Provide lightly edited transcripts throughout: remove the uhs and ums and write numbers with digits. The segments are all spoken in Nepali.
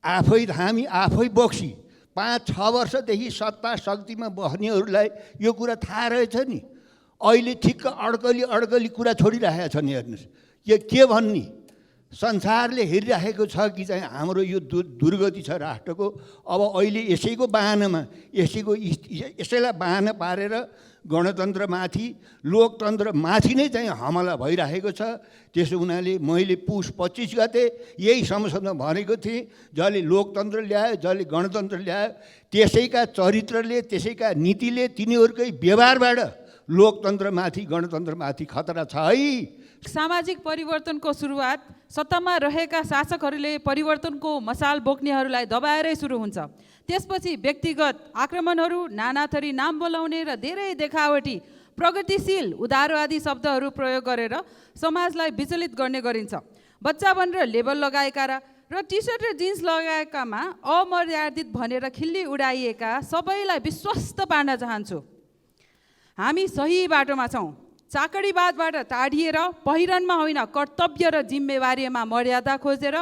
हामी आफै बोक्सी 5-6 वर्षदेखि सत्ता शक्तिमा बस्नेहरूलाई यो कुरा थाहा रहेछ नि। अहिले ठिक्क अड्कली कुरा छोडिराखेका छन्। हेर्नुहोस् यो के भन्ने संसारले हेरिराखेको छ कि चाहिँ हाम्रो यो दुर्गति छ राष्ट्रको। अब अहिले यसैको बाहनामा यसैलाई बाहना पारेर गणतन्त्रमाथि लोकतन्त्रमाथि नै चाहिँ हमला भइरहेको छ। त्यसो हुनाले मैले पुस 25 गते यही संसदमा भनेको थिएँ, जसले लोकतन्त्र ल्यायो, जसले गणतन्त्र ल्यायो, त्यसैका चरित्रले, त्यसैका नीतिले, तिनीहरूकै व्यवहारबाट लोकतन्त्रमाथि गणतन्त्रमाथि खतरा छ है। सामाजिक परिवर्तनको सुरुवात सत्तामा रहेका शासकहरूले परिवर्तनको मसाल बोक्नेहरूलाई दबाएरै सुरु हुन्छ। त्यसपछि व्यक्तिगत आक्रमणहरू, नानाथरी नाम बोलाउने र धेरै देखावटी प्रगतिशील उदारवादी शब्दहरू प्रयोग गरेर समाजलाई विचलित गर्ने गरिन्छ। बच्चा भनेर लेबल लगाएका र टी सर्ट र जिन्स लगाएकामा अमर्यादित भनेर खिल्ली उडाइएका सबैलाई विश्वस्त पार्न चाहन्छु। हामी सही बाटोमा छौँ। चाकडीवादबाट टाढिएर पहिरनमा होइन कर्तव्य र जिम्मेवारीमा मर्यादा खोजेर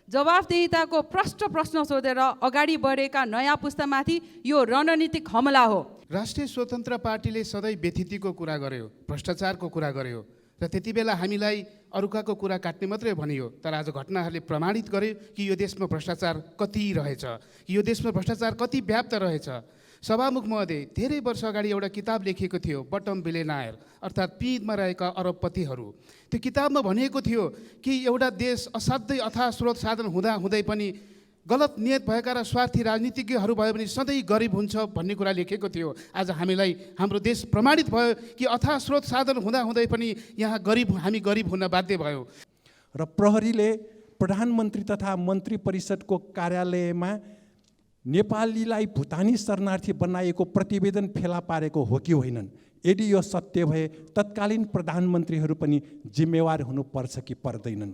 जवाफदेहिताको प्रश्न सोधेर अगाडि बढेका नयाँ पुस्तामाथि यो रणनीतिक हमला हो। राष्ट्रिय स्वतन्त्र पार्टीले सधैँ व्यथितिको कुरा गर्यो, भ्रष्टाचारको कुरा गर्यो र त्यति बेला हामीलाई अरूकाको कुरा काट्ने मात्रै भनियो। तर आज घटनाहरूले प्रमाणित गर्यो कि यो देशमा भ्रष्टाचार कति रहेछ, यो देशमा भ्रष्टाचार कति व्याप्त रहेछ। सभामुख महोदय, धेरै वर्ष अगाडि एउटा किताब लेखिएको थियो, बटम बिलियनायर, अर्थात् पिँधमा रहेका अरबपतिहरू। त्यो किताबमा भनिएको थियो कि एउटा देश असाध्यै अथाह स्रोत साधन हुँदै पनि गलत नियत भएका र स्वार्थी राजनीतिज्ञहरू भयो भने सधैँ गरिब हुन्छ भन्ने कुरा लेखेको थियो। आज हामीलाई हाम्रो देश प्रमाणित भयो कि अथाह स्रोत साधन हुँदै पनि यहाँ हामी गरिब हुन बाध्य भयो। र प्रहरीले प्रधानमन्त्री तथा मन्त्री परिषदको कार्यालयमा नेपालीलाई भुटानी शरणार्थी बनाएको प्रतिवेदन फेला पारेको हो कि होइनन्? यदि यो सत्य भए तत्कालीन प्रधानमन्त्रीहरू पनि जिम्मेवार हुनुपर्छ कि पर्दैनन्?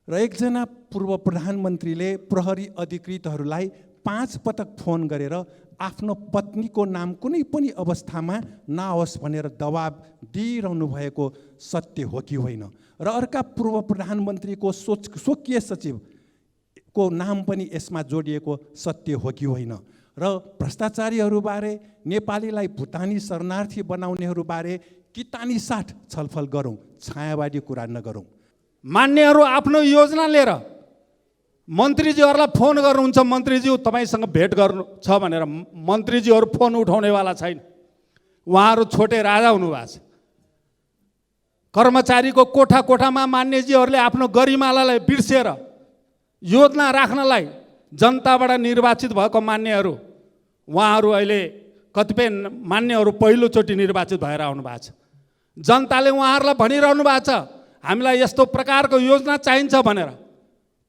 र एकजना पूर्व प्रधानमन्त्रीले प्रहरी अधिकृतहरूलाई 5 पटक फोन गरेर आफ्नो पत्नीको नाम कुनै पनि अवस्थामा नआओस् भनेर दबाब दिइरहनु भएको सत्य हो कि होइन? र अर्का पूर्व प्रधानमन्त्रीको स्वकीय सचिवको नाम पनि यसमा जोडिएको सत्य हो कि होइन? र भ्रष्टाचारीहरूबारे, नेपालीलाई भुटानी शरणार्थी बनाउनेहरूबारे कितानी साथ छलफल गरौँ, छायावादी कुरा नगरौँ। मान्यहरू आफ्नो योजना लिएर मन्त्रीजीहरूलाई फोन गर्नुहुन्छ, मन्त्रीज्यू तपाईँसँग भेट गर्नु छ भनेर मन्त्रीजीहरू फोन उठाउनेवाला छैन। उहाँहरू छोटे राजा हुनुभएको छ। कर्मचारीको कोठामा मान्यजीहरूले आफ्नो गरिमालाई बिर्सेर योजना राख्नलाई जनताबाट निर्वाचित भएको मान्यहरू, उहाँहरू अहिले कतिपय मान्यहरू पहिलोचोटि निर्वाचित भएर आउनु भएको छ। जनताले उहाँहरूलाई भनिरहनु भएको छ हामीलाई यस्तो प्रकारको योजना चाहिन्छ भनेर।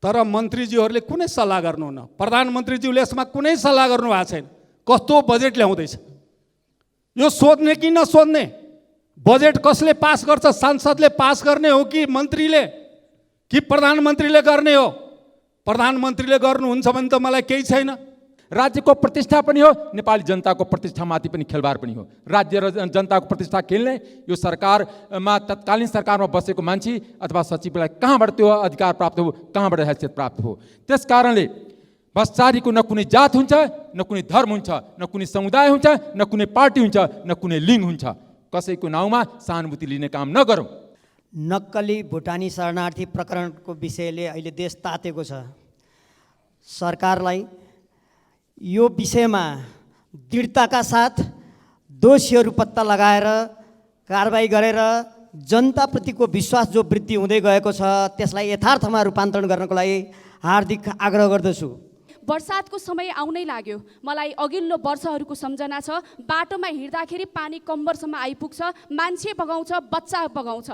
तर मन्त्रीज्यूहरूले कुनै सल्लाह गर्नुहुन्न, प्रधानमन्त्रीज्यूले यसमा कुनै सल्लाह गर्नु भएको छैन। कस्तो बजेट ल्याउँदैछ यो सोध्ने कि नसोध्ने? बजेट कसले पास गर्छ? सांसदले पास गर्ने हो कि मन्त्रीले कि प्रधानमन्त्रीले गर्ने हो? प्रधानमन्त्रीले गर्नुहुन्छ भने त मलाई केही छैन। राज्यको प्रतिष्ठा पनि हो, नेपाली जनताको प्रतिष्ठामाथि पनि खेलबाड पनि हो। राज्य र जनताको प्रतिष्ठा खेल्ने यो सरकारमा, तत्कालीन सरकारमा बसेको मान्छे अथवा सचिवलाई कहाँबाट त्यो अधिकार प्राप्त हो, कहाँबाट हैसियत प्राप्त हो? त्यस कारणले भ्रष्टाचारीको न कुनै जात हुन्छ, न कुनै धर्म हुन्छ, न कुनै समुदाय हुन्छ, न कुनै पार्टी हुन्छ, न कुनै लिङ्ग हुन्छ। कसैको नाउँमा सहानुभूति लिने काम नगरौँ। नक्कली भुटानी शरणार्थी प्रकरणको विषयले अहिले देश तातेको छ। सरकारलाई यो विषयमा दृढताका साथ दोषीहरू पत्ता लगाएर कारबाही गरेर जनताप्रतिको विश्वास जो वृद्धि हुँदै गएको छ त्यसलाई यथार्थमा रूपान्तरण गर्नको लागि हार्दिक आग्रह गर्दछु। बर्सातको समय आउनै लाग्यो। मलाई अघिल्लो वर्षहरूको सम्झना छ। बाटोमा हिँड्दाखेरि पानी कम्मरसम्म आइपुग्छ, मान्छे बगाउँछ, बच्चा बगाउँछ।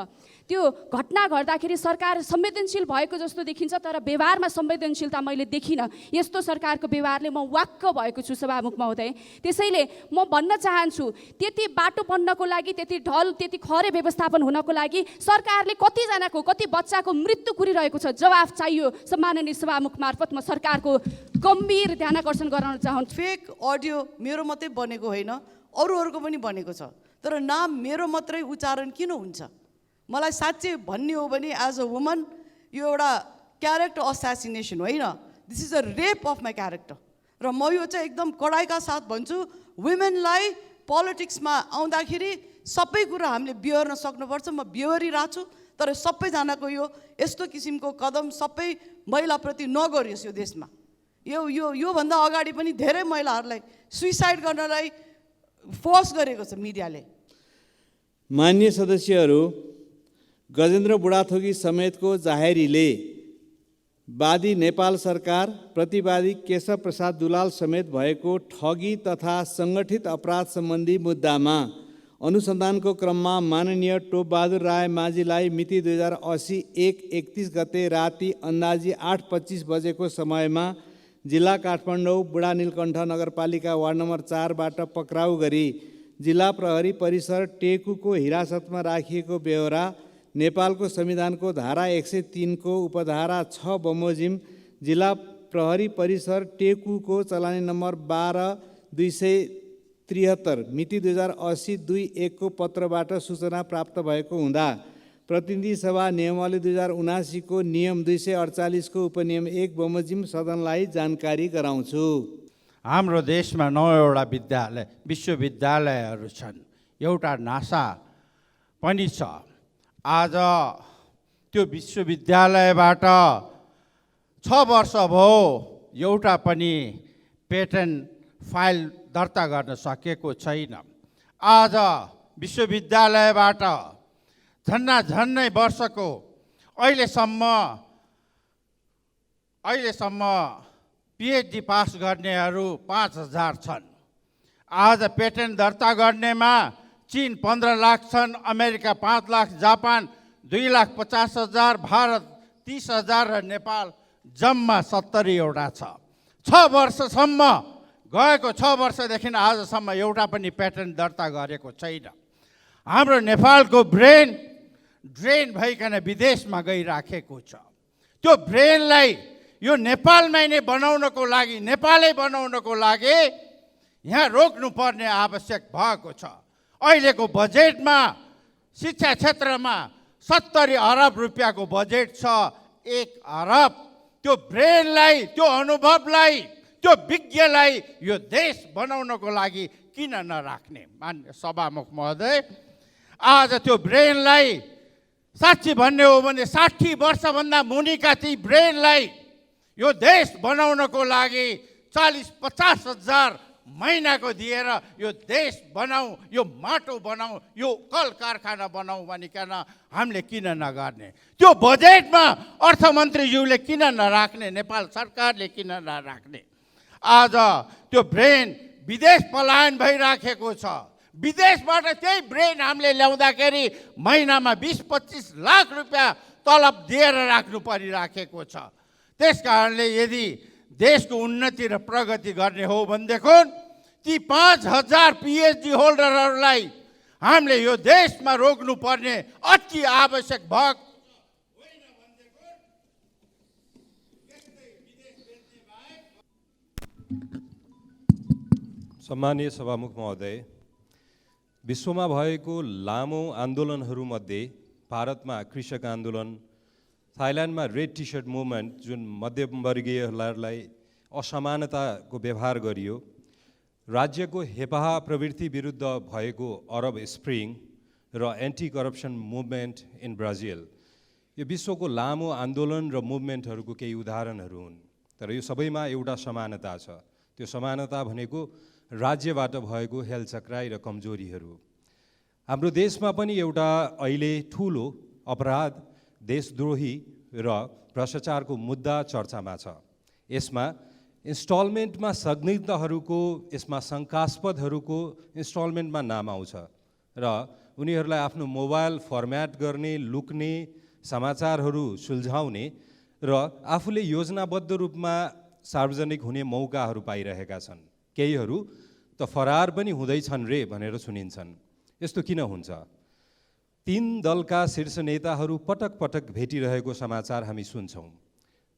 त्यो घटना घट्दाखेरि सरकार संवेदनशील भएको जस्तो देखिन्छ, तर व्यवहारमा संवेदनशीलता मैले देखिनँ। यस्तो सरकारको व्यवहारले म वाक्क भएको छु सभामुख महोदय। त्यसैले म भन्न चाहन्छु, त्यति बाटो बन्नको लागि, त्यति ढल, त्यति खरे व्यवस्थापन हुनको लागि सरकारले कतिजनाको, कति बच्चाको मृत्यु कुरिरहेको छ। जवाफ चाहियो। सम्माननीय सभामुख मार्फत म सरकारको गम्भीर ध्यानाकर्षण गराउन चाहन्छु। फेक अडियो मेरो मात्रै बनेको होइन, अरूहरूको पनि बनेको छ। तर नाम मेरो मात्रै उच्चारण किन हुन्छ? मलाई साँच्चै भन्ने हो भने एज अ वुमन यो एउटा क्यारेक्टर असासिनेसन होइन। This is a rape of my character. र म यो चाहिँ एकदम कडाइका साथ भन्छु, वुमेनलाई पोलिटिक्समा आउँदाखेरि सबै कुरा हामीले बिहोर्न सक्नुपर्छ। म बिहोरिरहेको छु, तर सबैजनाको यस्तो किसिमको कदम सबै महिलाप्रति नगरियोस् यो देशमा। योभन्दा अगाडि पनि धेरै महिलाहरूलाई सुइसाइड गर्नलाई फोर्स गरेको छ मिडियाले। मान्य सदस्यहरू, गजेन्द्र बुढाथोकी समेतको जाहेरीले वादी नेपाल सरकार, प्रतिवादी केशव प्रसाद दुलाल समेत भएको ठगी तथा सङ्गठित अपराध सम्बन्धी मुद्दामा अनुसन्धानको क्रममा माननीय टोपबहादुर राय माझीलाई मिति 2080 1/31 गते राति अन्दाजी 8:25 बजेको समयमा जिल्ला काठमाडौँ बुढा नीलकण्ठ नगरपालिका वार्ड नम्बर 4बाट पक्राउ गरी जिल्ला प्रहरी परिसर टेकुको हिरासतमा राखिएको बेहोरा नेपालको संविधानको धारा 103 को उपधारा 6 बमोजिम जिल्ला प्रहरी परिसर टेकुको चलानी नम्बर 12/273 मिति 2080 2/1 को पत्रबाट सूचना प्राप्त भएको हुँदा प्रतिनिधि सभा नियमावली 2079 को नियम 248 को उपनियम 1 बमोजिम सदनलाई जानकारी गराउँछु। हाम्रो देशमा 9वटा विश्वविद्यालयहरू छन्, एउटा नासा पनि छ। आज त्यो विश्वविद्यालयबाट 6 वर्ष भयो एउटा पनि पेटेन्ट फाइल दर्ता गर्न सकेको छैन। आज विश्वविद्यालयबाट झन्नै वर्षको अहिलेसम्म पिएचडी पास गर्नेहरू 5000 छन्। आज पेटेन्ट दर्ता गर्नेमा चीन 15 लाख छन्, अमेरिका 5 लाख, जापान 2,50,000, भारत 30,000 र नेपाल जम्मा 70वटा छ। 6 वर्षसम्म गएको 6 वर्षदेखि आजसम्म एउटा पनि पेटेन्ट दर्ता गरेको छैन। हाम्रो नेपालको ब्रेन ड्रेन भइकन विदेशमा गइराखेको छ। त्यो ब्रेनलाई यो नेपालमै नै बनाउनको लागि, नेपालै बनाउनको लागि यहाँ रोक्नुपर्ने आवश्यक भएको छ। अहिलेको बजेटमा शिक्षा क्षेत्रमा 70 अरब रुपियाँको बजेट छ। 1 अरब त्यो ब्रेनलाई, त्यो अनुभवलाई, त्यो विज्ञलाई यो देश बनाउनको लागि किन नराख्ने? मान्य सभामुख महोदय, आज त्यो ब्रेनलाई साँच्ची भन्ने हो भने 60 वर्षभन्दा मुनिका ती ब्रेनलाई यो देश बनाउनको लागि 40-50 हजार महिनाको दिएर यो देश बनाऊ, यो माटो बनाऊ, यो कल कारखाना बनाऊ भनिकन हामीले किन नगर्ने? त्यो बजेटमा अर्थमन्त्रीज्यूले किन नराख्ने? नेपाल सरकारले किन नराख्ने? आज त्यो ब्रेन विदेश पलायन भइराखेको छ। विदेशबाट त्यही ब्रेन हामीले ल्याउँदाखेरि महिनामा 20-25 लाख रुपियाँ तलब दिएर राख्नु परिराखेको छ। त्यस कारणले यदि देशको उन्नति र प्रगति गर्ने हो भनेदेखि ती 5000 पिएचडी होल्डरहरूलाई हामीले यो देशमा रोक्नुपर्ने अति आवश्यक भएको सम्मानीय सभामुख महोदय, विश्वमा भएको लामो आन्दोलनहरूमध्ये भारतमा कृषक आन्दोलन, थाइल्यान्डमा रेड टी सर्ट मुभमेन्ट जुन मध्यमवर्गीयहरूलाई असमानताको व्यवहार गरियो, राज्यको हेपाहा प्रवृत्ति विरुद्ध भएको अरब स्प्रिङ र anti corruption movement in Brazil, यो विश्वको लामो आन्दोलन र मुभमेन्टहरूको केही उदाहरणहरू हुन्। तर यो सबैमा एउटा समानता छ। त्यो समानता भनेको राज्यबाट भएको हेलचक्राइ र कमजोरीहरू। हाम्रो देशमा पनि एउटा अहिले ठुलो अपराध, देशद्रोही र भ्रष्टाचारको मुद्दा चर्चामा छ। यसमा इन्स्टलमेन्टमा संदिग्धहरूको, यसमा शङ्कास्पदहरूको इन्स्टलमेन्टमा नाम आउँछ र उनीहरूलाई आफ्नो मोबाइल फर्म्याट गर्ने, लुक्ने, समाचारहरू सुल्झाउने र आफूले योजनाबद्ध रूपमा सार्वजनिक हुने मौकाहरू पाइरहेका छन्। केहीहरू त फरार पनि हुँदैछन् रे भनेर सुनिन्छन्। यस्तो किन हुन्छ? 3 दलका शीर्ष नेताहरू पटक पटक भेटिरहेको समाचार हामी सुन्छौँ।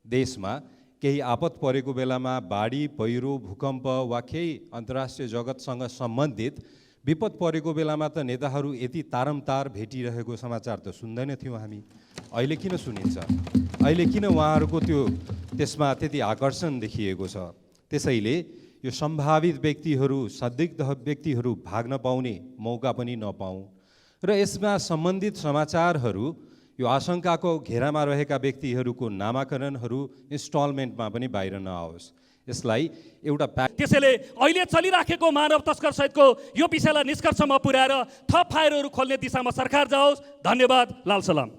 देशमा केही आपत परेको बेलामा बाढी, पहिरो, भूकम्प वा केही अन्तर्राष्ट्रिय जगतसँग सम्बन्धित विपद परेको बेलामा त नेताहरू यति तारमतार भेटिरहेको समाचार त सुन्दैनथ्यौँ हामी। अहिले किन सुनिन्छ, अहिले किन उहाँहरूको त्यसमा त्यति आकर्षण देखिएको छ। त्यसैले यो सम्भावित व्यक्तिहरू, संदिग्ध व्यक्तिहरू भाग्न पाउने मौका पनि नपाऊँ र यसमा सम्बन्धित समाचारहरू यो आशंकाको घेरामा रहेका व्यक्तिहरूको नामाकरणहरू इन्स्टलमेन्टमा पनि बाहिर नआओस्। यसलाई एउटा त्यसैले अहिले चलिराखेको मानव तस्कर सहितको यो विषयलाई निष्कर्षमा पुर्याएर थप फाइलहरू खोल्ने दिशामा सरकार जाओस्। धन्यवाद। लाल सलाम।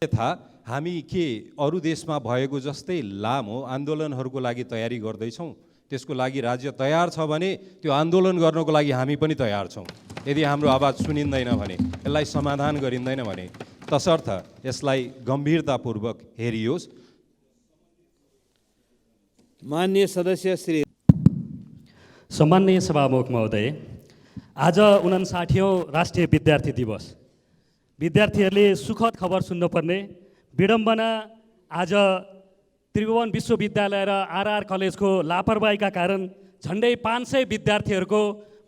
यथा हामी के अरू देशमा भएको जस्तै लामो आन्दोलनहरूको लागि तयारी गर्दैछौँ? त्यसको लागि राज्य तयार छ भने त्यो आन्दोलन गर्नको लागि हामी पनि तयार छौँ। यदि हाम्रो आवाज सुनिँदैन भने, यसलाई समाधान गरिँदैन भने, तसर्थ यसलाई गम्भीरतापूर्वक हेरियोस्। माननीय सदस्य श्री सम्माननीय सभामुख महोदय, आज 59औं राष्ट्रिय विद्यार्थी दिवस। विद्यार्थीहरूले सुखद खबर सुन्नुपर्ने विडम्बना, आज त्रिभुवन विश्वविद्यालय र आरआर कलेजको लापरवाहीका कारण झन्डै 500 विद्यार्थीहरूको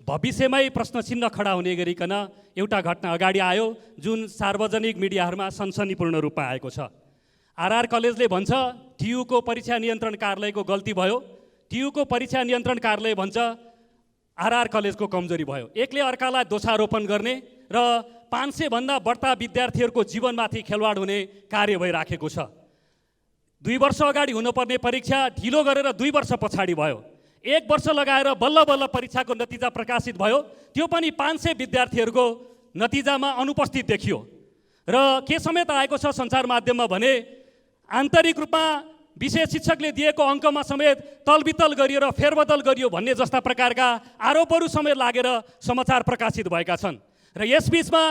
भविष्यमै प्रश्न चिन्ह खडा हुने गरिकन एउटा घटना अगाडि आयो, जुन सार्वजनिक मिडियाहरूमा सनसनीपूर्ण रूपमा आएको छ। आरआर कलेजले भन्छ टियुको परीक्षा नियन्त्रण कार्यालयको गल्ती भयो, टियुको परीक्षा नियन्त्रण कार्यालय भन्छ आरआर कलेजको कमजोरी भयो। एकले अर्कालाई दोषारोपण गर्ने र 500 भन्दा बढ्ता विद्यार्थीहरूको जीवनमाथि खेलवाड हुने कार्य भइराखेको छ। 2 वर्ष अगाडि हुनुपर्ने परीक्षा ढिलो गरेर 2 वर्ष पछाडि भयो। 1 वर्ष लगाएर बल्ल बल्ल परीक्षाको नतिजा प्रकाशित भयो, त्यो पनि 500 विद्यार्थीहरूको नतिजामा अनुपस्थित देखियो। र के समेत आएको छ सञ्चार माध्यममा भने आन्तरिक रूपमा विषय शिक्षकले दिएको अङ्कमा समेत तलबितल गरियो र फेरबदल गरियो भन्ने जस्ता प्रकारका आरोपहरू समेत लागेर समाचार प्रकाशित भएका छन्। र यसबीचमा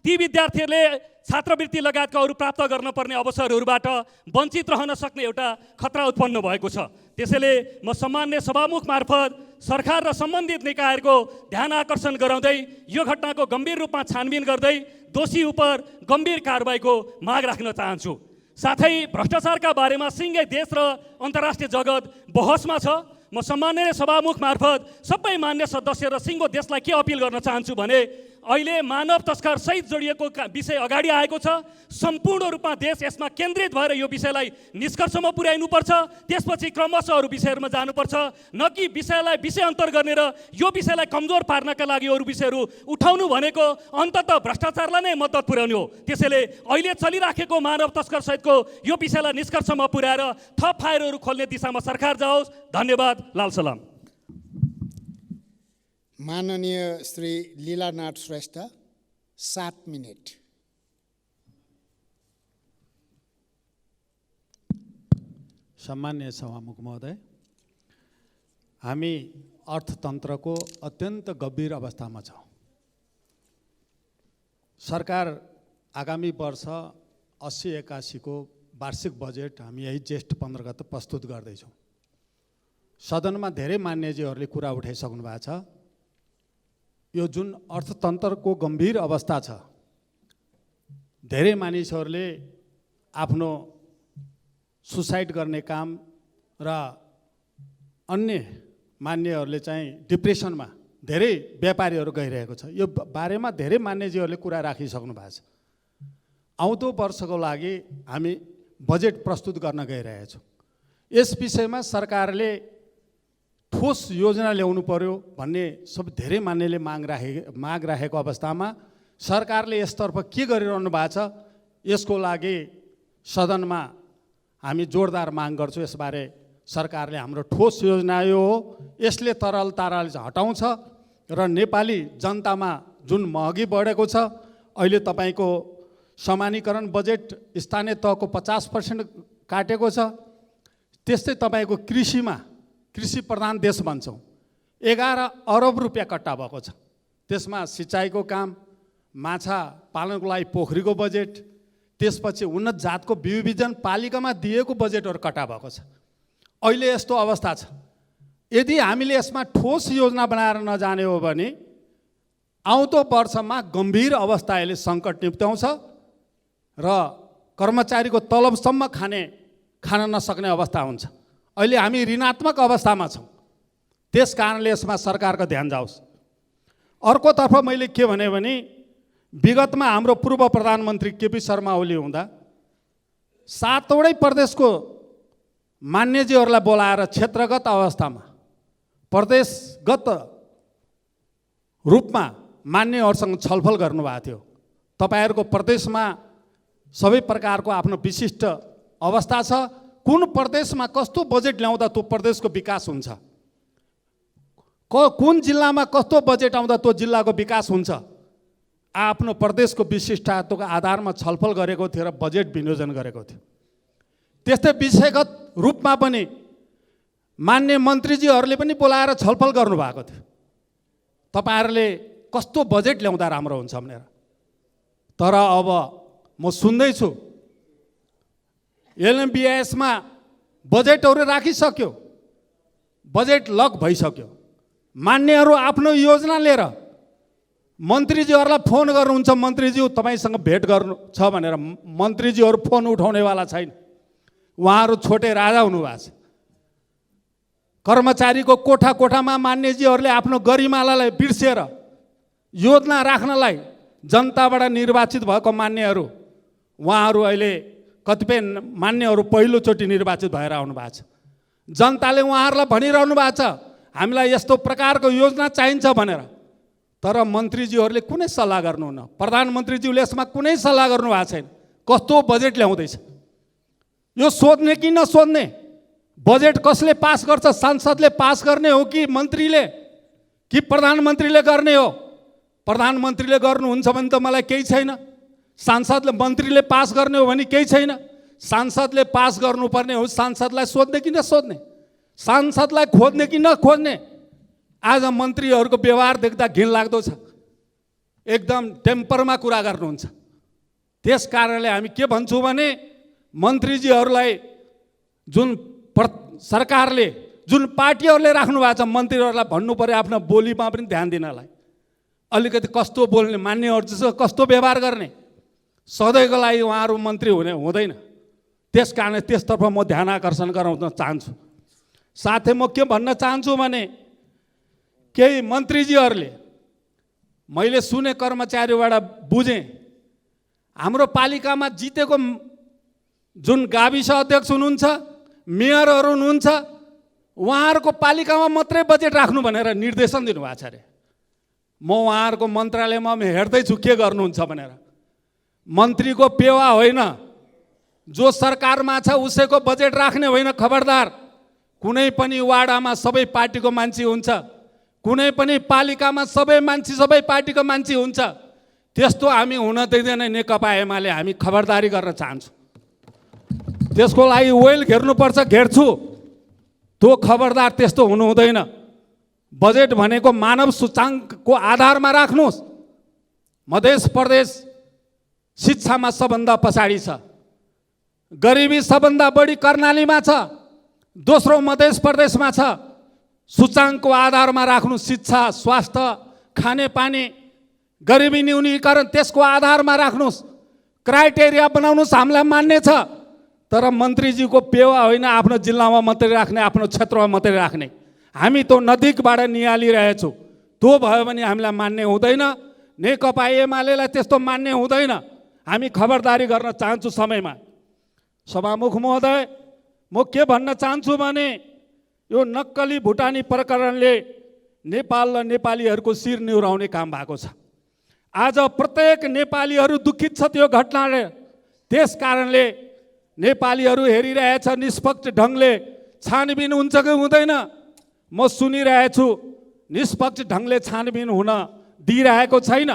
ती विद्यार्थीहरूले छात्रवृत्ति लगायतका अरू प्राप्त गर्नुपर्ने अवसरहरूबाट वञ्चित रहन सक्ने एउटा खतरा उत्पन्न भएको छ। त्यसैले म सम्मान्य सभामुख मार्फत सरकार र सम्बन्धित निकायहरूको ध्यान आकर्षण गराउँदै यो घटनाको गम्भीर रूपमा छानबिन गर्दै दोषी उप गम्भीर कारबाहीको माग राख्न चाहन्छु। साथै भ्रष्टाचारका बारेमा सिङ्गै देश र अन्तर्राष्ट्रिय जगत बहसमा छ। म सम्माननीय सभामुख मार्फत सबै मान्य सदस्य र सिङ्गो देशलाई के अपिल गर्न चाहन्छु भने अहिले मानव तस्कर सहित जोडिएको विषय अगाडि आएको छ। सम्पूर्ण रूपमा देश यसमा केन्द्रित भएर यो विषयलाई निष्कर्षमा पुर्याइनुपर्छ। त्यसपछि क्रमशः अरू विषयहरूमा जानुपर्छ, न कि विषयलाई विषय अन्तर गर्ने र यो विषयलाई कमजोर पार्नका लागि अरू विषयहरू उठाउनु भनेको अन्ततः भ्रष्टाचारलाई नै मद्दत पुर्याउने हो। त्यसैले अहिले चलिराखेको मानव तस्कर सहितको यो विषयलाई निष्कर्षमा पुर्याएर थप फाइलहरू खोल्ने दिशामा सरकार जाओस्। धन्यवाद। लाल सलाम। माननीय श्री लीलानाथ श्रेष्ठ, 7 मिनट। सम्मान्य सभामुख महोदय, हामी अर्थतन्त्रको अत्यन्त गम्भीर अवस्थामा छौँ। सरकार आगामी वर्ष 80-81 को वार्षिक बजेट हामी यही जेष्ठ 15 गते प्रस्तुत गर्दैछौँ। सदनमा धेरै मान्यजीहरूले कुरा उठाइसक्नु भएको छ। यो जुन अर्थतन्त्रको गम्भीर अवस्था छ, धेरै मानिसहरूले आफ्नो सुसाइड गर्ने काम र अन्य मान्यहरूले चाहिँ डिप्रेसनमा धेरै व्यापारीहरू गइरहेको छ। यो बारेमा धेरै मान्यजीहरूले कुरा राखिसक्नु भएको छ। आउँदो वर्षको लागि हामी बजेट प्रस्तुत गर्न गइरहेछौँ। यस विषयमा सरकारले ठोस योजना ल्याउनु पर्यो भन्ने सब धेरै मान्यले माग राखेको अवस्थामा सरकारले यसतर्फ के गरिरहनु भएको छ, यसको लागि सदनमा हामी जोरदार माग गर्छौँ। यसबारे सरकारले हाम्रो ठोस योजना यो हो, यसले तरलतालाई हटाउँछ र नेपाली जनतामा जुन महँगी बढेको छ, अहिले तपाईँको समानीकरण बजेट स्थानीय तहको 50% काटेको छ। त्यस्तै तपाईँको कृषि प्रधान देश भन्छौँ, 11 अरब रुपियाँ कट्टा भएको छ। त्यसमा सिँचाइको काम, माछा पालनको लागि पोखरीको बजेट, त्यसपछि उन्नत जातको बिउ बिजन पालिकामा दिएको बजेटहरू कट्टा भएको छ। अहिले यस्तो अवस्था छ। यदि हामीले यसमा ठोस योजना बनाएर नजाने हो भने आउँदो वर्षमा गम्भीर अवस्था यसले सङ्कट निम्त्याउँछ र कर्मचारीको तलबसम्म खान नसक्ने अवस्था हुन्छ। अहिले हामी ऋणात्मक अवस्थामा छौँ। त्यस कारणले यसमा सरकारको ध्यान जाओस्। अर्कोतर्फ मैले के भने विगतमा हाम्रो पूर्व प्रधानमन्त्री केपी शर्मा ओली हुँदा 7वटै प्रदेशको मान्यजीहरूलाई बोलाएर क्षेत्रगत अवस्थामा प्रदेशगत रूपमा मान्यहरूसँग छलफल गर्नुभएको थियो। तपाईँहरूको प्रदेशमा सबै प्रकारको आफ्नो विशिष्ट अवस्था छ। कुन प्रदेशमा कस्तो बजेट ल्याउँदा त्यो प्रदेशको विकास हुन्छ, कुन जिल्लामा कस्तो बजेट आउँदा त्यो जिल्लाको विकास हुन्छ, आफ्नो प्रदेशको विशिष्टताको आधारमा छलफल गरेको थियो र बजेट विनियोजन गरेको थियो। त्यस्तै विषयगत रूपमा पनि मान्य मन्त्रीजीहरूले पनि बोलाएर छलफल गर्नुभएको थियो, तपाईँहरूले कस्तो बजेट ल्याउँदा राम्रो हुन्छ भनेर। तर अब म सुन्दैछु एलएमबिएसमा बजेटहरू राखिसक्यो, बजेट लक भइसक्यो। मान्यहरू आफ्नो योजना लिएर मन्त्रीजीहरूलाई फोन गर्नुहुन्छ, मन्त्रीज्यू तपाईँसँग भेट गर्नु छ भनेर। मन्त्रीजीहरू फोन उठाउनेवाला छैन, उहाँहरू छोटे राजा हुनुभएको छ। कर्मचारीको कोठा कोठामा मान्यजीहरूले आफ्नो गरिमालाई बिर्सेर योजना राख्नलाई जनताबाट निर्वाचित भएको मान्यहरू, उहाँहरू अहिले कतिपय मान्यहरू पहिलोचोटि निर्वाचित भएर आउनु भएको छ। जनताले उहाँहरूलाई भनिरहनु भएको छ हामीलाई यस्तो प्रकारको योजना चाहिन्छ भनेर। तर मन्त्रीज्यूहरूले कुनै सल्लाह गर्नुहुन्न, प्रधानमन्त्रीज्यूले यसमा कुनै सल्लाह गर्नुभएको छैन। कस्तो बजेट ल्याउँदैछ यो सोध्ने कि नसोध्ने? बजेट कसले पास गर्छ? सांसदले पास गर्ने हो कि मन्त्रीले कि प्रधानमन्त्रीले गर्ने हो? प्रधानमन्त्रीले गर्नुहुन्छ भने त मलाई केही छैन, सांसदले मन्त्रीले पास गर्ने हो भने केही छैन। सांसदले पास गर्नुपर्ने हो, सांसदलाई सोध्ने कि नसोध्ने, सांसदलाई खोज्ने कि नखोज्ने? आज मन्त्रीहरूको व्यवहार देख्दा घिनलाग्दो छ, एकदम टेम्परमा कुरा गर्नुहुन्छ। त्यस कारणले हामी के भन्छौँ भने मन्त्रीजीहरूलाई जुन सरकारले जुन पार्टीहरूले राख्नु भएको छ मन्त्रीहरूलाई भन्नु पर्यो आफ्नो बोलीमा पनि ध्यान दिनलाई। अलिकति कस्तो बोल्ने, मान्यहरूसँग कस्तो व्यवहार गर्ने, सधैँको लागि उहाँहरू मन्त्री हुने हुँदैन। त्यस कारण त्यसतर्फ म ध्यान आकर्षण गराउन चाहन्छु। साथै म के भन्न चाहन्छु भने केही मन्त्रीजीहरूले, मैले सुने कर्मचारीबाट बुझेँ, हाम्रो पालिकामा जितेको जुन गाविस अध्यक्ष हुनुहुन्छ, मेयरहरू हुनुहुन्छ, उहाँहरूको पालिकामा मात्रै बजेट राख्नु भनेर निर्देशन दिनुभएको छ अरे। म उहाँहरूको मन्त्रालयमा हेर्दैछु के गर्नुहुन्छ भनेर। मन्त्रीको पेवा होइन, जो सरकारमा छ उसैको बजेट राख्ने होइन। खबरदार, कुनै पनि वाडामा सबै पार्टीको मान्छे हुन्छ, कुनै पनि पालिकामा सबै पार्टीको मान्छे हुन्छ। त्यस्तो हामी हुन दिँदैन। नेकपा एमाले हामी खबरदारी गर्न चाहन्छौँ। त्यसको लागि वेल घेर्नुपर्छ, घेर्छु। त्यो खबरदार त्यस्तो हुनु हुँदैन। बजेट भनेको मानव सूचाङ्कको आधारमा राख्नुहोस्। मध्य प्रदेश शिक्षामा सबभन्दा पछाडि छ, गरिबी सबभन्दा बढी कर्णालीमा छ, दोस्रो मध्य प्रदेशमा छ। सूचाङ्कको आधारमा राख्नु, शिक्षा, स्वास्थ्य, खानेपानी, गरिबी न्यूनीकरण त्यसको आधारमा राख्नुहोस्। क्राइटेरिया बनाउनुहोस्, हामीलाई मान्य छ। तर मन्त्रीजीको पेवा होइन आफ्नो जिल्लामा मात्रै राख्ने, आफ्नो क्षेत्रमा मात्रै राख्ने। हामी त्यो नजिकबाट निहालिरहेछौँ। त्यो भयो भने हामीलाई मान्य हुँदैन। नेकपा एमालेलाई त्यस्तो मान्य हुँदैन। हामी खबरदारी गर्न चाहन्छु समयमा। सभामुख महोदय, म के भन्न चाहन्छु भने यो नक्कली भुटानी प्रकरणले नेपाल र नेपालीहरूको शिर निहुराउने काम भएको छ। आज प्रत्येक नेपालीहरू दुखित छ त्यो घटनाले। त्यस कारणले नेपालीहरू हेरिरहेछ निष्पक्ष ढङ्गले छानबिन हुन्छ कि हुँदैन। म सुनिरहेछु निष्पक्ष ढङ्गले छानबिन हुन दिइरहेको छैन।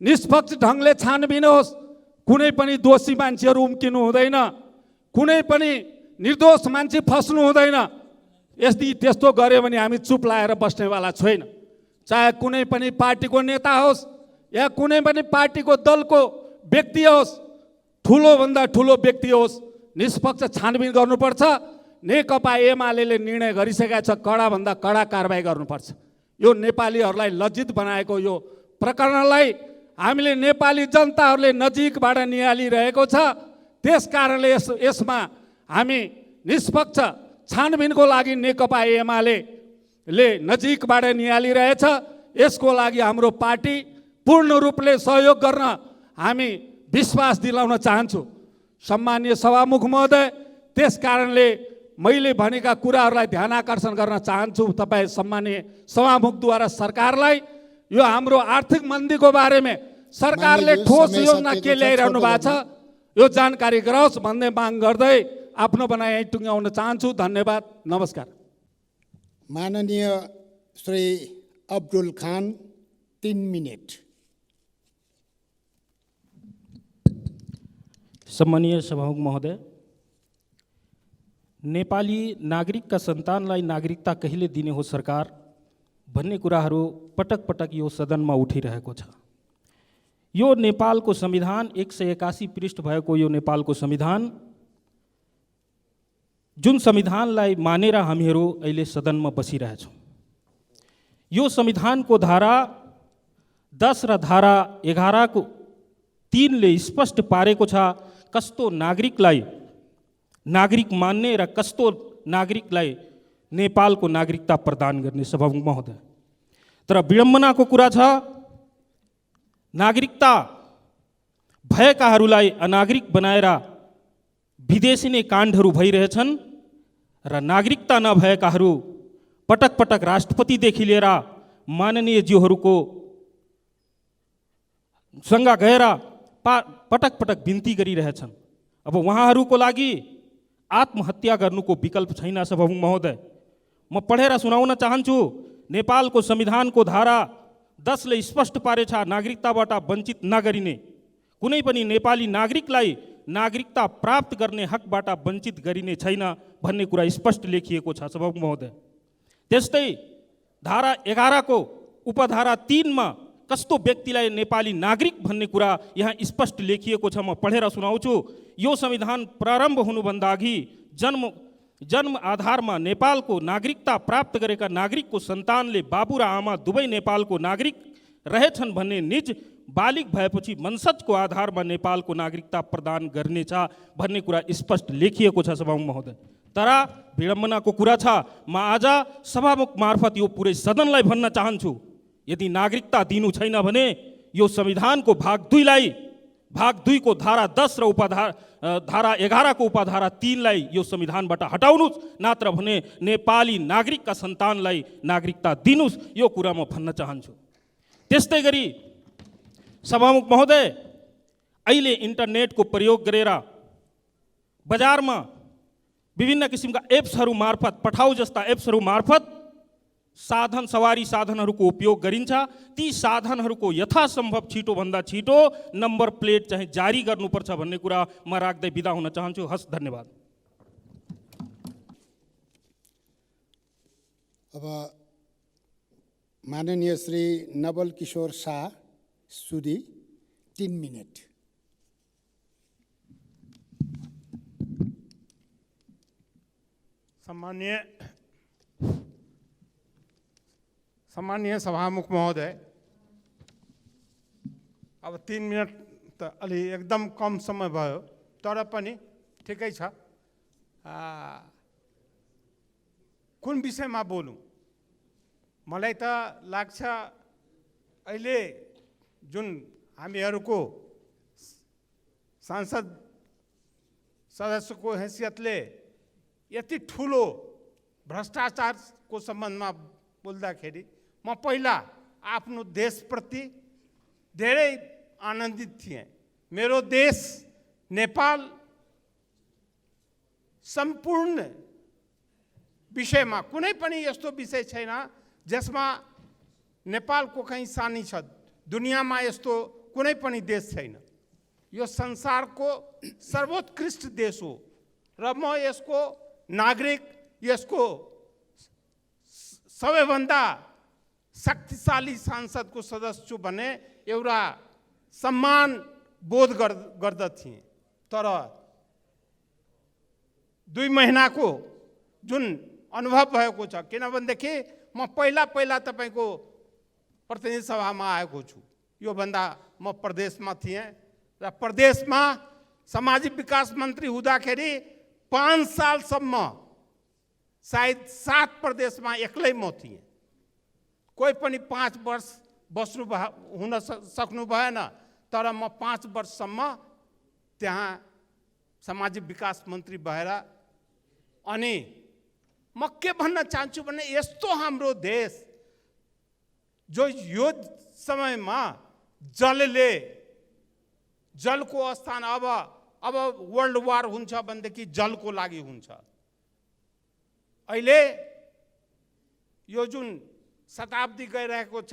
निष्पक्ष ढङ्गले छानबिन होस्, कुनै पनि दोषी मान्छेहरू उम्किनु हुँदैन, कुनै पनि निर्दोष मान्छे फस्नु हुँदैन। यदि त्यस्तो गर्यो भने हामी चुप लाएर बस्नेवाला छैन। चाहे कुनै पनि पार्टीको नेता होस् या कुनै पनि पार्टीको दलको व्यक्ति होस्, ठुलोभन्दा ठुलो व्यक्ति होस्, निष्पक्ष छानबिन गर्नुपर्छ। नेकपा एमाले निर्णय गरिसकेका छ, कडाभन्दा कडा कारबाही गर्नुपर्छ। यो नेपालीहरूलाई लज्जित बनाएको यो प्रकरणलाई हामीले नेपाली जनताहरूले नजिकबाट निहालिरहेको छ। त्यस कारणले यसमा हामी निष्पक्ष छानबिनको लागि नेकपा एमाले नजिकबाट निहालिरहेछ। यसको लागि हाम्रो पार्टी पूर्ण रूपले सहयोग गर्न हामी विश्वास दिलाउन चाहन्छु। सम्मानीय सभामुख महोदय, त्यस कारणले मैले भनेका कुराहरूलाई ध्यान आकर्षण गर्न चाहन्छु तपाईँ सम्मानीय सभामुखद्वारा सरकारलाई यो हाम्रो आर्थिक मन्दीको बारेमा सरकारले ठोस योजना के ल्याइरहनु भएको छ यो जानकारी गराओस् भन्ने माग गर्दै आफ्नो भनाइ यहीँ टुङ्ग्याउन चाहन्छु। धन्यवाद, नमस्कार। माननीय श्री अब्दुल खान 3 मिनट। सम्मानीय सभामुख महोदय, नेपाली नागरिकका सन्तानलाई नागरिकता कहिले दिने हो सरकार भन्ने कुराहरू पटक पटक यो सदनमा उठिरहेको छ। यो नेपालको संविधान 181 पृष्ठ भएको यो नेपालको संविधान, जुन संविधानलाई मानेर हामीहरू अहिले सदनमा बसिरहेछौँ, यो संविधानको धारा 10 र धारा 11 को 3 ले स्पष्ट पारेको छ कस्तो नागरिकलाई नागरिक मान्ने र कस्तो नागरिकलाई नेपालको नागरिकता प्रदान गर्ने। सभामुख महोदय, तर विडम्बनाको कुरा छ नागरिकता भएकाहरूलाई अनागरिक बनाएर विदेशिने काण्डहरू भइरहेछन् र नागरिकता नभएकाहरू पटक पटक राष्ट्रपतिदेखि लिएर माननीय ज्यूहरूको सँग गएर पटक पटक बिन्ती गरिरहेछन्। अब उहाँहरूको लागि आत्महत्या गर्नुको विकल्प छैन। सभामुख महोदय, म पढेर सुनाउन चाहन्छु। नेपालको संविधानको धारा 10 ले स्पष्ट पारेछ नागरिकताबाट वञ्चित नगरिने, कुनै पनि नेपाली नागरिकलाई नागरिकता प्राप्त गर्ने हकबाट वञ्चित गरिने छैन भन्ने कुरा स्पष्ट लेखिएको छ। सभामुख महोदय, त्यस्तै धारा 11 को उपधारा 3 मा कस्तो व्यक्तिलाई नेपाली नागरिक भन्ने कुरा यहाँ स्पष्ट लेखिएको छ। म पढेर सुनाउँछु। यो संविधान प्रारम्भ हुनुभन्दा अघि जन्म आधारमा नेपालको नागरिकता प्राप्त गरेका नागरिकको सन्तानले बाबु र आमा दुवै नेपालको नागरिक रहेछन् भन्ने निज बालिग भएपछि वंशजको आधारमा नेपालको नागरिकता प्रदान गर्नेछ भन्ने कुरा स्पष्ट लेखिएको छ। सभामुख महोदय, तर विडम्बनाको कुरा छ, म आज सभामुख मार्फत यो पुरै सदनलाई भन्न चाहन्छु, यदि नागरिकता दिनु छैन भने यो संविधानको भाग 2 को धारा 10 र धारा 11 को उपधारा 3 लाई यो संविधानबाट हटाउनुस्, नत्र भने नेपाली नागरिकका सन्तानलाई नागरिकता दिनुस्। यो कुरा म भन्न चाहन्छु। त्यस्तै गरी सभामुख महोदय, अहिले इन्टरनेटको प्रयोग गरेर बजारमा विभिन्न किसिमका एप्सहरू मार्फत, पठाउ जस्ता एप्सहरू मार्फत सवारी साधनहरूको उपयोग गरिन्छ। ती साधनहरूको यथासम्भव छिटोभन्दा छिटो नम्बर प्लेट चाहिँ जारी गर्नुपर्छ भन्ने कुरा म राख्दै बिदा हुन चाहन्छु। हस्, धन्यवाद। अब माननीय श्री नवल किशोर शाह सुदी 3 मिनट। सम्मानीय सभामुख महोदय, अब 3 मिनट त अलि एकदम कम समय भयो, तर पनि ठिकै छ। कुन विषयमा बोलौँ? मलाई त लाग्छ अहिले जुन हामीहरूको सांसद सदस्यको हैसियतले यति ठुलो भ्रष्टाचारको सम्बन्धमा बोल्दाखेरि म पहिला आफ्नो देशप्रति धेरै आनन्दित थिएँ। मेरो देश नेपाल सम्पूर्ण विषयमा कुनै पनि यस्तो विषय छैन जसमा नेपालको कहीँ सानी छ। दुनियाँमा यस्तो कुनै पनि देश छैन। यो संसारको सर्वोत्कृष्ट देश हो र म यसको नागरिक, यसको सबैभन्दा शक्तिशाली सांसदको सदस्य छु भन्ने एउटा सम्मान बोध गर्दथे। तर 2 महिनाको जुन अनुभव भएको छ, किनभनेदेखि म पहिला तपाईँको प्रतिनिधि सभामा आएको छु। योभन्दा म प्रदेशमा थिएँ र प्रदेशमा सामाजिक विकास मन्त्री हुँदाखेरि 5 सालसम्म सायद 7 प्रदेशमा एक्लै म थिएँ। कोही पनि 5 वर्ष हुन सक्नु भएन, तर म 5 वर्षसम्म त्यहाँ सामाजिक विकास मन्त्री भएर। अनि म के भन्न चाहन्छु भने यस्तो हाम्रो देश जो यो समयमा जलको स्थान अब वर्ल्ड वार हुन्छ भनेदेखि जलको लागि हुन्छ। अहिले यो जुन शताब्दी गइरहेको छ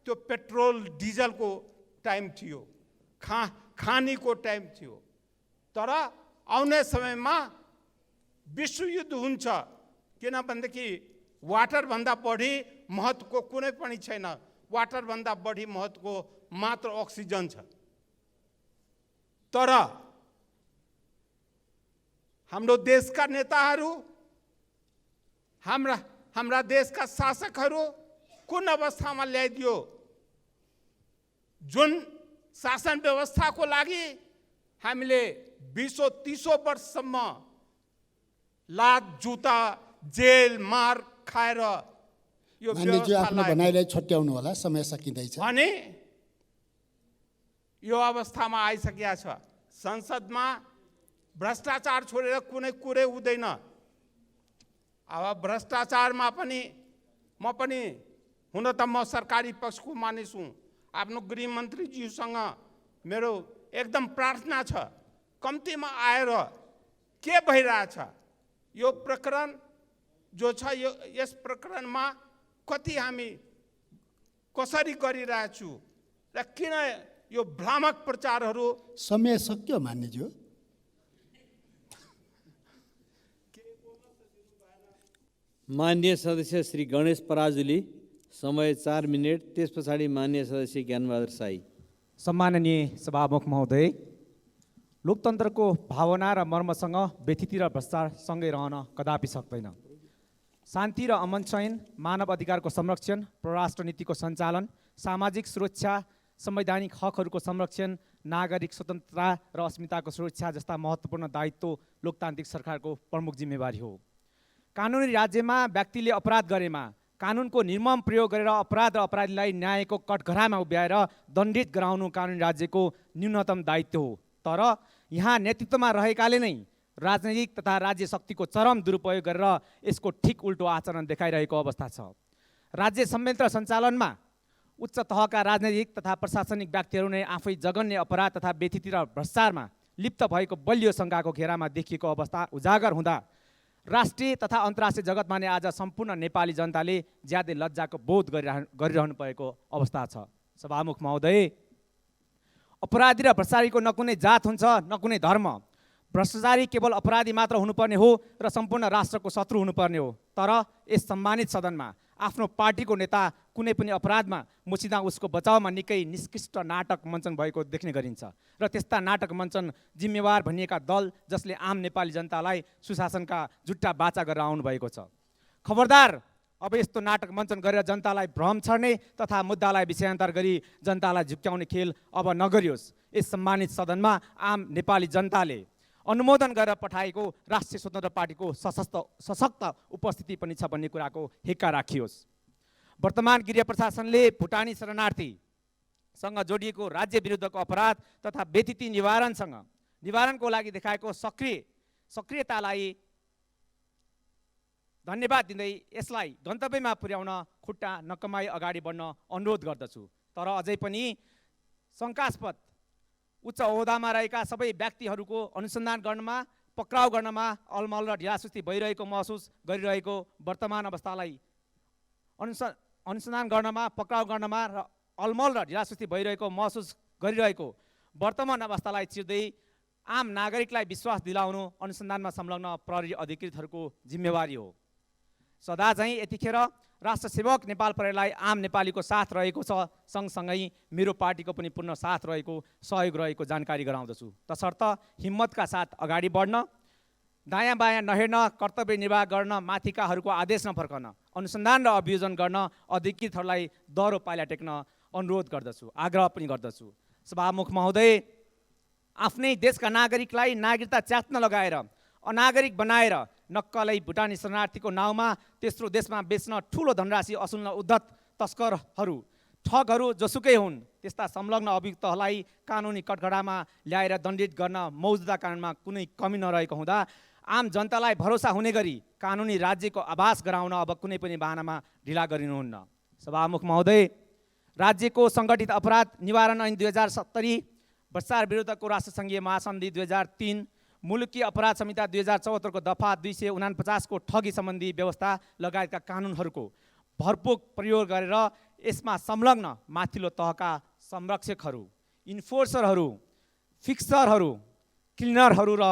त्यो पेट्रोल डिजलको टाइम थियो, खानीको टाइम थियो। तर आउने समयमा विश्वयुद्ध हुन्छ, किनभनेदेखि वाटरभन्दा बढी महत्त्वको कुनै पनि छैन। वाटरभन्दा बढी महत्त्वको मात्र अक्सिजन छ। तर हाम्रो देशका नेताहरू, हाम्रा देशका शासकहरू कुन अवस्थामा ल्याइदियो? जुन शासन व्यवस्थाको लागि हामीले 20-30 वर्षसम्म लात जुता जेल मार खाएर यो मान्यज्यू आफ्नो भनाइलाई छट्याउनु होला, समय सकिँदैछ। अनि यो अवस्थामा आइसकेका छ। संसदमा भ्रष्टाचार छोडेर कुनै कुरै हुँदैन। अब भ्रष्टाचारमा पनि म पनि हुन त म सरकारी पक्षको मानिस हुँ। आफ्नो गृहमन्त्रीज्यूसँग मेरो एकदम प्रार्थना छ, कम्तीमा आएर के भइरहेछ यो प्रकरण जो छ, यस प्रकरणमा कति हामी कसरी गरिरहेछु र किन यो भ्रामक प्रचारहरू। समय सक्यो मान्यज्यू। मान्य सदस्य श्री गणेश पराजुली, समय 4 मिनट। त्यस पछाडि मान्य सदस्य ज्ञानबहादुर साई। सम्माननीय सभामुख महोदय, लोकतन्त्रको भावना र मर्मसँग व्यथिति र भ्रष्टाचार सँगै रहन कदापि सक्दैन। शान्ति र अमन चयन, मानव अधिकारको संरक्षण, परराष्ट्र नीतिको सञ्चालन, सामाजिक सुरक्षा, संवैधानिक हकहरूको संरक्षण, नागरिक स्वतन्त्रता र अस्मिताको सुरक्षा जस्ता महत्त्वपूर्ण दायित्व लोकतान्त्रिक सरकारको प्रमुख जिम्मेवारी हो। कानुनी राज्यमा व्यक्तिले अपराध गरेमा कानुनको निर्मम प्रयोग गरेर अपराध र अपराधीलाई न्यायको कठघरामा उभ्याएर दण्डित गराउनु कानुनी राज्यको न्यूनतम दायित्व हो। तर यहाँ नेतृत्वमा रहेकाले नै राजनैतिक तथा राज्य शक्तिको चरम दुरुपयोग गरेर यसको ठिक उल्टो आचरण देखाइरहेको अवस्था छ। राज्य संयन्त्र सञ्चालनमा उच्च तहका राजनैतिक तथा प्रशासनिक व्यक्तिहरू नै आफै जघन्य अपराध तथा व्यथिति र भ्रष्टाचारमा लिप्त भएको बलियो शङ्काको घेरामा देखिएको अवस्था उजागर हुँदा राष्ट्रिय तथा अन्तर्राष्ट्रिय जगतमा नै आज सम्पूर्ण नेपाली जनताले ज्यादै लज्जाको बोध गरिरहनु परेको अवस्था छ। सभामुख महोदय, अपराधी र भ्रष्टाचारीको न कुनै जात हुन्छ न कुनै धर्म। भ्रष्टाचारी केवल अपराधी मात्र हुनुपर्ने हो र सम्पूर्ण राष्ट्रको शत्रु हुनुपर्ने हो। तर यस सम्मानित सदनमा आफ्नो पार्टीको नेता कुनै पनि अपराधमा मुछिँदा उसको बचाउमा निकै निष्कृष्ट नाटक मञ्चन भएको देख्ने गरिन्छ र त्यस्ता नाटक मञ्चन जिम्मेवार भनिएका दल जसले आम नेपाली जनतालाई सुशासनका जुट्टा बाचा गरेर आउनुभएको छ। खबरदार, अब यस्तो नाटक मञ्चन गरेर जनतालाई भ्रम छर्ने तथा मुद्दालाई विषयान्तर गरी जनतालाई झुक्क्याउने खेल अब नगरियोस्। यस सम्मानित सदनमा आम नेपाली जनताले अनुमोदन गरेर पठाएको राष्ट्रिय स्वतन्त्र पार्टीको सशक्त उपस्थिति पनि छ भन्ने कुराको हिक्का राखियोस्। वर्तमान गृह प्रशासनले भुटानी शरणार्थीसँग जोडिएको राज्य विरुद्धको अपराध तथा व्यथिति निवारणको लागि देखाएको सक्रियतालाई धन्यवाद दिँदै यसलाई गन्तव्यमा पुर्याउन खुट्टा नकमाई अगाडि बढ्न अनुरोध गर्दछु। तर अझै पनि शङ्कास्पद उच्च ओहदामा रहेका सबै व्यक्तिहरूको अनुसन्धान गर्नमा, पक्राउ गर्नमा अलमल र ढिलासुस्ती भइरहेको महसुस गरिरहेको वर्तमान अवस्थालाई अनुसन्धान गर्नमा, पक्राउ गर्नमा र अलमल र ढिलासुस्ती भइरहेको महसुस गरिरहेको वर्तमान अवस्थालाई चिर्दै आम नागरिकलाई विश्वास दिलाउनु अनुसन्धानमा संलग्न प्रहरी अधिकृतहरूको जिम्मेवारी हो। सदा चाहिँ यतिखेर राष्ट्र सेवक नेपाल प्रहरीलाई आम नेपालीको साथ रहेको छ, सँगसँगै मेरो पार्टीको पनि पूर्ण साथ रहेको, सहयोग रहेको जानकारी गराउँदछु। तसर्थ हिम्मतका साथ अगाडि बढ्न, दायाँ बायाँ नहेर्न, कर्तव्य निर्वाह गर्न, माथिकाहरूको आदेश नफर्कन, अनुसन्धान र अभियोजन गर्न अधिकृतहरूलाई दह्रो पाइला टेक्न अनुरोध गर्दछु, आग्रह पनि गर्दछु। सभामुख महोदय, आफ्नै देशका नागरिकलाई नागरिकता च्यात्न लगाएर अनागरिक बनाएर नक्कलै भुटानी शरणार्थीको नाउँमा तेस्रो देशमा बेच्न ठुलो धनराशि असुल्न उद्धत तस्करहरू ठगहरू जसुकै हुन् त्यस्ता संलग्न अभियुक्तहरूलाई कानुनी कठघडामा ल्याएर दण्डित गर्न मौजुदा कानुनमा कुनै कमी नरहेको हुँदा आम जनतालाई भरोसा हुने गरी कानुनी राज्यको आभास गराउन अब कुनै पनि बहानामा ढिला गरिनुहुन्न। सभामुख महोदय, राज्यको सङ्गठित अपराध निवारण ऐन 2070, भ्रष्टाचार विरुद्धको राष्ट्रसङ्घीय महासन्धि 2003, मुलुकी अपराध संहिता 2074 को दफा 249 को ठगी सम्बन्धी व्यवस्था लगायतका कानुनहरूको भरपूर प्रयोग गरेर यसमा संलग्न माथिल्लो तहका संरक्षकहरू, इन्फोर्सरहरू, फिक्सरहरू, क्लिनरहरू र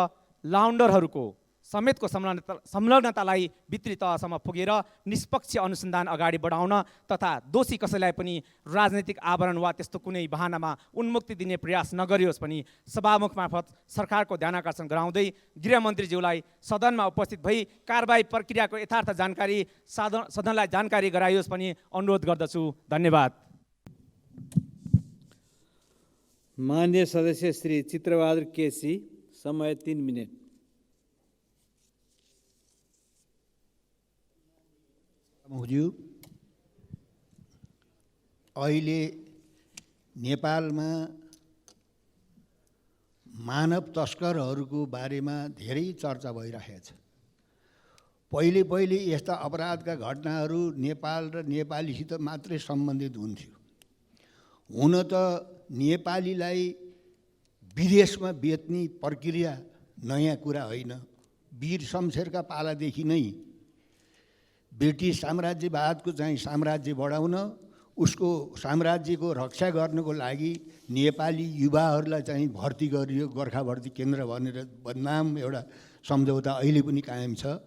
लाउन्डरहरूको समेतको संलग्नतालाई भित्री तहसम्म पुगेर निष्पक्ष अनुसन्धान अगाडि बढाउन तथा दोषी कसैलाई पनि राजनैतिक आवरण वा त्यस्तो कुनै बहानामा उन्मुक्ति दिने प्रयास नगरियोस् पनि सभामुख मार्फत सरकारको ध्यानाकर्षण गराउँदै गृहमन्त्रीज्यूलाई सदनमा उपस्थित भई कारबाही प्रक्रियाको यथार्थ जानकारी सदनलाई जानकारी गराइयोस् पनि अनुरोध गर्दछु। धन्यवाद। माननीय सदस्य श्री चित्रबहादुर केसी, समय 3 मिनट। ज्यू, अहिले नेपालमा मानव तस्करहरूको बारेमा धेरै चर्चा भइरहेको छ। पहिले यस्ता अपराधका घटनाहरू नेपाल र नेपालीसित मात्रै सम्बन्धित हुन्थ्यो। हुन त नेपालीलाई विदेशमा बेच्ने प्रक्रिया नयाँ कुरा होइन। वीर शमशेरका पालादेखि नै ब्रिटिस साम्राज्यवादको चाहिँ साम्राज्य बढाउन, उसको साम्राज्यको रक्षा गर्नको लागि नेपाली युवाहरूलाई चाहिँ भर्ती गरियो। गोर्खा भर्ती केन्द्र भनेर बदनाम एउटा सम्झौता अहिले पनि कायम छ।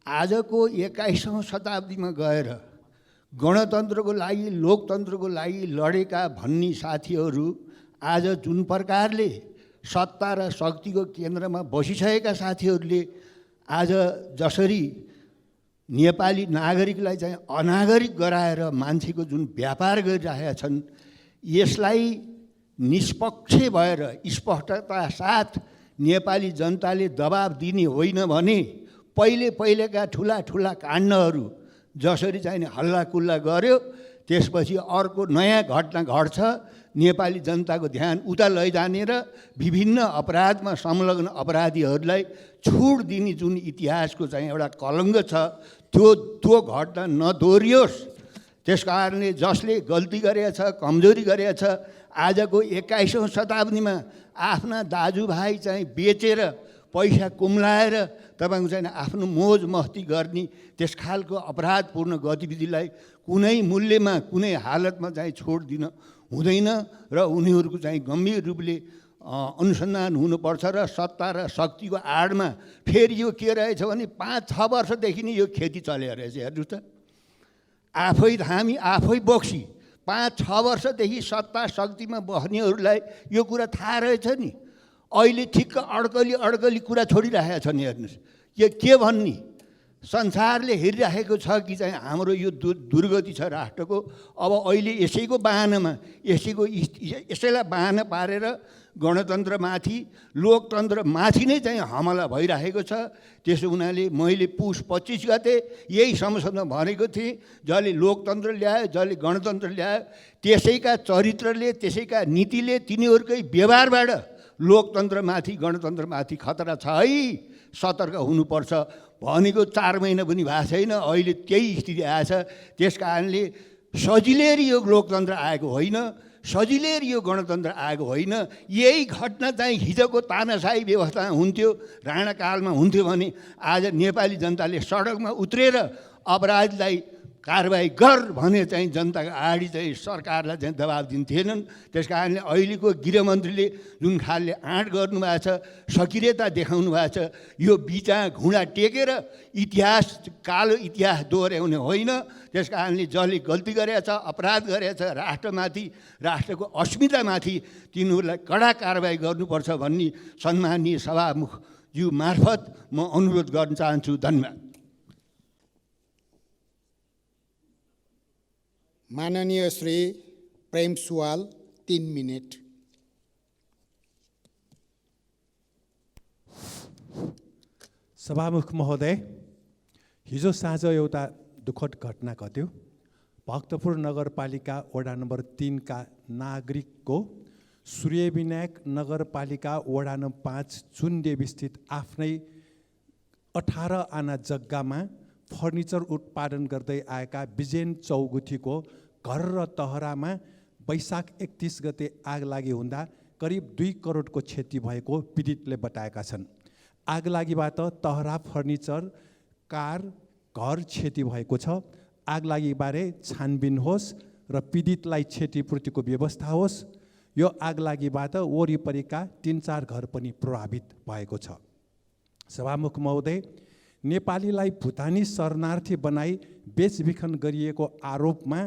आजको 21औं शताब्दीमा गएर गणतन्त्रको लागि, लोकतन्त्रको लागि लडेका भन्ने साथीहरू आज जुन प्रकारले सत्ता र शक्तिको केन्द्रमा बसिसकेका साथीहरूले आज जसरी नेपाली नागरिकलाई चाहिँ अनागरिक गराएर मान्छेको जुन व्यापार गरिरहेका छन्, यसलाई निष्पक्ष भएर स्पष्टता साथ नेपाली जनताले दबाब दिने होइन भने पहिलेका ठुला काण्डहरू जसरी चाहिँ हल्लाकुल्ला गर्यो, त्यसपछि अर्को नयाँ घटना घट्छ। नेपाली जनताको ध्यान उता लैजाने र विभिन्न अपराधमा संलग्न अपराधीहरूलाई छुट दिने जुन इतिहासको चाहिँ एउटा कलङ्क छ, त्यो घटना नदोहोरियोस्। त्यसकारणले जसले गल्ती गरेको छ, कमजोरी गरेको छ, आजको 21औं शताब्दीमा आफ्ना दाजुभाइ चाहिँ बेचेर पैसा कुम्लाएर तपाईँको चाहिँ आफ्नो मोज मस्ती गर्ने त्यस खालको अपराधपूर्ण गतिविधिलाई कुनै मूल्यमा, कुनै हालतमा चाहिँ छोड दिन हुँदैन र उनीहरूको चाहिँ गम्भीर रूपले अनुसन्धान हुनुपर्छ। र सत्ता र शक्तिको आडमा फेरि यो के रहेछ भने 5-6 वर्षदेखि नै यो खेती चलेको रहेछ। हेर्नुहोस् त, हामी आफै बोक्सी 5-6 वर्षदेखि सत्ता शक्तिमा बस्नेहरूलाई यो कुरा थाहा रहेछ नि। अहिले ठिक्क अड्कली कुरा छोडिरहेका छन्। हेर्नुहोस्, यो के भन्ने संसारले हेरिरहेको छ कि चाहिँ हाम्रो यो दुर्गति छ राष्ट्रको। अब अहिले यसैको बाहनामा, यसैलाई बाहना पारेर गणतन्त्रमाथि, लोकतन्त्रमाथि नै चाहिँ हमला भइरहेको छ। त्यसो हुनाले मैले पुस 25 गते यही संसदमा भनेको थिएँ, जसले लोकतन्त्र ल्यायो, जसले गणतन्त्र ल्यायो, त्यसैका चरित्रले, त्यसैका नीतिले, तिनीहरूकै व्यवहारबाट लोकतन्त्रमाथि, गणतन्त्रमाथि खतरा छ है, सतर्क हुनुपर्छ। भनेको 4 महिना पनि भएको छैन, अहिले त्यही स्थिति आएछ। त्यस कारणले सजिलै यो लोकतन्त्र आएको होइन, सजिलै यो गणतन्त्र आएको होइन। यही घटना चाहिँ हिजोको तानाशाही व्यवस्था हुन्थ्यो, राणाकालमा हुन्थ्यो भने आज नेपाली जनताले सडकमा उत्रेर अपराधलाई कारबाही गर भने चाहिँ जनताको आडी चाहिँ सरकारलाई चाहिँ दबाब दिन्थेनन्। त्यस कारणले अहिलेको गृहमन्त्रीले जुन खालले आँट गर्नुभएको छ, सक्रियता देखाउनु भएको छ, यो बिचा घुँडा टेकेर इतिहास, कालो इतिहास दोहोऱ्याउने होइन। त्यस कारणले जसले गल्ती गरेको छ, अपराध गरेको छ, राष्ट्रमाथि, राष्ट्रको अस्मितामाथि, तिनीहरूलाई कडा कारबाही गर्नुपर्छ भन्ने सम्माननीय सभामुखज्यू मार्फत म अनुरोध गर्न चाहन्छु। धन्यवाद। माननीय श्री प्रेम सुवाल, 3 मिनट। सभामुख महोदय, हिजो साँझ एउटा दुःखद घटना घट्यो। भक्तपुर नगरपालिका वडा नम्बर 3 का नागरिकको सूर्यविनायक नगरपालिका वडा नम्बर 5 चुनदेवी स्थित आफ्नै 18 आना जग्गामा फर्निचर उत्पादन गर्दै आएका विजयन चौगुथीको घर र तहरामा वैशाख 31 गते आगलागी हुँदा करिब 2 करोडको क्षति भएको पीडितले बताएका छन्। आगलागीबाट तहरा फर्निचर, कार, घर क्षति भएको छ। आगलागीबारे छानबिन होस् र पीडितलाई क्षतिपूर्तिको व्यवस्था होस्। यो आगलागीबाट वरिपरिका 3-4 घर पनि प्रभावित भएको छ। सभामुख महोदय, नेपालीलाई भुटानी शरणार्थी बनाई बेचबिखन गरिएको आरोपमा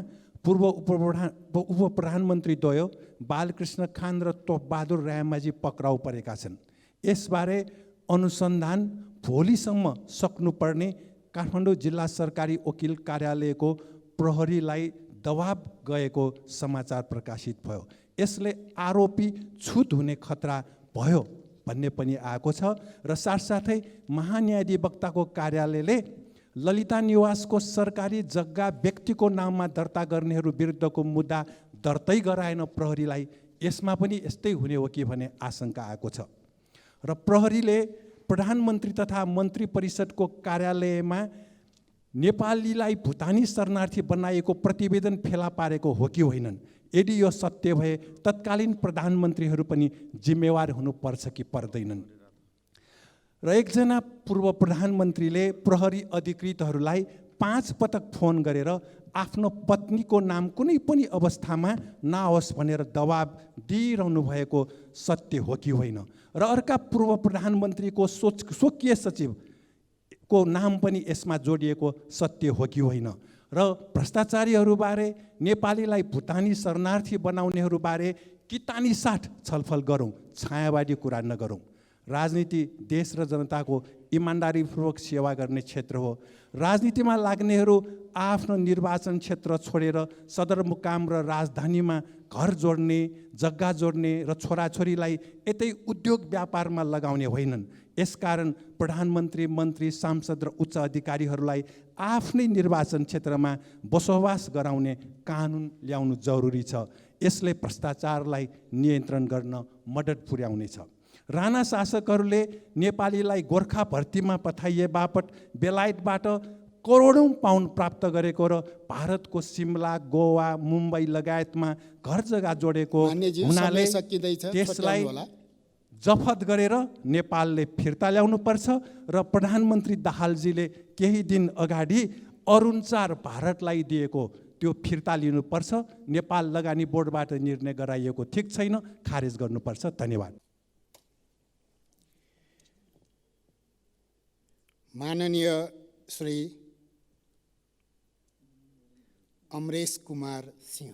पूर्व उप प्रधानमन्त्री द्वय बालकृष्ण खान र तोपबहादुर रायमाझी पक्राउ परेका छन्। यसबारे अनुसन्धान भोलिसम्म सक्नुपर्ने काठमाडौँ जिल्ला सरकारी वकिल कार्यालयको प्रहरीलाई दबाब गएको समाचार प्रकाशित भयो। यसले आरोपी छुट हुने खतरा भयो भन्ने पनि आएको छ र साथसाथै महान्यायाधिवक्ताको कार्यालयले ललिता निवासको सरकारी जग्गा व्यक्तिको नाममा दर्ता गर्नेहरू विरुद्धको मुद्दा दर्तै गराएन प्रहरीलाई। यसमा पनि यस्तै हुने हो कि भन्ने आशंका आएको छ र प्रहरीले प्रधानमन्त्री तथा मन्त्री परिषदको कार्यालयमा नेपालीलाई भुटानी शरणार्थी बनाइएको प्रतिवेदन फेला पारेको हो कि होइनन्। यदि यो सत्य भए तत्कालीन प्रधानमन्त्रीहरू पनि जिम्मेवार हुनुपर्छ कि पर्दैनन्। र एकजना पूर्व प्रधानमन्त्रीले प्रहरी अधिकृतहरूलाई 5 पटक फोन गरेर आफ्नो पत्नीको नाम कुनै पनि अवस्थामा नहोस् भनेर दबाब दिइरहनु भएको सत्य हो कि होइन। र अर्का पूर्व प्रधानमन्त्रीको स्वकीय सचिवको नाम पनि यसमा जोडिएको सत्य हो कि होइन। र भ्रष्टाचारीहरूबारे, नेपालीलाई भुटानी शरणार्थी बनाउनेहरूबारे कितानी साथ छलफल गरौँ, छायावादी कुरा नगरौँ। राजनीति देश र जनताको इमान्दारीपूर्वक सेवा गर्ने क्षेत्र हो। राजनीतिमा लाग्नेहरू आफ्नो निर्वाचन क्षेत्र छोडेर सदरमुकाम र राजधानीमा घर जोड्ने, जग्गा जोड्ने र छोराछोरीलाई यतै उद्योग व्यापारमा लगाउने होइनन्। यसकारण प्रधानमन्त्री, मन्त्री, सांसद र उच्च अधिकारीहरूलाई आफ्नै निर्वाचन क्षेत्रमा बसोबास गराउने कानुन ल्याउनु जरुरी छ। यसले भ्रष्टाचारलाई नियन्त्रण गर्न मद्दत पुर्याउनेछ। राणा शासकहरूले नेपालीलाई गोर्खा भर्तीमा पठाइए बापत बेलायतबाट करोडौँ पाउन्ड प्राप्त गरेको र भारतको सिमला, गोवा, मुम्बई लगायतमा घर जग्गा जोडेको हुनाले त्यसलाई जफत गरेर नेपालले फिर्ता ल्याउनुपर्छ र प्रधानमन्त्री दाहालजीले केही दिन अगाडि अरुणचार भारतलाई दिएको त्यो फिर्ता लिनुपर्छ। नेपाल लगानी बोर्डबाट निर्णय गराइएको ठिक छैन, खारेज गर्नुपर्छ। धन्यवाद। माननीय श्री अमरेश कुमार सिंह।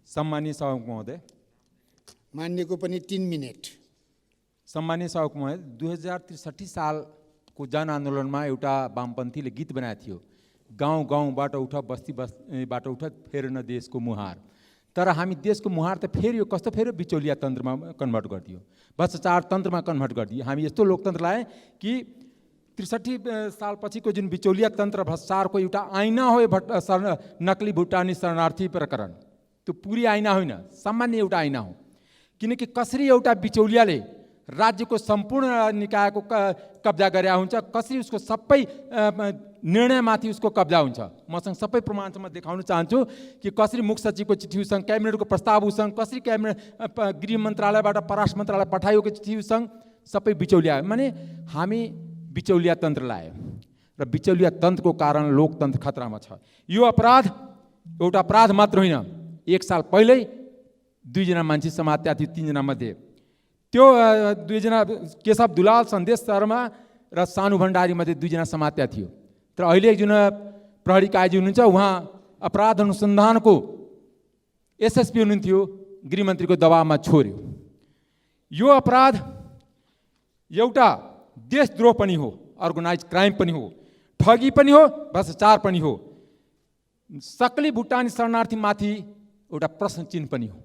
सम्मानीय सभामुख महोदय, मान्यको पनि 3 मिनेट। सम्मानीय सभामुख महोदय, 2063 सालको जनआन्दोलनमा एउटा वामपन्थीले गीत बनाएको थियो, गाउँ गाउँबाट उठ, बस्ती बस्तीबाट उठ, फेर्न देशको मुहार। तर हामी देशको मुहार त फेरि यो कस्तो फेरि बिचौलिया तन्त्रमा कन्भर्ट गरिदियो, भ्रष्टाचार तन्त्रमा कन्भर्ट गरिदियो। हामी यस्तो लोकतन्त्र लाए कि 63 सालपछिको जुन बिचौलिया तन्त्र भ्रष्टाचारको एउटा ऐना हो नक्ली भुटानी शरणार्थी प्रकरण, त्यो पुरै ऐना होइन, सामान्य एउटा ऐना हो। किनकि कसरी एउटा बिचौलियाले राज्यको सम्पूर्ण निकायको कब्जा गरे हुन्छ, कसरी उसको सबै निर्णयमाथि उसको कब्जा हुन्छ। मसँग सबै प्रमाण छ, म देखाउन चाहन्छु कि कसरी मुख्य सचिवको चिठी उसँग, क्याबिनेटको प्रस्ताव उसँग, कसरी क्याबिनेट गृह मन्त्रालयबाट पराष्ट्र मन्त्रालय पठाइएको चिठी उसँग, सबै बिचौलिया। माने हामी बिचौलिया तन्त्र लायो र बिचौलिया तन्त्रको कारण लोकतन्त्र खतरामा छ। यो अपराध एउटा अपराध मात्र होइन। 1 साल पहिल्यै 2 जना मान्छे समात्या थियो, 3 जना मध्ये। त्यो 2 जना केशव दुलाल, सन्देश शर्मा र सानु भण्डारी मध्ये 2 जना समात्या थियो। तर अहिले जुन प्रहरी कायजी हुनुहुन्छ, उहाँ अपराध अनुसन्धानको एसएसपी हुनुहुन्थ्यो, गृहमन्त्रीको दबावमा छोड्यो। यो अपराध एउटा देशद्रोह पनि हो, अर्गनाइज क्राइम पनि हो, ठगी पनि हो, भ्रष्टाचार पनि हो। सक्ली भुटानी शरणार्थीमाथि एउटा प्रश्न चिन्ह पनि हो।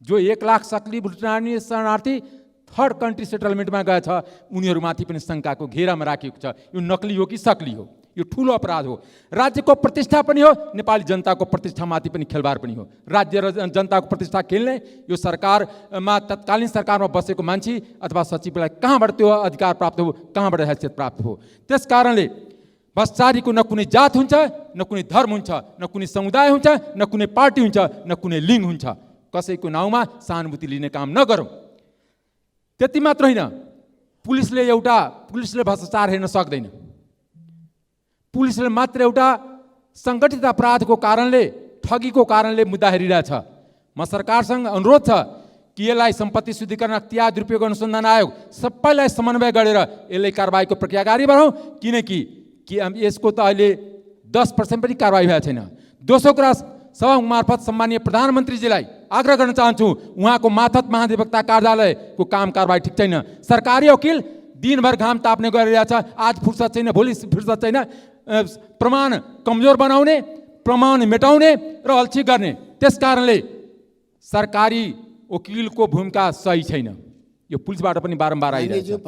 जो 1 लाख सक्ली भुटानी शरणार्थी थर्ड कन्ट्री सेटलमेन्टमा गएछ, उनीहरूमाथि पनि शङ्काको घेरामा राखिएको छ, यो नक्ली हो कि सक्ली हो। यो ठुलो अपराध हो। राज्यको प्रतिष्ठा पनि हो, नेपाली जनताको प्रतिष्ठामाथि पनि खेलबाड पनि हो। राज्य र जनताको प्रतिष्ठा खेल्ने यो सरकारमा तत्कालीन सरकारमा बसेको मान्छे अथवा सचिवलाई कहाँबाट त्यो अधिकार प्राप्त हो, कहाँबाट हैसियत प्राप्त हो। त्यस कारणले भ्रष्टाचारीको न कुनै जात हुन्छ, न कुनै धर्म हुन्छ, न कुनै समुदाय हुन्छ, न कुनै पार्टी हुन्छ, न कुनै लिङ्ग हुन्छ। कसैको नाउँमा सहानुभूति लिने काम नगरौँ। त्यति मात्र होइन, पुलिसले भ्रष्टाचार हेर्न सक्दैन। पुलिसले मात्र एउटा सङ्गठित अपराधको कारणले, ठगीको कारणले मुद्दा हेरिरहेछ। म सरकारसँग अनुरोध छ कि यसलाई सम्पत्ति शुद्धिकरण अख्तियार दुरुपयोग अनुसन्धान आयोग सबैलाई समन्वय गरेर यसलाई कारबाहीको प्रक्रिया अगाडि बढाउँ, किनकि यसको त अहिले 10% पनि कारबाही भएको छैन। दोस्रो कुरा, सभा मार्फत सम्मानीय प्रधानमन्त्रीजीलाई आग्रह गर्न चाहन्छु, उहाँको मातहत महाधिवक्ता कार्यालयको काम कारबाही ठिक छैन। सरकारी वकिल दिनभर घाम ताप्ने गरिरहेछ, आज फुर्सद छैन, भोलि फुर्सद छैन। प्रमाण कमजोर बनाउने, प्रमाण मेटाउने र अल्छी गर्ने। त्यस कारणले सरकारी वकिलको भूमिका सही छैन। यो पुलिसबाट पनि बारम्बार आइरहेछ।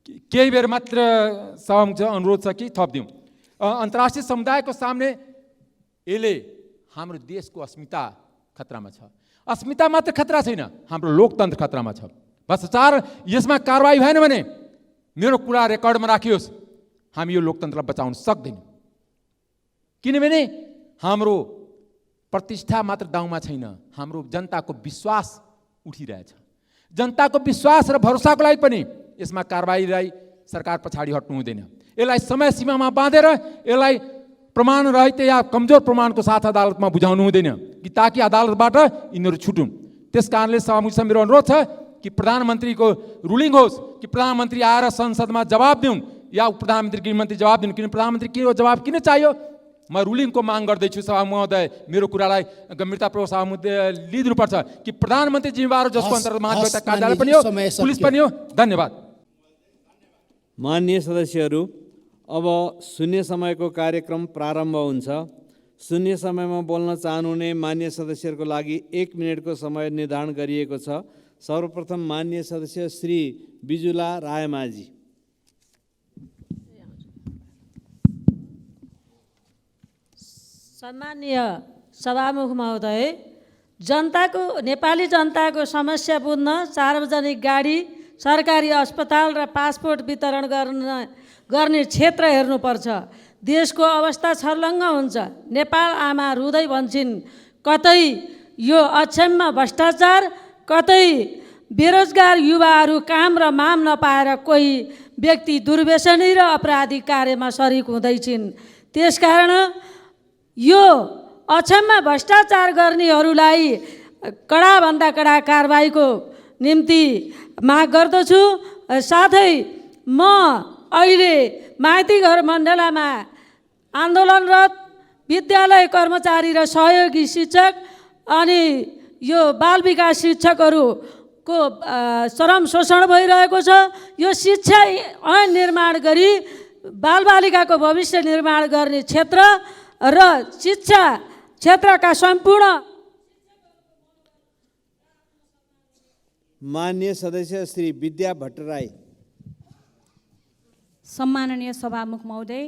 केही बेर मात्र सभामुख अनुरोध छ कि थपिदिउँ। अन्तर्राष्ट्रिय समुदायको सामने यसले हाम्रो देशको अस्मिता खतरामा छ। अस्मिता मात्र खतरा छैन, हाम्रो लोकतन्त्र खतरामा छ। भ्रष्टाचार यसमा कारबाही भएन भने मेरो कुरा रेकर्डमा राखियोस्, हामी यो लोकतन्त्रलाई बचाउन सक्दैनौँ। किनभने हाम्रो प्रतिष्ठा मात्र दाउमा छैन, हाम्रो जनताको विश्वास उठिरहेछ। जनताको विश्वास र भरोसाको लागि पनि यसमा कारबाहीलाई सरकार पछाडि हट्नु हुँदैन। यसलाई समय सीमामा बाँधेर यसलाई प्रमाण रहित या कमजोर प्रमाणको साथ अदालतमा बुझाउनु हुँदैन कि ताकि अदालतबाट यिनीहरू छुटुन्। त्यस कारणले सभामुखसँग मेरो अनुरोध छ कि प्रधानमन्त्रीको रुलिङ होस् कि प्रधानमन्त्री आएर संसदमा जवाब दिउन् या प्रधानमन्त्री गृहमन्त्री जवाब दिउन्। किन प्रधानमन्त्री के जवाब किन चाहियो? म रुलिङको माग गर्दैछु सभा महोदय, मेरो कुरालाई गम्भीरतापूर्वक सभा लिइदिनुपर्छ कि प्रधानमन्त्री जिम्मेवार जसको अन्तर्गत महाधिवक्ता कार्यालय पनि हो, पुलिस पनि हो। धन्यवाद। माननीय सदस्यहरू, अब शून्य समयको कार्यक्रम प्रारम्भ हुन्छ। शून्य समयमा बोल्न चाहनुहुने मान्य सदस्यहरूको लागि 1 मिनटको समय निर्धारण गरिएको छ। सर्वप्रथम मान्य सदस्य श्री बिजुला रायमाझी। सम्माननीय सभामुख महोदय, नेपाली जनताको समस्या बुझ्न सार्वजनिक गाडी, सरकारी अस्पताल र पासपोर्ट वितरण गर्ने क्षेत्र हेर्नुपर्छ। देशको अवस्था छर्लङ्ग हुन्छ। नेपाल आमा रुँदै भन्छन्, कतै यो अक्षम्य भ्रष्टाचार, कतै बेरोजगार युवाहरू काम र माम नपाएर कोही व्यक्ति दुर्व्यसनी र अपराधिक कार्यमा सरिक हुँदैछिन्। त्यसकारण यो अक्षम्य भ्रष्टाचार गर्नेहरूलाई कडाभन्दा कडा कारबाहीको निम्ति माग गर्दछु। साथै म अहिले माइतीघर मण्डलामा आन्दोलनरत विद्यालय कर्मचारी र सहयोगी शिक्षक अनि यो बाल विकास शिक्षकहरूको श्रम शोषण भइरहेको छ। यो शिक्षा ऐन निर्माण गरी बालबालिकाको भविष्य निर्माण गर्ने क्षेत्र र शिक्षा क्षेत्रका सम्पूर्ण मान्य सदस्य श्री विद्या भट्टराई। सम्माननीय सभामुख महोदय,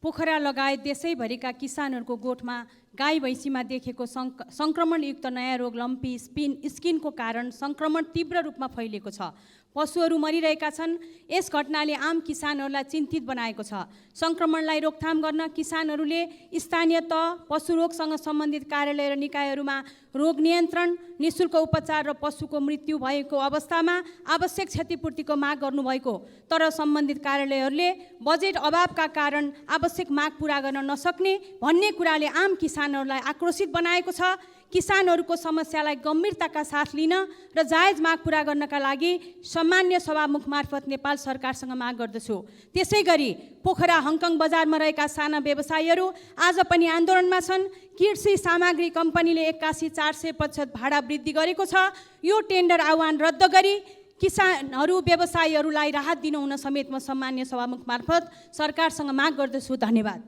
पोखरा लगायत देशैभरिका किसानहरूको गोठमा गाई भैँसीमा देखेको सङ्क्रमणयुक्त नयाँ रोग लम्पी स्किनको कारण सङ्क्रमण तीव्र रूपमा फैलिएको छ। पशुहरू मरिरहेका छन्। यस घटनाले आम किसानहरूलाई चिन्तित बनाएको छ। सङ्क्रमणलाई रोकथाम गर्न किसानहरूले स्थानीय तह, पशु रोगसँग सम्बन्धित कार्यालय र निकायहरूमा रोग नियन्त्रण, निःशुल्क उपचार र पशुको मृत्यु भएको अवस्थामा आवश्यक क्षतिपूर्तिको माग गर्नुभएको, तर सम्बन्धित कार्यालयहरूले बजेट अभावका कारण आवश्यक माग पुरा गर्न नसक्ने भन्ने कुराले आम किसानहरूलाई आक्रोशित बनाएको छ। किसानहरूको समस्यालाई गम्भीरताका साथ लिन र जायज माग पुरा गर्नका लागि सम्मान्य सभामुख मार्फत नेपाल सरकारसँग माग गर्दछु। त्यसै गरी पोखरा हङकङ बजारमा रहेका साना व्यवसायीहरू आज पनि आन्दोलनमा छन्। कृषि सामग्री कम्पनीले 81,400% भाडा वृद्धि गरेको छ। यो टेन्डर आह्वान रद्द गरी किसानहरू व्यवसायीहरूलाई राहत दिनुहुन समेत म सम्मान्य सभामुख मार्फत सरकारसँग माग गर्दछु। धन्यवाद।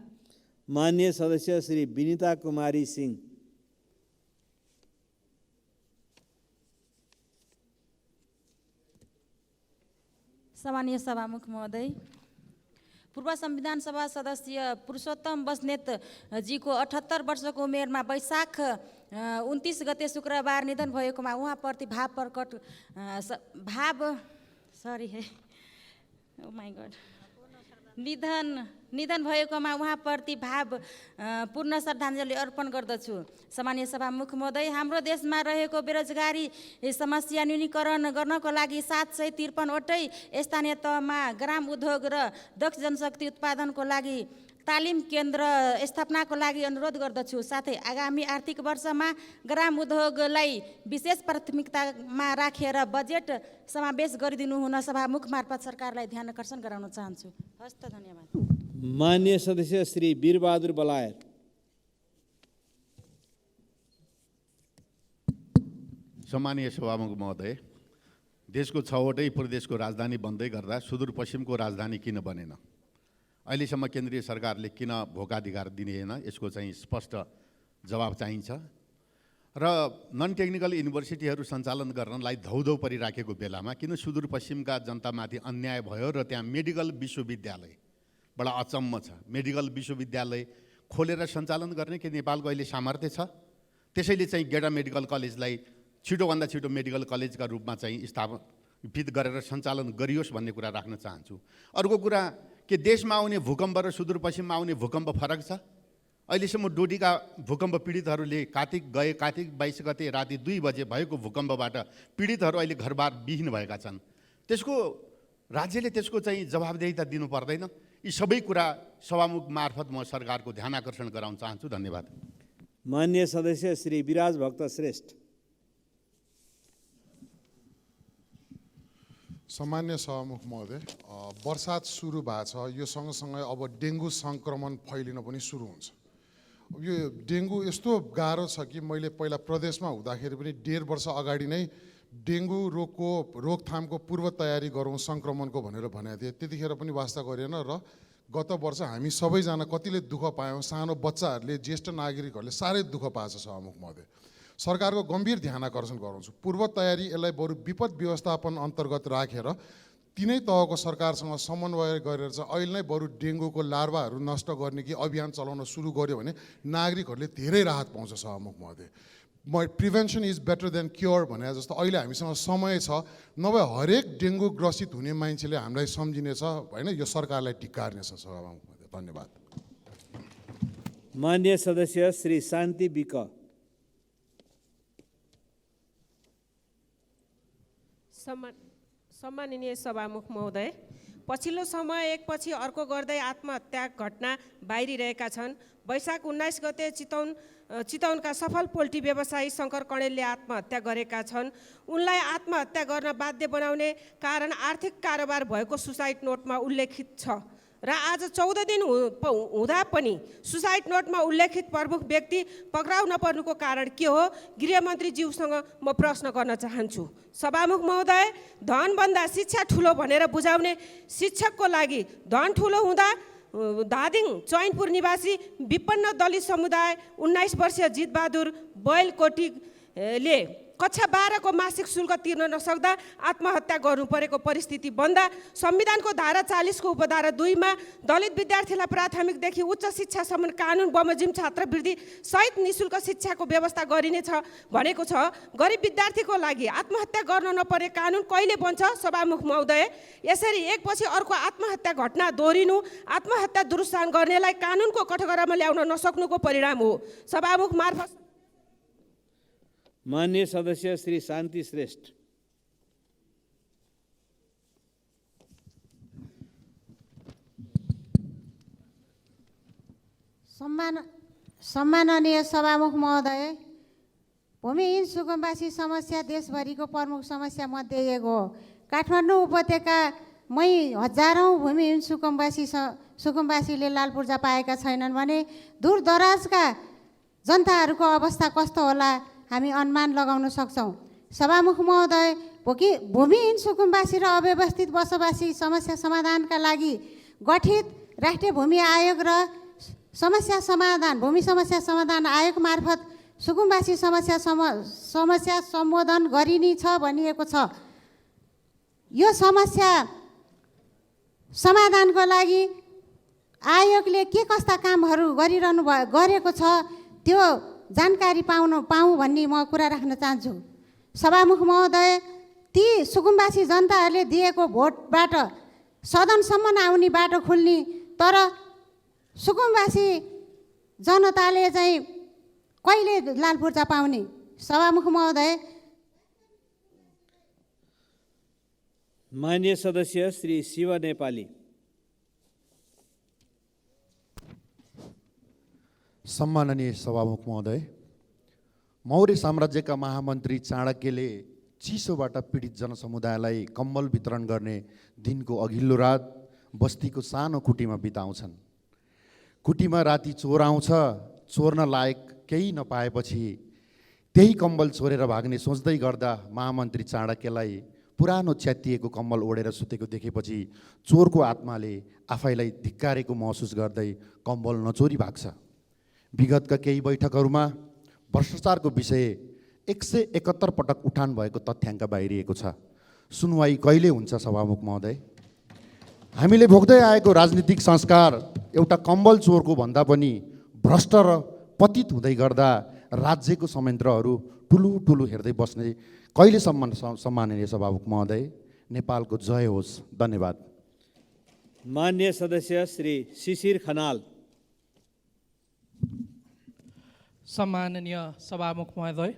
मान्य सदस्य श्री विनिता कुमारी सिंह। सम्मानीय सभामुख महोदय, पूर्व संविधान सभा सदस्य पुरुषोत्तम बस्नेत जीको 78 वर्षको उमेरमा वैशाख 29 गते शुक्रबार निधन भएकोमा उहाँप्रति निधन भएकोमा उहाँप्रति पूर्ण श्रद्धाञ्जली अर्पण गर्दछु। सामान्य सभामुख महोदय, हाम्रो देशमा रहेको बेरोजगारी समस्या न्यूनीकरण गर्नको लागि 753वटै स्थानीय तहमा ग्राम उद्योग र दक्ष जनशक्ति उत्पादनको लागि तालिम केन्द्र स्थापनाको लागि अनुरोध गर्दछु। साथै आगामी आर्थिक वर्षमा ग्राम उद्योगलाई विशेष प्राथमिकतामा राखेर बजेट समावेश गरिदिनु हुन सभामुख मार्फत सरकारलाई ध्यान आकर्षण गराउन चाहन्छु। हस्त, धन्यवाद। मान्य सदस्य श्री वीरबहादुर बलायत। सम्मानीय सभामुख महोदय, देशको 6वटै प्रदेशको राजधानी बन्दै गर्दा सुदूरपश्चिमको राजधानी किन बनेन? अहिलेसम्म केन्द्रीय सरकारले किन भोकाधिकार दिएन? यसको चाहिँ स्पष्ट जवाब चाहिन्छ। र नन टेक्निकल युनिभर्सिटीहरू सञ्चालन गर्नलाई धौधौ परिराखेको बेलामा किन सुदूरपश्चिमका जनतामाथि अन्याय भयो र त्यहाँ मेडिकल विश्वविद्यालय बडा अचम्म छ। मेडिकल विश्वविद्यालय खोलेर सञ्चालन गर्ने के नेपालको अहिले सामर्थ्य छ? त्यसैले चाहिँ गेडा मेडिकल कलेजलाई छिटोभन्दा छिटो मेडिकल कलेजका रूपमा चाहिँ स्थापित गरेर सञ्चालन गरियोस् भन्ने कुरा राख्न चाहन्छु। अर्को कुरा के देशमा आउने भूकम्प र सुदूरपश्चिममा आउने भूकम्प फरक छ? अहिलेसम्म डोटीका भूकम्प पीडितहरूले कार्तिक 22 गते राति 2 बजे भएको भूकम्पबाट पीडितहरू अहिले घरबार विहीन भएका छन्। त्यसको राज्यले त्यसको चाहिँ जवाबदेहिता दिनु पर्दैन? यी सबै कुरा सभामुख मार्फत म सरकारको ध्यान आकर्षण गराउन चाहन्छु। धन्यवाद। मान्य सदस्य श्री विराज भक्त श्रेष्ठ। सम्मान्य सभामुख महोदय, बर्सात सुरु भएको छ, यो सँगसँगै अब डेङ्गु सङ्क्रमण फैलिन पनि सुरु हुन्छ। यो डेङ्गु यस्तो गाह्रो छ कि मैले पहिला प्रदेशमा हुँदाखेरि पनि 1.5 वर्ष अगाडि नै डेङ्गु रोगको रोकथामको पूर्व तयारी गरौँ सङ्क्रमणको भनेर भनेको थिएँ। त्यतिखेर पनि वास्ता गरेन र गत वर्ष हामी सबैजना कतिले दुःख पायौँ। सानो बच्चाहरूले, ज्येष्ठ नागरिकहरूले साह्रै दुःख पाएछ सभामुख महोदय। सरकारको गम्भीर ध्यान आकर्षण गराउँछु। पूर्व तयारी यसलाई बरु विपद व्यवस्थापन अन्तर्गत राखेर तिनै तहको सरकारसँग समन्वय गरेर चाहिँ अहिले नै बरु डेङ्गुको लार्भाहरू नष्ट गर्ने कि अभियान चलाउन सुरु गर्यो भने नागरिकहरूले धेरै राहत पाउँछ सभामुख महोदय। Prevention is better than cure भने जस्तो अहिले हामीसँग समय छ, नभए हरेक डेङ्गु ग्रसित हुने मान्छेले हामीलाई सम्झिनेछ होइन, यो सरकारलाई धिक्कार्ने छ सभामुख महोदय। धन्यवाद। मान्य सदस्य श्री शान्ति विक। सम्माननीय सभामुख महोदय, पछिल्लो समय एकपछि अर्को गर्दै आत्महत्या घटना बाहिरिरहेका छन्। वैशाख 19 गते चितवनका सफल पोल्ट्री व्यवसायी शङ्कर कणेलले आत्महत्या गरेका छन्। उनलाई आत्महत्या गर्न बाध्य बनाउने कारण आर्थिक कारोबार भएको सुसाइड नोटमा उल्लेखित छ र आज 14 दिन हुँदा पनि सुसाइड नोटमा उल्लेखित प्रमुख व्यक्ति पक्राउ नपर्नुको कारण के हो? गृहमन्त्रीज्यूसँग म प्रश्न गर्न चाहन्छु। सभामुख महोदय, धनभन्दा शिक्षा ठुलो भनेर बुझाउने शिक्षकको लागि धन ठुलो हुँदा धादिङ चैनपुर निवासी विपन्न दलित समुदाय 19 वर्षीय जितबहादुर बैलकोटीले कक्षा 12 को मासिक शुल्क तिर्न नसक्दा आत्महत्या गर्नु परेको परिस्थिति बन्दा संविधानको धारा 40 को उपधारा 2 मा दलित विद्यार्थीलाई प्राथमिकदेखि उच्च शिक्षासम्म कानुन बमोजिम छात्रवृत्ति सहित निःशुल्क शिक्षाको व्यवस्था गरिनेछ भनेको छ। गरिब विद्यार्थीको लागि आत्महत्या गर्न नपरे कानुन कहिले बन्छ? सभामुख महोदय, यसरी एकपछि अर्को आत्महत्या घटना दोहोरिनु आत्महत्या दुरुत्साहन गर्नेलाई कानुनको कठघरामा ल्याउन नसक्नुको परिणाम हो। सभामुख मार्फत मान्य सदस्य श्री शान्ति श्रेष्ठ। सम्माननीय सभामुख महोदय, भूमिहीन सुकुम्बासी समस्या देशभरिको प्रमुख समस्या मध्ये एक हो। काठमाडौँ उपत्यकामै हजारौँ भूमिहीन सुकुम्बासीले लाल पूर्जा पाएका छैनन् भने दूरदराजका जनताहरूको अवस्था कस्तो होला हामी अनुमान लगाउन सक्छौँ। सभामुख महोदय, भूमिहीन सुकुम्बासी र अव्यवस्थित बसोबासी समस्या समाधानका लागि गठित राष्ट्रिय भूमि आयोग र भूमि समस्या समाधान आयोग मार्फत सुकुम्बासी समस्या सम्बोधन गरिनेछ भनिएको छ। यो समस्या समाधानको लागि आयोगले के कस्ता कामहरू गरेको छ त्यो जानकारी पाऊँ भन्ने म कुरा राख्न चाहन्छु। सभामुख महोदय, ती सुकुम्बासी जनताहरूले दिएको भोटबाट सदनसम्म आउने बाटो खुल्ने, तर सुकुम्बासी जनताले चाहिँ कहिले लाल पूर्जा पाउने? सभामुख महोदय। माननीय सदस्य श्री शिव नेपाली। सम्माननीय सभामुख महोदय, मौर्य साम्राज्यका महामन्त्री चाणक्यले चिसोबाट पीडित जनसमुदायलाई कम्बल वितरण गर्ने दिनको अघिल्लो रात बस्तीको सानो कुटीमा बिताउँछन्। कुटीमा राति चोर आउँछ, चोर्न लायक केही नपाएपछि त्यही कम्बल चोरेर भाग्ने सोच्दै गर्दा महामन्त्री चाणक्यलाई पुरानो च्यातिएको कम्बल ओढेर सुतेको देखेपछि चोरको आत्माले आफैलाई धिक्कारेको महसुस गर्दै कम्बल नचोरी भाग्छ। विगतका केही बैठकहरूमा भ्रष्टाचारको विषय 171 पटक उठान भएको तथ्याङ्क बाहिरिएको छ। सुनवाई कहिले हुन्छ सभामुख महोदय? हामीले भोग्दै आएको राजनीतिक संस्कार एउटा कम्बल चोरको भन्दा पनि भ्रष्ट र पतित हुँदै गर्दा राज्यको संयन्त्रहरू ठुलो ठुलो हेर्दै बस्ने कहिलेसम्म? सम्माननीय सभामुख महोदय, नेपालको जय होस्। धन्यवाद। माननीय सदस्य श्री शिशिर खनाल। सम्माननीय सभामुख महोदय,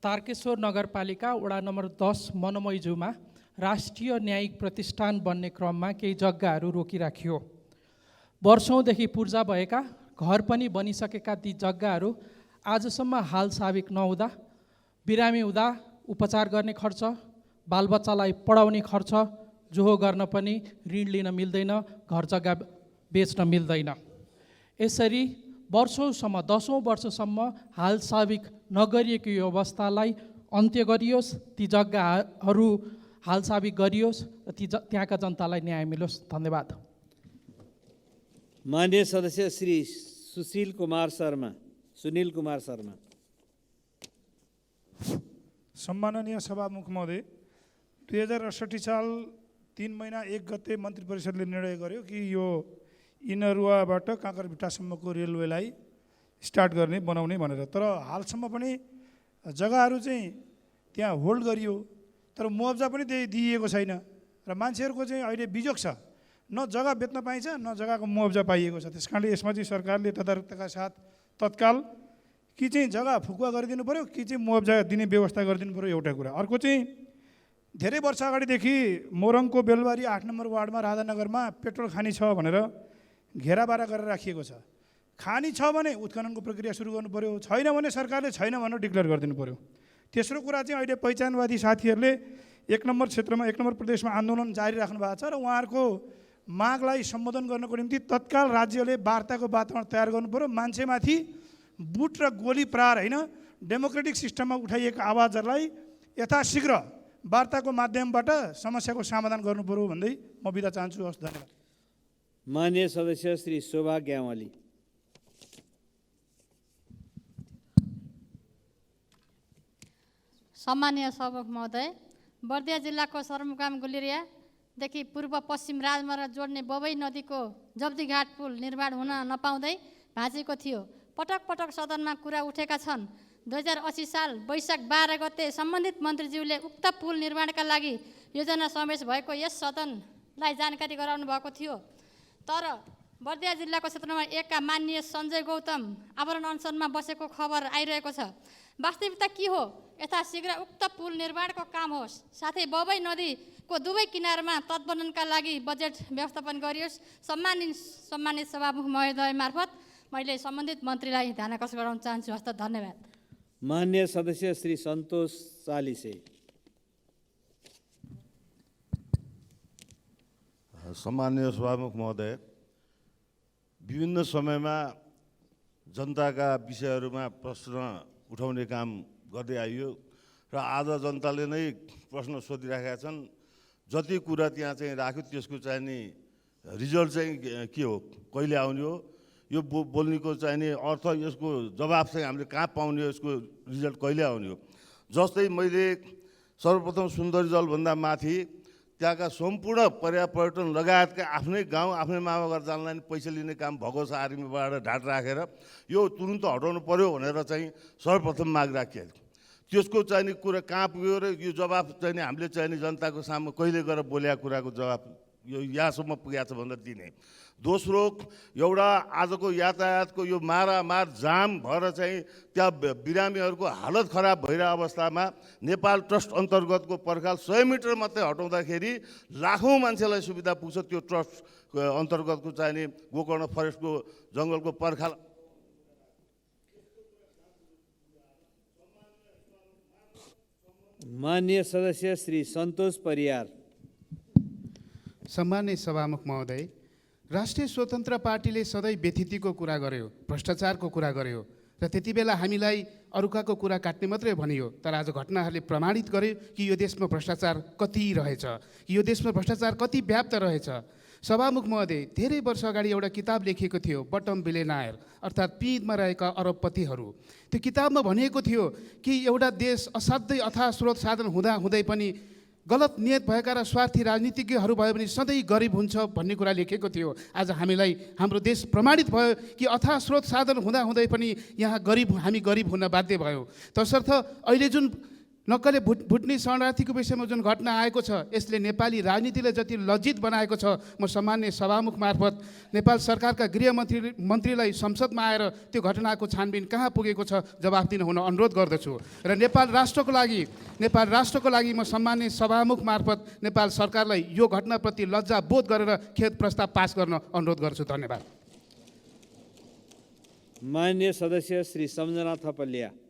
तारकेश्वर नगरपालिका वडा नम्बर 10 मनमैजुमा राष्ट्रिय न्यायिक प्रतिष्ठान बन्ने क्रममा केही जग्गाहरू रोकिराखियो। वर्षौँदेखि पूर्जा भएका, घर पनि बनिसकेका ती जग्गाहरू आजसम्म हाल साबिक नहुँदा बिरामी हुँदा उपचार गर्ने खर्च, बालबच्चालाई पढाउने खर्च, जोहो गर्न पनि ऋण लिन मिल्दैन, घर जग्गा बेच्न मिल्दैन। यसरी वर्षौँसम्म, 10औं वर्षसम्म हाल साबिक नगरिएको यो अवस्थालाई अन्त्य गरियोस्, ती जग्गाहरू हाल साबिक गरियोस् र त्यहाँका जनतालाई न्याय मिलोस्। धन्यवाद। माननीय सदस्य श्री सुनील कुमार शर्मा। सम्माननीय सभामुख महोदय, 2068 साल 3 महिना 1 गते मन्त्री परिषदले निर्णय गर्यो कि यो इनरुवाबाट काँकरभिट्टासम्मको रेलवेलाई स्टार्ट गर्ने, बनाउने भनेर। तर हालसम्म पनि जग्गाहरू चाहिँ त्यहाँ होल्ड गरियो, तर मुआवजा पनि दिइएको छैन र मान्छेहरूको चाहिँ अहिले बिजोग छ। न जग्गा बेच्न पाइन्छ, न जग्गाको मुआवजा पाइएको छ। त्यस कारणले यसमा चाहिँ सरकारले तदारुकताका साथ तत्काल कि चाहिँ जग्गा फुकुवा गरिदिनु पऱ्यो कि चाहिँ मुआवजा दिने व्यवस्था गरिदिनु पऱ्यो, एउटा कुरा। अर्को चाहिँ धेरै वर्ष अगाडिदेखि मोरङको बेलबारी 8 नम्बर वार्डमा राधानगरमा पेट्रोल खानी छ भनेर घेराबारा गरेर राखिएको छ। खानी छ भने उत्खननको प्रक्रिया सुरु गर्नु पऱ्यो, छैन भने सरकारले छैन भनेर डिक्लेयर गरिदिनु पऱ्यो। तेस्रो कुरा चाहिँ अहिले पहिचानवादी साथीहरूले 1 नम्बर क्षेत्रमा, 1 नम्बर प्रदेशमा आन्दोलन जारी राख्नु भएको छ र उहाँहरूको मागलाई सम्बोधन गर्नको निम्ति तत्काल राज्यले वार्ताको वातावरण तयार गर्नु पऱ्यो। मान्छेमाथि बुट र गोली प्रहार होइन, डेमोक्रेटिक सिस्टममा उठाइएको आवाजहरूलाई यथाशीघ्र वार्ताको माध्यमबाट समस्याको समाधान गर्नु पऱ्यो भन्दै म बिदा चाहन्छु। हस्, धन्यवाद। माननीय सदस्य श्री शोभा ग्यावाली। सम्मानीय सभामुख महोदय, बर्दिया जिल्लाको सदरमुकाम गुलेरियादेखि पूर्व पश्चिम राजमार्ग जोड्ने बबई नदीको जब्दीघाट पुल निर्माण हुन नपाउँदै भाँचिएको थियो। पटक पटक सदनमा कुरा उठेका छन्। 2080 साल वैशाख 12 गते सम्बन्धित मन्त्रीज्यूले उक्त पुल निर्माणका लागि योजना समावेश भएको यस सदनलाई जानकारी गराउनु भएको थियो। तर बर्दिया जिल्लाको क्षेत्र नम्बर 1 का माननीय सञ्जय गौतम आवरण अनसनमा बसेको खबर आइरहेको छ। वास्तविकता के हो? यथाशीघ्र उक्त पुल निर्माणको काम होस्, साथै बबई नदीको दुवै किनारमा तटबन्धनका लागि बजेट व्यवस्थापन गरियोस्। सम्मानित सभामुख महोदय मार्फत मैले सम्बन्धित मन्त्रीलाई ध्यानाकर्षण गराउन चाहन्छु। हस्त, धन्यवाद। माननीय सदस्य श्री सन्तोष चालिसे। सम्माननीय सभामुख महोदय, विभिन्न समयमा जनताका विषयहरूमा प्रश्न उठाउने काम गर्दै आइयो र आज जनताले नै प्रश्न सोधिराखेका छन्। जति कुरा त्यहाँ चाहिँ राख्यो त्यसको चाहिँ नि रिजल्ट चाहिँ के हो, कहिले आउने हो, यो बोल्नेको चाहिँ नि अर्थ, यसको जवाब चाहिँ हामीले कहाँ पाउने हो, यसको रिजल्ट कहिले आउने हो। जस्तै मैले सर्वप्रथम सुन्दरी जलभन्दा माथि त्यहाँका सम्पूर्ण पर्यटन लगायतका आफ्नै गाउँ आफ्नै मामा घर जानलाई पैसा लिने काम भएको छ आर्मीबाट ढाट राखेर यो तुरुन्त हटाउनु पर्यो भनेर चाहिँ सर्वप्रथम माग राखियो। त्यसको चाहिने कुरा कहाँ पुग्यो र यो जवाब चाहिँ हामीले चाहिने जनताको सामु कहिले गएर बोलेको कुराको जवाब यो यहाँसम्म पुगेको छ भनेर दिने। दोस्रो, एउटा आजको यातायातको यो मारामार जाम भएर चाहिँ त्यहाँ बिरामीहरूको हालत खराब भइरहेको अवस्थामा नेपाल ट्रस्ट अन्तर्गतको पर्खाल 100 मिटर मात्रै हटाउँदाखेरि लाखौँ मान्छेलाई सुविधा पुग्छ। त्यो ट्रस्ट अन्तर्गतको चाहिने गोकर्ण फरेस्टको जङ्गलको पर्खाल माननीय सदस्य श्री सन्तोष परियार। सम्माननीय सभामुख महोदय, राष्ट्रिय स्वतन्त्र पार्टीले सधैँ व्यथितिको कुरा गर्यो, भ्रष्टाचारको कुरा गर्यो र त्यति बेला हामीलाई अरूकाको कुरा काट्ने मात्रै भनियो। तर आज घटनाहरूले प्रमाणित गर्यो कि यो देशमा भ्रष्टाचार कति रहेछ, यो देशमा भ्रष्टाचार कति व्याप्त रहेछ। सभामुख महोदय, धेरै वर्ष अगाडि एउटा किताब लेखिएको थियो, बटम बिलियनायर अर्थात् पिँधमा रहेका अरबपतिहरू। त्यो किताबमा भनिएको थियो कि एउटा देश असाध्यै अथाह स्रोत साधन हुँदै पनि गलत नियत भएका र स्वार्थी राजनीतिज्ञहरू भयो भने सधैँ गरिब हुन्छ भन्ने कुरा लेखेको थियो। आज हामीलाई हाम्रो देश प्रमाणित भयो कि अथाह स्रोत साधन हुँदै पनि यहाँ हामी गरिब हुन बाध्य भयो। तसर्थ अहिले जुन नक्कले भुट्ने शरणार्थीको विषयमा जुन घटना आएको छ, यसले नेपाली राजनीतिलाई जति लज्जित बनाएको छ, म सम्माननीय सभामुख मार्फत नेपाल सरकारका गृहमन्त्रीलाई संसदमा आएर त्यो घटनाको छानबिन कहाँ पुगेको छ जवाफ दिन हुन अनुरोध गर्दछु। र नेपाल राष्ट्रको लागि म सम्माननीय सभामुख मार्फत नेपाल सरकारलाई यो घटनाप्रति लज्जा बोध गरेर खेद प्रस्ताव पास गर्न अनुरोध गर्छु। धन्यवाद। माननीय सदस्य श्री सम्झना थपलिया।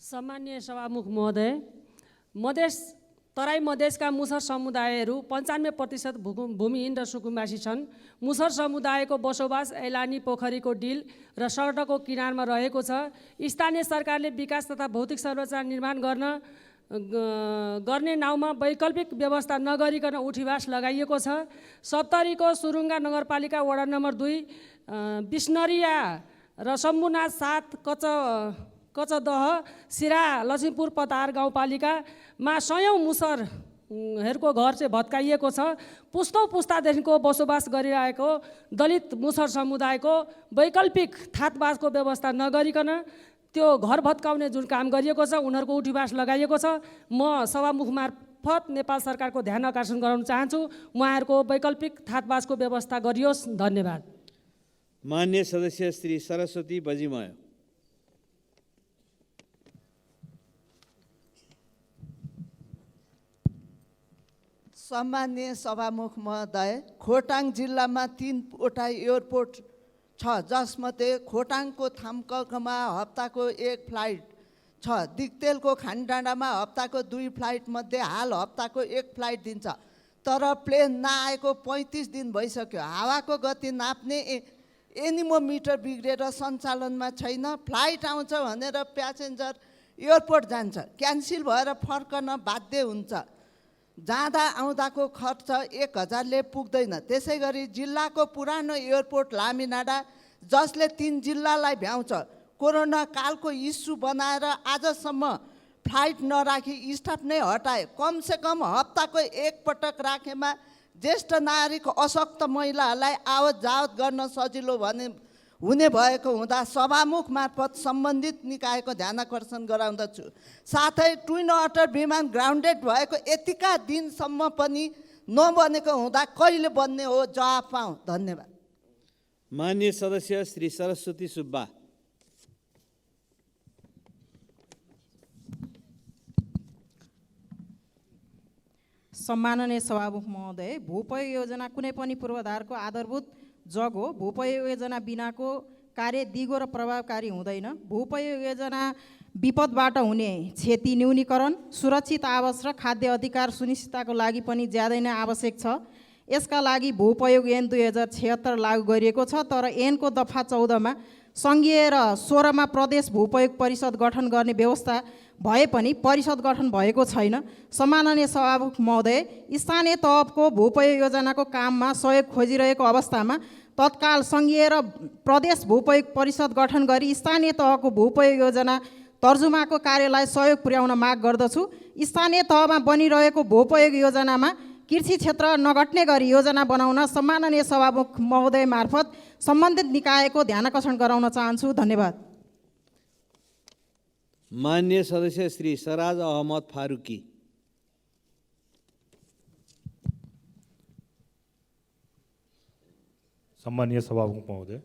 सम्माननीय सभामुख महोदय, तराई मधेसका मुसर समुदायहरू 95% भूमिहीन र सुकुम्बासी छन्। मुसर समुदायको बसोबास ऐलानी पोखरीको डिल र सडकको किनारमा रहेको छ। स्थानीय सरकारले विकास तथा भौतिक संरचना निर्माण गर्ने नाउँमा वैकल्पिक व्यवस्था नगरिकन उठीवास लगाइएको छ। सप्तरीको सुरुङ्गा नगरपालिका वडा नम्बर 2 बिस्नरिया र शम्भुनाथ 7 कचदह सिरा लक्ष्मीपुर पतार गाउँपालिकामा 100औं मुसरहरूको घर चाहिँ भत्काइएको छ। पुस्तादेखिको बसोबास गरिरहेको दलित मुसर समुदायको वैकल्पिक थातबासको व्यवस्था नगरिकन त्यो घर भत्काउने जुन काम गरिएको छ, उनीहरूको उठीवास लगाइएको छ। म सभामुख मार्फत नेपाल सरकारको ध्यान आकर्षण गराउन चाहन्छु, उहाँहरूको वैकल्पिक थातबासको व्यवस्था गरियोस्। धन्यवाद। माननीय सदस्य श्री सरस्वती बजिमय। सम्माननीय सभामुख महोदय, खोटाङ जिल्लामा 3वटा एयरपोर्ट छ, जसमध्ये खोटाङको थाम्ककमा हप्ताको 1 फ्लाइट छ। दिक्तेलको खानडाँडामा हप्ताको 2 फ्लाइट मध्ये हाल हप्ताको 1 फ्लाइट दिन्छ। तर प्लेन नआएको 35 दिन भइसक्यो। हावाको गति नाप्ने एनिमोमिटर बिग्रेर सञ्चालनमा छैन। फ्लाइट आउँछ भनेर प्यासेन्जर एयरपोर्ट जान्छ, क्यान्सिल भएर फर्कन बाध्य हुन्छ। जाँदा आउँदाको खर्च 1000ले पुग्दैन। त्यसै गरी जिल्लाको पुरानो एयरपोर्ट लामिनाडा, जसले 3 जिल्लालाई भ्याउँछ, कोरोना कालको इस्यु बनाएर आजसम्म फ्लाइट नराखी स्टाफ नै हटाए। कमसेकम हप्ताको 1 पटक राखेमा ज्येष्ठ नागरिक अशक्त महिलाहरूलाई आवत जावत गर्न सजिलो हुने भएको हुँदा सभामुख मार्फत सम्बन्धित निकायको ध्यान आकर्षण गराउँदछु। साथै ट्विन अटर विमान ग्राउन्डेड भएको यतिका दिनसम्म पनि नबनेको हुँदा कहिले बन्ने हो, जवाफ पाऊँ। धन्यवाद। माननीय सदस्य श्री सरस्वती सुब्बा। सम्माननीय सभामुख महोदय, भूपयोग योजना कुनै पनि पूर्वाधारको आधारभूत जग हो। भूपयोग योजना बिनाको कार्य दिगो र प्रभावकारी हुँदैन। भूपयोग योजना विपदबाट हुने क्षति न्यूनीकरण, सुरक्षित आवास र खाद्य अधिकार सुनिश्चितताको लागि पनि ज्यादै नै आवश्यक छ। यसका लागि भूपयोग ऐन 2076 लागू गरिएको छ। तर ऐनको दफा 14मा सङ्घीय र 16मा प्रदेश भूपयोग परिषद गठन गर्ने व्यवस्था भए पनि परिषद गठन भएको छैन। सम्माननीय सभामुख महोदय, स्थानीय तहको भूपयोग योजनाको काममा सहयोग खोजिरहेको अवस्थामा तत्काल सङ्घीय र प्रदेश भूपयोग परिषद गठन गरी स्थानीय तहको भूपयोग योजना तर्जुमाको कार्यलाई सहयोग पुर्याउन माग गर्दछु। स्थानीय तहमा बनिरहेको भूपयोग योजनामा कृषि क्षेत्र नघट्ने गरी योजना बनाउन सम्माननीय सभामुख महोदय मार्फत सम्बन्धित निकायको ध्यानाकर्षण गराउन चाहन्छु। धन्यवाद। मान्य सदस्य श्री सराज अहमद फारूकी। सम्मानीय सभामुख महोदय,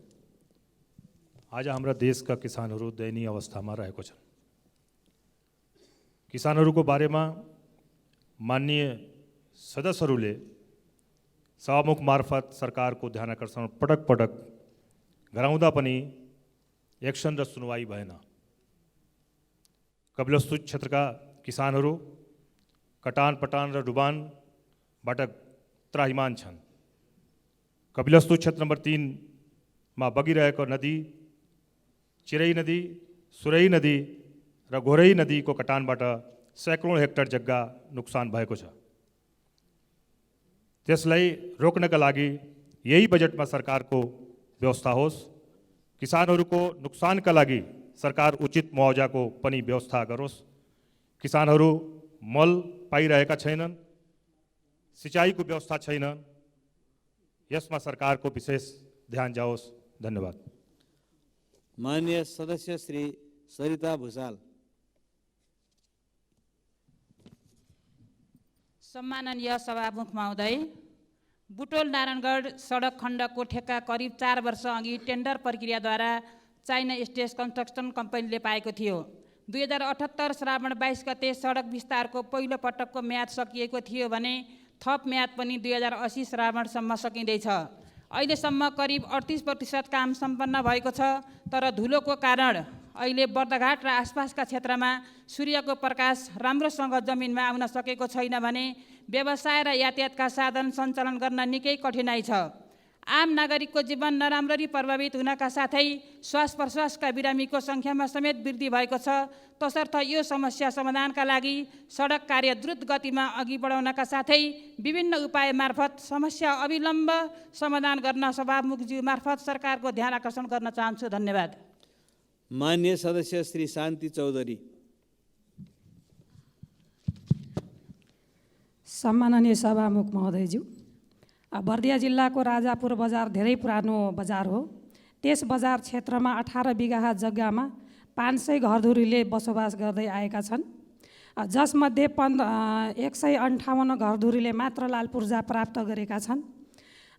आज हाम्रा देशका किसानहरू दयनीय अवस्थामा रहेको छन्। किसानहरूको बारेमा माननीय सदस्यहरूले सभामुख मार्फत सरकारको ध्यानाकर्षण पटक पटक गराउँदा पनि एक्सन र सुनवाई भएन। कपिलवस्तु क्षेत्रका किसानहरू कटान पटान र डुबानबाट त्राहिमाम छन्। कपिलवस्तु क्षेत्र नम्बर 3 मा बगिरहेको नदी चिरै नदी, सुरै नदी र घोरै नदीको कटानबाट सैकौँ हेक्टर जग्गा नुकसान भएको छ। त्यसलाई रोक्नका लागि यही बजेटमा सरकारको व्यवस्था होस्। किसानहरूको नुकसानका लागि सरकार उचित मुआवजाको पनि व्यवस्था गरोस्। किसानहरू मल पाइरहेका छैनन्, सिँचाइको व्यवस्था छैन, यसमा सरकारको विशेष ध्यान जाओस्। धन्यवाद। माननीय सदस्य श्री सरिता भुसाल। सम्माननीय सभामुख महोदय, बुटोल नारायणगढ सडक खण्डको ठेक्का करिब 4 वर्ष अघि टेन्डर प्रक्रियाद्वारा चाइना स्टेट कन्स्ट्रक्सन कम्पनीले पाएको थियो। 2078 श्रावण 22 गते सडक विस्तारको पहिलो पटकको म्याद सकिएको थियो भने थप म्याद पनि 2080 श्रावणसम्म सकिँदैछ। अहिलेसम्म करिब 38% काम सम्पन्न भएको छ, तर धुलोको कारण अहिले बर्दघाट र आसपासका क्षेत्रमा सूर्यको प्रकाश राम्रोसँग जमिनमा आउन सकेको छैन भने व्यवसाय र यातायातका साधन सञ्चालन गर्न निकै कठिनाइ छ। आम नागरिकको जीवन नराम्ररी प्रभावित हुनका साथै श्वास प्रश्वासका बिरामीको सङ्ख्यामा समेत वृद्धि भएको छ। तसर्थ यो समस्या समाधानका लागि सडक कार्य द्रुत गतिमा अघि बढाउनका साथै विभिन्न उपाय मार्फत समस्या अविलम्ब समाधान गर्न सभामुखज्यू मार्फत सरकारको ध्यान आकर्षण गर्न चाहन्छु। धन्यवाद। मान्य सदस्य श्री शान्ति चौधरी। सम्माननीय सभामुख महोदयज्यू, बर्दिया जिल्लाको राजापुर बजार धेरै पुरानो बजार हो। त्यस बजार क्षेत्रमा 18 बिघा जग्गामा 500 घरधुरीले बसोबास गर्दै आएका छन्, जसमध्ये 158 घरधुरीले मात्र लाल पूर्जा प्राप्त गरेका छन्।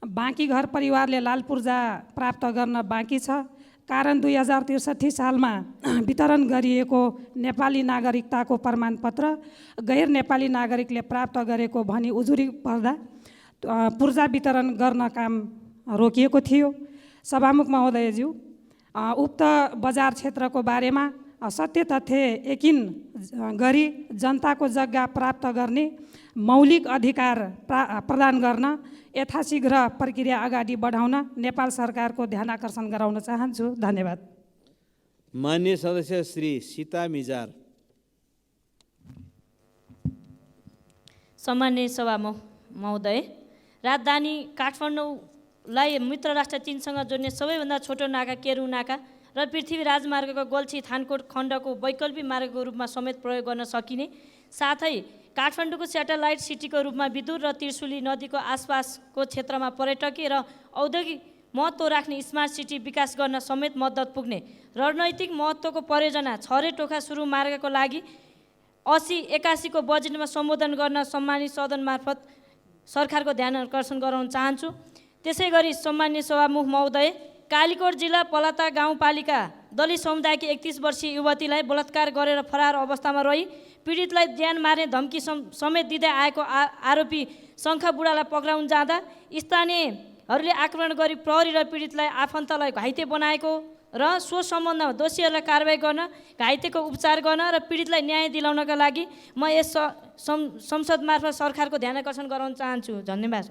बाँकी घर परिवारले लाल पूर्जा प्राप्त गर्न बाँकी छ। कारण 2063 सालमा वितरण गरिएको नेपाली नागरिकताको प्रमाणपत्र गैर नेपाली नागरिकले प्राप्त गरेको भनी उजुरी पर्दा पूर्जा वितरण गर्न काम रोकिएको थियो। सभामुख महोदयज्यू, उक्त बजार क्षेत्रको बारेमा सत्य तथ्य यकिन गरी जनताको जग्गा प्राप्त गर्ने मौलिक अधिकार प्रदान गर्न यथाशीघ्र प्रक्रिया अगाडि बढाउन नेपाल सरकारको ध्यान आकर्षण गराउन चाहन्छु। धन्यवाद। मान्य सदस्य श्री सीता मिजार। सम्माननीय सभामुख महोदय, राजधानी काठमाडौँलाई मित्र राष्ट्र चीनसँग जोड्ने सबैभन्दा छोटो नाका केरू नाका र पृथ्वी राजमार्गको गोल्छी थानकोट खण्डको वैकल्पिक मार्गको रूपमा समेत प्रयोग गर्न सकिने, साथै काठमाडौँको स्याटेलाइट सिटीको रूपमा विदुर र त्रिशुली नदीको आसपासको क्षेत्रमा पर्यटकीय र औद्योगिक महत्त्व राख्ने स्मार्ट सिटी विकास गर्न समेत मद्दत पुग्ने रणनैतिक महत्त्वको परियोजना छरे टोखा सुरु मार्गको लागि 80-81 को बजेटमा सम्बोधन गर्न सम्मानित सदन मार्फत सरकारको ध्यान आकर्षण गराउन चाहन्छु। त्यसै गरी सम्माननीय सभामुख महोदय, कालीकोट जिल्ला पलाता गाउँपालिका दलित समुदायकी 31 वर्षीय युवतीलाई बलात्कार गरेर फरार अवस्थामा रही पीडितलाई ज्यान मार्ने धम्की समेत दिँदै आएको आरोपी शङ्खा बुढालाई पक्राउन जाँदा स्थानीयहरूले आक्रमण गरी प्रहरी र पीडितलाई आफन्तलाई घाइते बनाएको र सो सम्बन्धमा दोषीहरूलाई कारबाही गर्न, घाइतेको उपचार गर्न र पीडितलाई न्याय दिलाउनका लागि म यस संसद मार्फत सरकारको ध्यान आकर्षण गराउन चाहन्छु। धन्यवाद।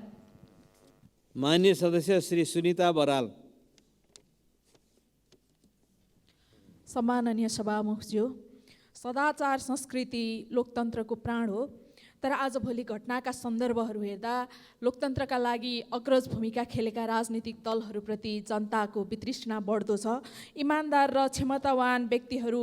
मान्य सदस्य श्री सुनिता बराल। सम्माननीय सभामुखज्यू, सदाचार संस्कृति लोकतन्त्रको प्राण हो, तर आजभोलि घटनाका सन्दर्भहरू हेर्दा लोकतन्त्रका लागि अग्रज भूमिका खेलेका राजनीतिक दलहरूप्रति जनताको वितृष्णा बढ्दो छ। इमान्दार र क्षमतावान व्यक्तिहरू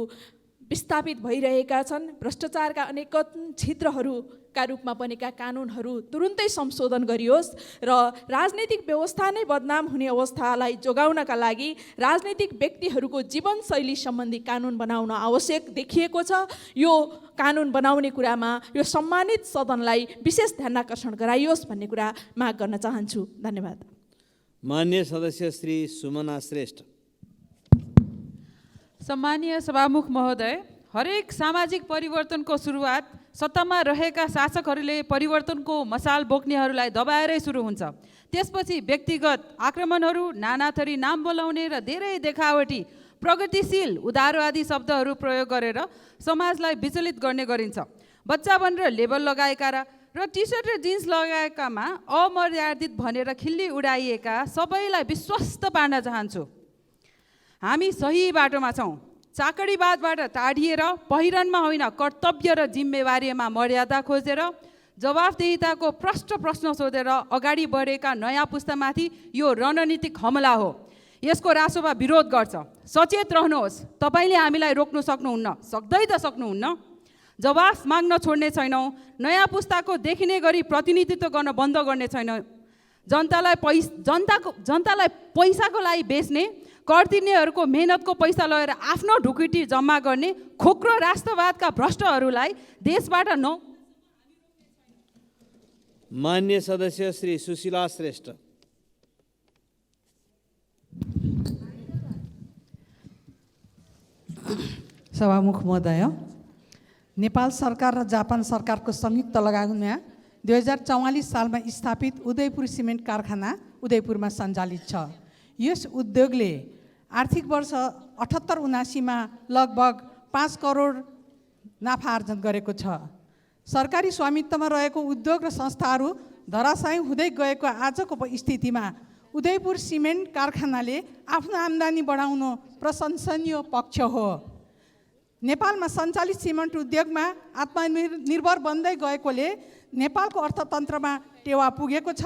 विस्थापित भइरहेका छन्। भ्रष्टाचारका अनेक छिद्रहरूका रूपमा बनेका कानुनहरू तुरुन्तै संशोधन गरियोस् र राजनीतिक व्यवस्था नै बदनाम हुने अवस्थालाई जोगाउनका लागि राजनीतिक व्यक्तिहरूको जीवनशैली सम्बन्धी कानुन बनाउन आवश्यक देखिएको छ। यो कानुन बनाउने कुरामा यो सम्मानित सदनलाई विशेष ध्यान आकर्षण गराइयोस् भन्ने कुरा माग गर्न चाहन्छु। धन्यवाद। मान्य सदस्य श्री सुमना श्रेष्ठ। सम्मानीय सभामुख महोदय, हरेक सामाजिक परिवर्तनको सुरुवात सत्तामा रहेका शासकहरूले परिवर्तनको मसाल बोक्नेहरूलाई दबाएरै सुरु हुन्छ। त्यसपछि व्यक्तिगत आक्रमणहरू, नानाथरी नाम बोलाउने र धेरै देखावटी प्रगतिशील उधारो आदि शब्दहरू प्रयोग गरेर समाजलाई विचलित गर्ने गरिन्छ। बच्चा भनेर लेबल लगाएका र टी सर्ट र जिन्स लगाएकामा अमर्यादित भनेर खिल्ली उडाइएका सबैलाई विश्वस्त पार्न चाहन्छु। हामी सही बाटोमा छौँ। चाकडीवादबाट टाढिएर पहिरनमा होइन कर्तव्य र जिम्मेवारीमा मर्यादा खोजेर जवाफदेहिताको प्रश्न सोधेर अगाडि बढेका नयाँ पुस्तामाथि यो रणनीतिक हमला हो। यसको रासोबा विरोध गर्छ। सचेत रहनुहोस्। तपाईँले हामीलाई रोक्नु सक्नुहुन्न, सक्दै त सक्नुहुन्न। जवाफ माग्न छोड्ने छैनौँ। नयाँ पुस्ताको देखिने गरी प्रतिनिधित्व गर्न बन्द गर्ने छैनौँ। जनतालाई पैसाको लागि बेच्ने, कर तिर्नेहरूको मेहनतको पैसा लगेर आफ्नो ढुकुटी जम्मा गर्ने खोक्रो राष्ट्रवादका भ्रष्टहरूलाई देशबाट मान्य सदस्य श्री सुशीला श्रेष्ठ। सभामुख महोदय, नेपाल सरकार र जापान सरकारको संयुक्त लगानीमा 2044 सालमा स्थापित उदयपुर सिमेन्ट कारखाना उदयपुरमा सञ्चालित छ। यस उद्योगले आर्थिक वर्ष 78-79 लगभग 5 करोड नाफा आर्जन गरेको छ। सरकारी स्वामित्वमा रहेको उद्योग र संस्थाहरू धराशायी हुँदै गएको आजको स्थितिमा उदयपुर सिमेन्ट कारखानाले आफ्नो आम्दानी बढाउनु प्रशंसनीय पक्ष हो। नेपालमा सञ्चालित सिमेन्ट उद्योगमा आत्मनिर्भर बन्दै गएकोले नेपालको अर्थतन्त्रमा टेवा पुगेको छ।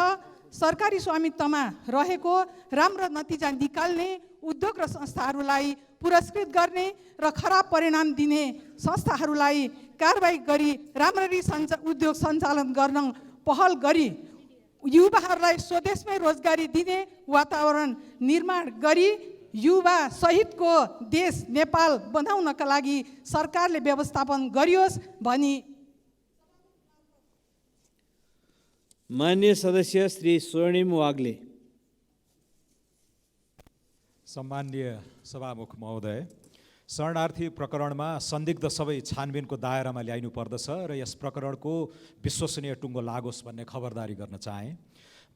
सरकारी स्वामित्वमा रहेको राम्रो नतिजा निकाल्ने उद्योग र संस्थाहरूलाई पुरस्कृत गर्ने र खराब परिणाम दिने संस्थाहरूलाई कारबाही गरी राम्ररी उद्योग सञ्चालन गर्न पहल गरी युवाहरूलाई स्वदेशमै रोजगारी दिने वातावरण निर्माण गरी युवा सहितको देश नेपाल बनाउनका लागि सरकारले व्यवस्थापन गरियोस् भनी मान्य सदस्य श्री स्वर्णिम वाग्ले। सम्माननीय सभामुख महोदय, शरणार्थी प्रकरणमा संदिग्ध सबै छानबिनको दायरामा ल्याइनु पर्दछ र यस प्रकरणको विश्वसनीय टुङ्गो लागोस् भन्ने खबरदारी गर्न चाहे।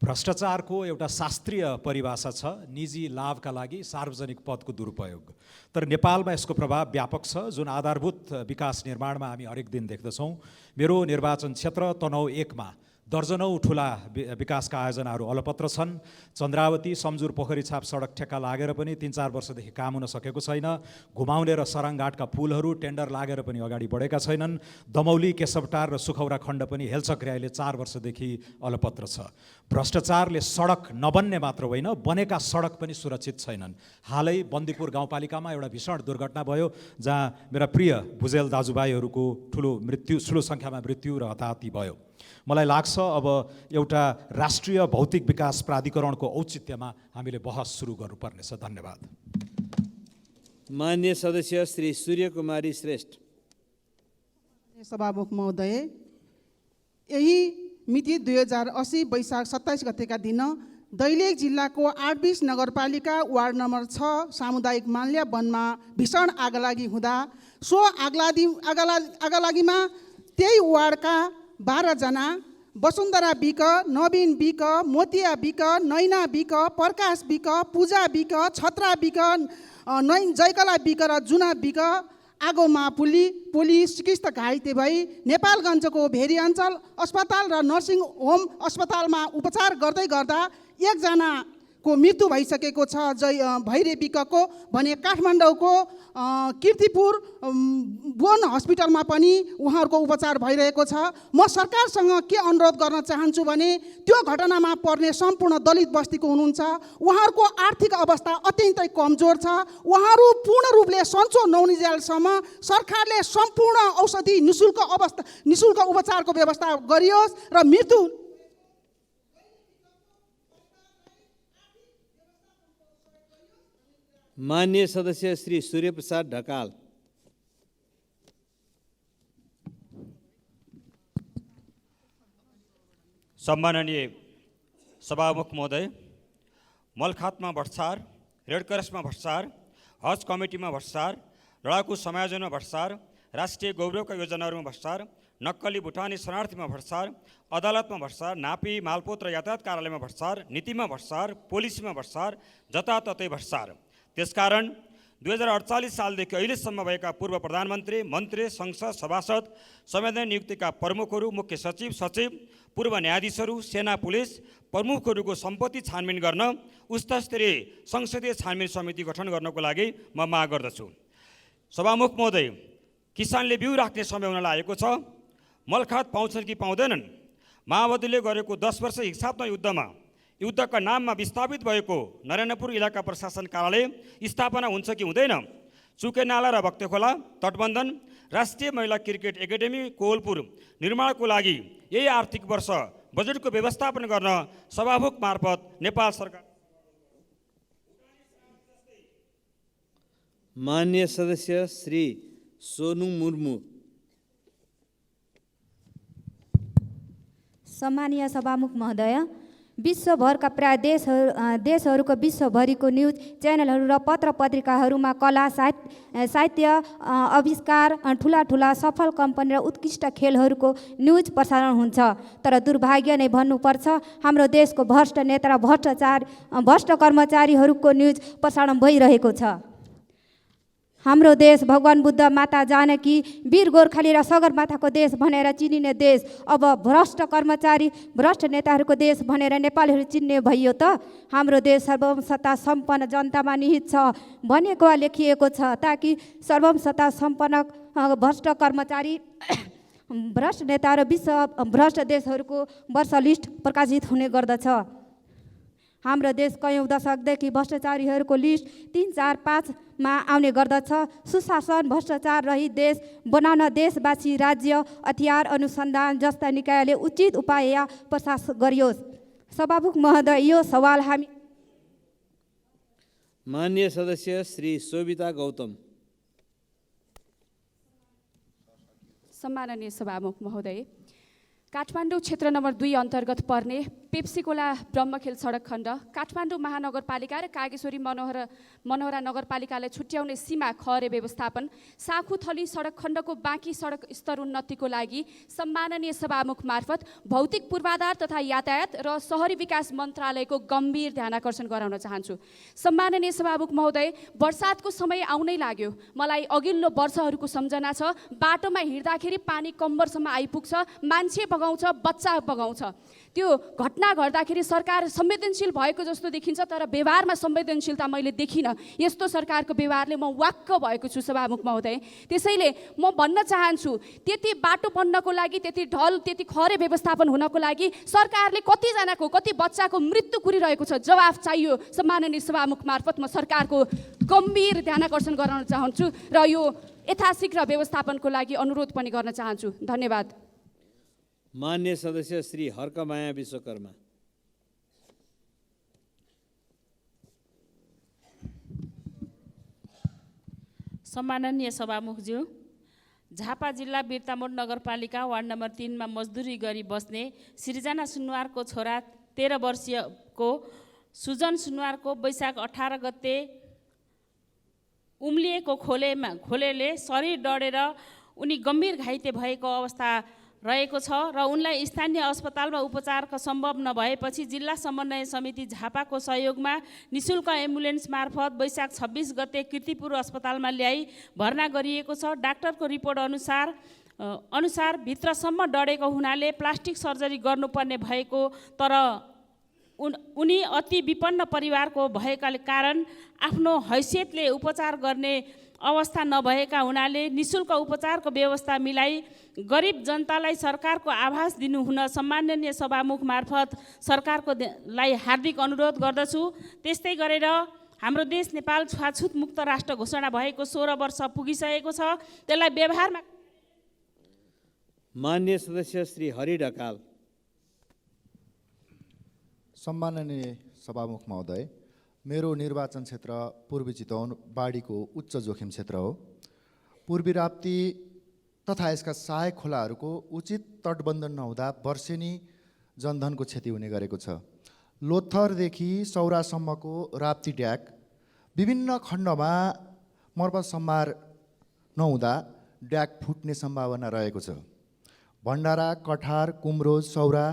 भ्रष्टाचारको एउटा शास्त्रीय परिभाषा छ निजी लाभका लागि सार्वजनिक पदको दुरुपयोग। तर नेपालमा यसको प्रभाव व्यापक छ, जुन आधारभूत विकास निर्माणमा हामी हरेक दिन देख्दछौँ। मेरो निर्वाचन क्षेत्र तनहुँ 1 मा दर्जनौँ ठुला विकासका आयोजनाहरू अलपत्र छन्। चन्द्रावती सम्जुर पोखरीछाप सडक ठेक्का लागेर पनि 3-4 वर्षदेखि काम हुन सकेको छैन। घुमाउने र सराङघाटका पुलहरू टेन्डर लागेर पनि अगाडि बढेका छैनन्। दमौली केशवटार र सुखौरा खण्ड पनि हेलचक्र्याइले 4 वर्षदेखि अलपत्र छ। भ्रष्टाचारले सडक नबन्ने मात्र होइन, बनेका सडक पनि सुरक्षित छैनन्। हालै बन्दीपुर गाउँपालिकामा एउटा भीषण दुर्घटना भयो जहाँ मेरा प्रिय भुजेल दाजुभाइहरूको ठुलो सङ्ख्यामा मृत्यु र हताहती भयो। मलाई लाग्छ अब एउटा राष्ट्रिय भौतिक विकास प्राधिकरणको औचित्यमा हामीले बहस सुरु गर्नुपर्नेछ। धन्यवाद। मान्य सदस्य श्री सूर्यकुमारी श्रेष्ठ। सभामुख महोदय, यही मिति 2080 वैशाख 27 गतेका दिन दैलेख जिल्लाको 820 नगरपालिका वार्ड नम्बर 6 सामुदायिक माल्य वनमा भीषण आगलागी हुँदा सो आगलागीमा त्यही वार्डका 12 जना वसुन्धरा बिक, नवीन बिक, मोतिया बिक, नैना बिक, प्रकाश बिक, पूजा बिक, छत्रा बिक, जयकला बिक र जुना बिक आगोमा पोली चिकित्सक घाइते भई नेपालगञ्जको भेरी अञ्चल अस्पताल र नर्सिङ होम अस्पतालमा उपचार गर्दै गर्दा एकजना को मृत्यु भइसकेको छ भैरेविकको भने काठमाडौँको कीर्तिपुर बोन हस्पिटलमा पनि उहाँहरूको उपचार भइरहेको छ। म सरकारसँग के अनुरोध गर्न चाहन्छु भने त्यो घटनामा पर्ने सम्पूर्ण दलित बस्तीको हुनुहुन्छ, उहाँहरूको आर्थिक अवस्था अत्यन्तै कमजोर छ। उहाँहरू पूर्ण रूपले सन्चो नहुन्जेलसम्म सरकारले सम्पूर्ण औषधि निःशुल्क उपचारको व्यवस्था गरियोस् र मृत्यु माननीय सदस्य श्री सूर्यप्रसाद ढकाल। सम्माननीय सभामुख महोदय, मलखातमा भ्रष्टाचार, रेड क्रसमा भ्रष्टाचार, हज कमिटीमा भ्रष्टाचार, लडाकु समायोजनमा भ्रष्टाचार, राष्ट्रिय गौरवका योजनाहरूमा भ्रष्टाचार, नक्कली भुटानी शरणार्थीमा भ्रष्टाचार, अदालतमा भ्रष्टाचार, नापी मालपोत र यातायात कार्यालयमा भ्रष्टाचार, नीतिमा भ्रष्टाचार, पोलिसीमा भ्रष्टाचार, जताततै भ्रष्टाचार। त्यसकारण 2048 सालदेखि अहिलेसम्म भएका पूर्व प्रधानमन्त्री, मन्त्री, संसद सभासद, संवैधानिक नियुक्तिका प्रमुखहरू, मुख्य सचिव, सचिव, पूर्व न्यायाधीशहरू, सेना पुलिस प्रमुखहरूको सम्पत्ति छानबिन गर्न उच्चस्तरीय संसदीय छानबिन समिति गठन गर्नको लागि म माग गर्दछु। सभामुख महोदय, किसानले बिउ राख्ने समय हुन लागेको छ। मलखात पाउँछन् कि पाउँदैनन्? माओवादीले गरेको 10 वर्ष हिंसात्मक युद्धका नाममा विस्थापित भएको नरेन्द्रपुर इलाका प्रशासन कार्यालय स्थापना हुन्छ कि हुँदैन? चुके नाला र भक्तेखोला तटबन्धन, राष्ट्रिय महिला क्रिकेट एकाडेमी कोवलपुर निर्माणको लागि यही आर्थिक वर्ष बजेटको व्यवस्थापन गर्न सभामुख मार्फत नेपाल सरकार। माननीय सदस्य श्री सोनु मुर्मू। सम्मानीय सभामुख महोदय, विश्वभरका प्राय देशहरूको विश्वभरिको न्युज च्यानलहरू र पत्र पत्रिकाहरूमा कला साहित्य आविष्कार ठुला सफल कम्पनी र उत्कृष्ट खेलहरूको न्युज प्रसारण हुन्छ। तर दुर्भाग्य नै भन्नुपर्छ, हाम्रो देशको भ्रष्ट नेता र भ्रष्ट कर्मचारीहरूको न्युज प्रसारण भइरहेको छ। हाम्रो देश भगवान बुद्ध, माता जानकी, वीर गोर्खाली र सगरमाथाको देश भनेर चिनिने देश अब भ्रष्ट कर्मचारी, भ्रष्ट नेताहरूको देश भनेर नेपालीहरू चिन्ने भइयो त? हाम्रो देश सर्वसत्ता सम्पन्न जनतामा निहित छ भनेको लेखिएको छ, ताकि सर्वसत्ता सम्पन्न भ्रष्ट कर्मचारी, भ्रष्ट नेता र विश्व भ्रष्ट देशहरूको वर्ष लिस्ट प्रकाशित हुने गर्दछ। हाम्रो देश कयौँ दशकदेखि भ्रष्टाचारीहरूको लिस्ट 3, 4, 5मा आउने गर्दछ। सुशासन, भ्रष्टाचार रहित देश बनाउन देशवासी, राज्य, हतियार अनुसन्धान जस्ता निकायले उचित उपाय या प्रयास गरियोस्। सभामुख महोदय, यो सवाल हामी। माननीय सदस्य श्री शोभिता गौतम। सम्माननीय सभामुख महोदय, काठमाडौँ क्षेत्र नम्बर 2 अन्तर्गत पर्ने पेप्सीकोला ब्रह्मखेल सडक खण्ड काठमाडौँ महानगरपालिका र कागेश्वरी मनोहरा नगरपालिकालाई छुट्याउने सीमा खहरे व्यवस्थापन साखुथली सडक खण्डको बाँकी सडक स्तर उन्नतिको लागि सम्माननीय सभामुख मार्फत भौतिक पूर्वाधार तथा यातायात र शहरी विकास मन्त्रालयको गम्भीर ध्यानाकर्षण गराउन चाहन्छु। सम्माननीय सभामुख महोदय, बर्सातको समय आउनै लाग्यो। मलाई अघिल्लो वर्षहरूको सम्झना छ। बाटोमा हिँड्दाखेरि पानी कम्मरसम्म आइपुग्छ, मान्छे बगाउँछ, बच्चा बगाउँछ। त्यो घटना घट्दाखेरि सरकार संवेदनशील भएको जस्तो देखिन्छ, तर व्यवहारमा संवेदनशीलता मैले देखिनँ। यस्तो सरकारको व्यवहारले म वाक्क भएको छु सभामुख महोदय। त्यसैले म भन्न चाहन्छु, त्यति बाटो बन्नको लागि, त्यति ढल, त्यति खहरे व्यवस्थापन हुनको लागि सरकारले कतिजनाको, कति बच्चाको मृत्यु कुरिरहेको छ, जवाफ चाहियो। सम्माननीय सभामुख मार्फत म सरकारको गम्भीर ध्यानाकर्षण गराउन चाहन्छु र यो यथाशीघ्र व्यवस्थापनको लागि अनुरोध पनि गर्न चाहन्छु। धन्यवाद। माननीय सदस्य श्री हर्कमाया विश्वकर्मा। सम्माननीय सभामुखज्यू, झापा जिल्ला बिर्तामोड नगरपालिका वार्ड नम्बर 3मा मजदुरी गरी बस्ने सृजना सुनवारको छोरा 13 वर्षीयको सुजन सुनवारको वैशाख 18 गते उम्लिएको खोलेले शरीर डढेर उनी गम्भीर घाइते भएको अवस्था रहेको छ र उनलाई स्थानीय अस्पतालमा उपचारका सम्भव नभएपछि जिल्ला समन्वय समिति झापाको सहयोगमा निःशुल्क एम्बुलेन्स मार्फत वैशाख 26 गते कीर्तिपुर अस्पतालमा ल्याई भर्ना गरिएको छ। डाक्टरको रिपोर्ट अनुसार भित्रसम्म डढेको हुनाले प्लास्टिक सर्जरी गर्नुपर्ने भएको, तर उनी अति विपन्न परिवारको भएकाले कारण आफ्नो हैसियतले उपचार गर्ने अवस्था नभएका हुनाले निःशुल्क उपचारको व्यवस्था मिलाई गरिब जनतालाई सरकारको आभास दिनुहुन सम्माननीय सभामुख मार्फत सरकारको लाई हार्दिक अनुरोध गर्दछु। त्यस्तै गरेर हाम्रो देश नेपाल छुवाछुत मुक्त राष्ट्र घोषणा भएको 16 वर्ष पुगिसकेको छ। त्यसलाई व्यवहारमा मान्य सदस्य श्री हरि ढकाल। सम्माननीय सभामुख महोदय, मेरो निर्वाचन क्षेत्र पूर्वी चितवन बाढीको उच्च जोखिम क्षेत्र हो। पूर्वी राप्ती तथा यसका सहायक खोलाहरूको उचित तटबन्धन नहुँदा वर्षेनी जनधनको क्षति हुने गरेको छ। लोथरदेखि सौरासम्मको राप्ती ड्याक विभिन्न खण्डमा मर्मत सम्मार नहुँदा ड्याक फुट्ने सम्भावना रहेको छ। भण्डारा, कठार, कुम्रोज, सौरा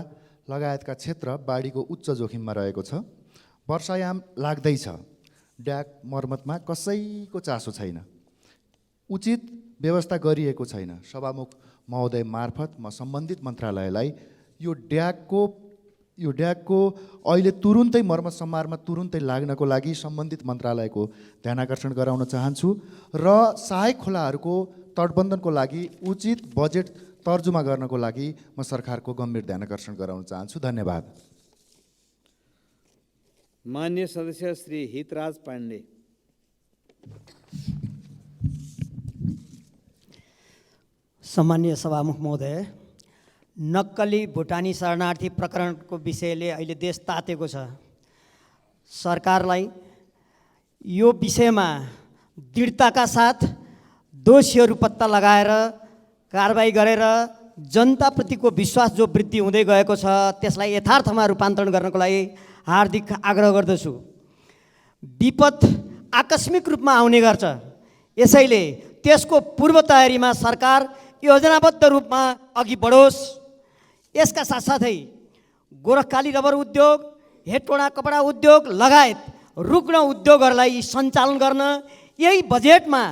लगायतका क्षेत्र बाढीको उच्च जोखिममा रहेको छ। वर्षायाम लाग्दैछ, ड्याक मर्मतमा कसैको चासो छैन, उचित व्यवस्था गरिएको छैन। सभामुख महोदय मार्फत म सम्बन्धित मन्त्रालयलाई यो ड्याकको अहिले तुरुन्तै मर्मत सम्मारमा तुरुन्तै लाग्नको लागि सम्बन्धित मन्त्रालयको ध्यानाकर्षण गराउन चाहन्छु र सहायक खोलाहरूको तटबन्धनको लागि उचित बजेट तर्जुमा गर्नको लागि म सरकारको गम्भीर ध्यानाकर्षण गराउन चाहन्छु। धन्यवाद। मान्य सदस्य श्री हितराज पाण्डे। सम्मान्य सभामुख महोदय, नक्कली भुटानी शरणार्थी प्रकरणको विषयले अहिले देश तातेको छ। सरकारलाई यो विषयमा दृढताका साथ दोषीहरू पत्ता लगाएर कारबाही गरेर जनताप्रतिको विश्वास जो वृद्धि हुँदै गएको छ त्यसलाई यथार्थमा रूपान्तरण गर्नको लागि हार्दिक आग्रह गर्दछु। विपद आकस्मिक रूपमा आउने गर्छ, यसैले त्यसको पूर्व तयारीमा सरकार योजनाबद्ध रूपमा अघि बढोस्। यसका साथसाथै गोरखकाली रबर उद्योग, हेटोडा कपडा उद्योग लगायत रुग्ण उद्योगहरूलाई सञ्चालन गर्न यही बजेटमा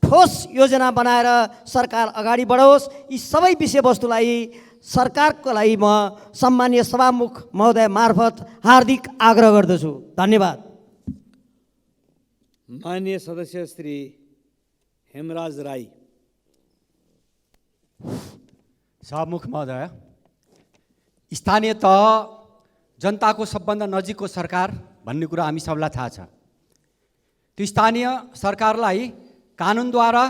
ठोस योजना बनाएर सरकार अगाडि बढोस्। यी सबै विषयवस्तुलाई सरकारको लागि म सम्मानीय सभामुख महोदय मार्फत हार्दिक आग्रह गर्दछु। धन्यवाद। माननीय सदस्य श्री हेमराज राई। सभामुख महोदय, स्थानीय तह जनताको सबभन्दा नजिकको सरकार भन्ने कुरा हामी सबलाई थाहा छ। त्यो स्थानीय सरकारलाई कानुनद्वारा,